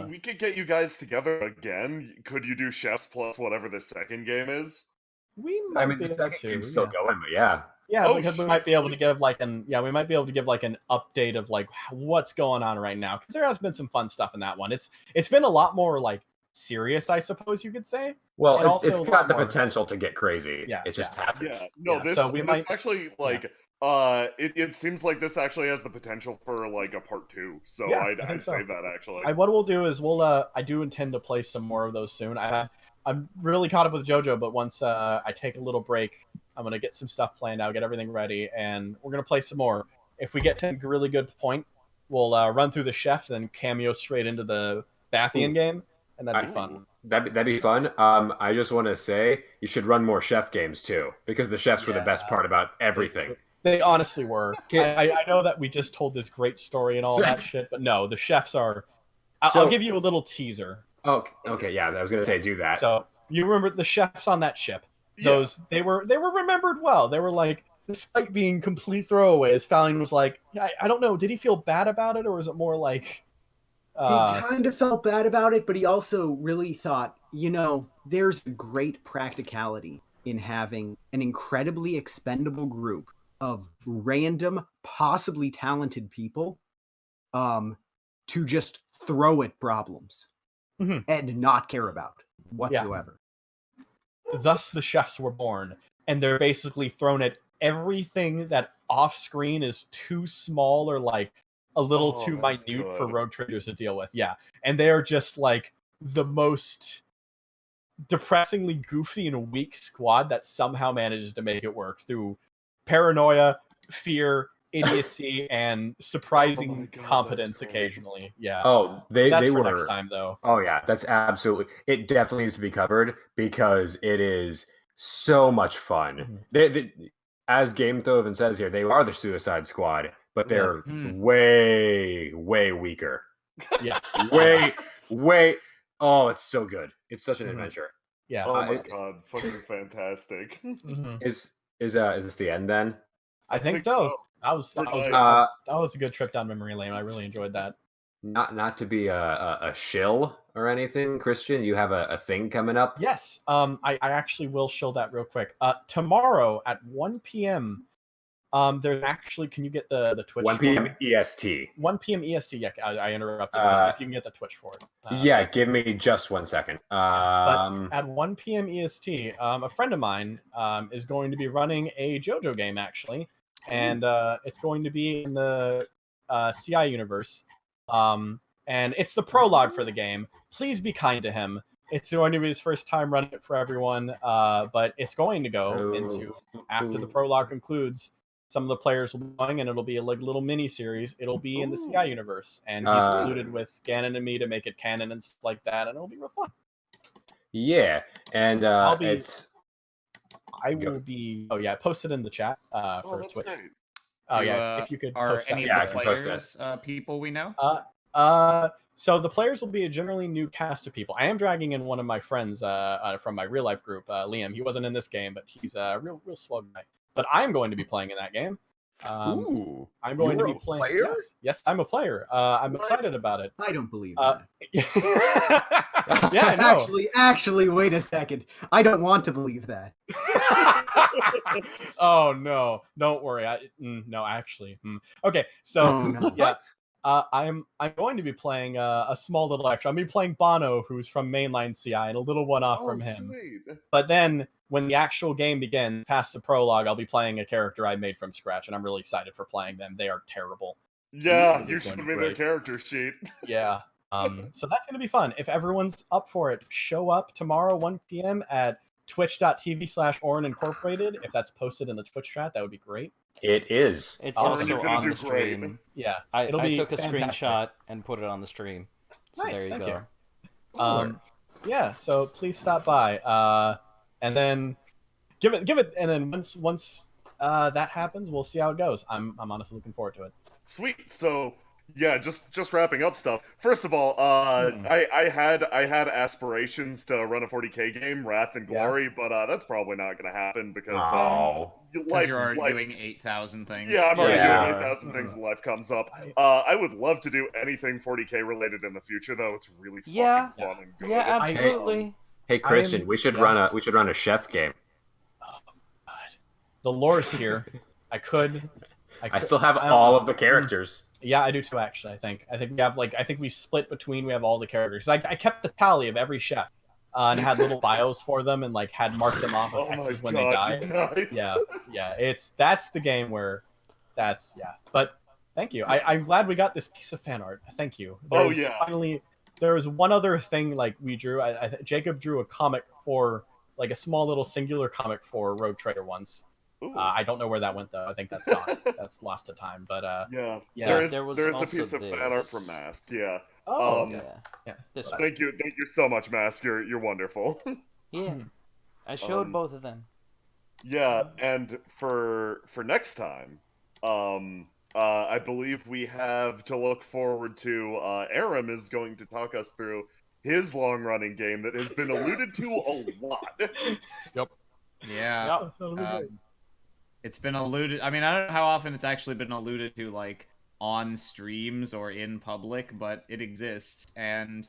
we could get you guys together again, could you do chefs plus whatever the second game is? We might be the able second to. game's still going, but yeah. Yeah, because we might be able to give like an update of like what's going on right now, because there has been some fun stuff in that one. It's been a lot more like serious, I suppose you could say. Well, And also it's a lot got the more- potential to get crazy. Yeah, it just yeah. hasn't. Yeah, no, Yeah, this so we this might- actually like it seems like this actually has the potential for like a part 2. So Yeah, I'd I think so. say that actually. What we'll do is I do intend to play some more of those soon. I'm really caught up with JoJo, but once I take a little break, I'm gonna get some stuff planned out, get everything ready, and we're gonna play some more. If we get to a really good point, we'll run through the chefs and then cameo straight into the Bathian game, and that'd be fun. That'd be fun. I just want to say you should run more chef games too, because the chefs were the best part about everything. They honestly were. Kid- I know that we just told this great story and all that shit, but no, the chefs are. I'll So- give you a little teaser. Oh, okay, yeah. I was gonna say do that. So you remember the chefs on that ship? Those they were remembered well. They were like, despite being complete throwaways, Fallon was like, I don't know, did he feel bad about it, or was it more like He kind of felt bad about it, but he also really thought, there's great practicality in having an incredibly expendable group of random, possibly talented people to just throw at problems and not care about whatsoever. Thus the chefs were born, and they're basically thrown at everything that off screen is too small or like a little too minute for rogue traders to deal with. Yeah. And they're just like the most depressingly goofy and weak squad that somehow manages to make it work through paranoia, fear, idiocy, and surprising competence occasionally. Yeah. Oh, That's they for were next time though. Oh yeah, that's absolutely. It definitely needs to be covered because it is so much fun. As Game Thoven says here, they are the Suicide Squad, but they're way weaker. Yeah. way. Oh, it's so good. It's such an adventure. Yeah. Oh my god, fucking fantastic. Is this the end then? I think so. That was a good trip down memory lane. I really enjoyed that. Not to be a shill or anything, Christian. You have a thing coming up. Yes. I actually will show that real quick. Tomorrow at 1 p.m. There's actually, can you get the Twitch? 1 p.m. EST. 1 p.m. EST. Yeah, I interrupted. If you can get the Twitch for it. Yeah, give me just 1 second. But at 1 p.m. EST, a friend of mine is going to be running a JoJo game actually, and it's going to be in the CI universe. And it's the prologue for the game. Please be kind to him. It's going to be his first time running it for everyone, but it's going to go into after the prologue concludes. Some of the players will be going, and it'll be a little mini series. It'll be in the CI universe, and he's included with Ganon and me to make it canon and stuff like that, and it'll be real fun. Yeah, and I will be. Oh yeah, I posted in the chat for Twitch. Great. Oh yeah, if you could. Are post any that. of the players people we know? So the players will be a generally new cast of people. I am dragging in one of my friends from my real life group, Liam. He wasn't in this game, but he's a real swag guy. But I'm going to be playing in that game. Ooh, I'm going to be a playing. player? Yes, I'm a player. I'm excited about it. I don't believe that. Yeah, I know. Actually, wait a second. I don't want to believe that. Oh no! Don't worry. No, actually. Okay, so yeah. I'm going to be playing a small little extra. I'm going to be playing Bono, who's from mainline CI, and a little one-off from him. Sweet. But then, when the actual game begins, past the prologue, I'll be playing a character I made from scratch, and I'm really excited for playing them. They are terrible. Yeah, It you is should going have to be made their great. character sheet. Yeah. So that's going to be fun. If everyone's up for it, show up tomorrow, 1 p.m. at twitch.tv/Orin Incorporated. If that's posted in the Twitch chat, that would be great. it is. It's Awesome. also You're gonna on do the stream. great. Yeah. I it'll be took a fantastic. screenshot and put it on the stream. So Nice, there you thank go. you. Yeah, so please stop by. And then give it and then once that happens, we'll see how it goes. I'm honestly looking forward to it. Sweet. So yeah, just wrapping up stuff. First of all, I had aspirations to run a 40k game, Wrath and Glory, but that's probably not going to happen because Because you're already doing 8,000 things. Yeah, I'm already Yeah. doing 8,000 things when life comes up. I would love to do anything 40k related in the future, though. It's really fucking Yeah. fun and good. Yeah, absolutely. Hey Christian, we should run a chef game. The lore's here. I still have all of the characters. Yeah, I do too. Actually, I think we have I think we split between. We have all the characters. I kept the tally of every chef. and had little bios for them and like had marked them off Oh with X's my when they God, died. nice. Yeah. That's the game where that's But thank you. I'm glad we got this piece of fan art. Thank you. Finally, there was one other thing like we drew. Jacob drew a comic for like a small little singular comic for Rogue Trader once. I don't know where that went though. I think that's gone. That's lost to time. But there is a also piece of fan art from Mask. Yeah. This Thank you so much, Mask. You're wonderful. Yeah, I showed both of them. Yeah, and for next time, I believe we have to look forward to. Aram is going to talk us through his long-running game that has been alluded to a lot. Yep. Yeah. It's been alluded. I mean, I don't know how often it's actually been alluded to, like on streams or in public, but it exists. And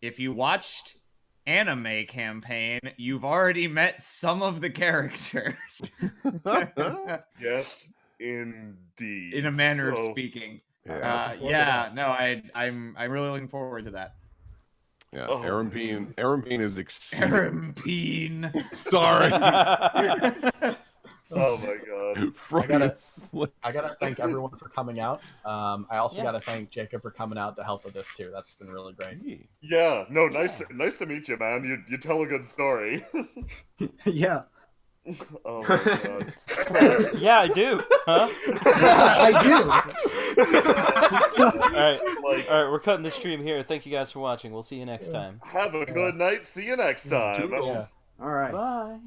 if you watched Anime Campaign, you've already met some of the characters. Yes, indeed. In a manner of speaking. I'm really looking forward to that. Yeah, Oh, Aaron Bean is exceeding. Aaron Bean. Sorry. Oh my God. I gotta thank everyone for coming out. I also gotta thank Jacob for coming out to help with this too. That's been really great. Yeah, no, nice to meet you, man. You tell a good story. Yeah. Oh my God. Yeah, I do. Huh? I do. All right, we're cutting the stream here. Thank you guys for watching. We'll see you next time. Have a good night. See you next time. Toodles. All right. Bye.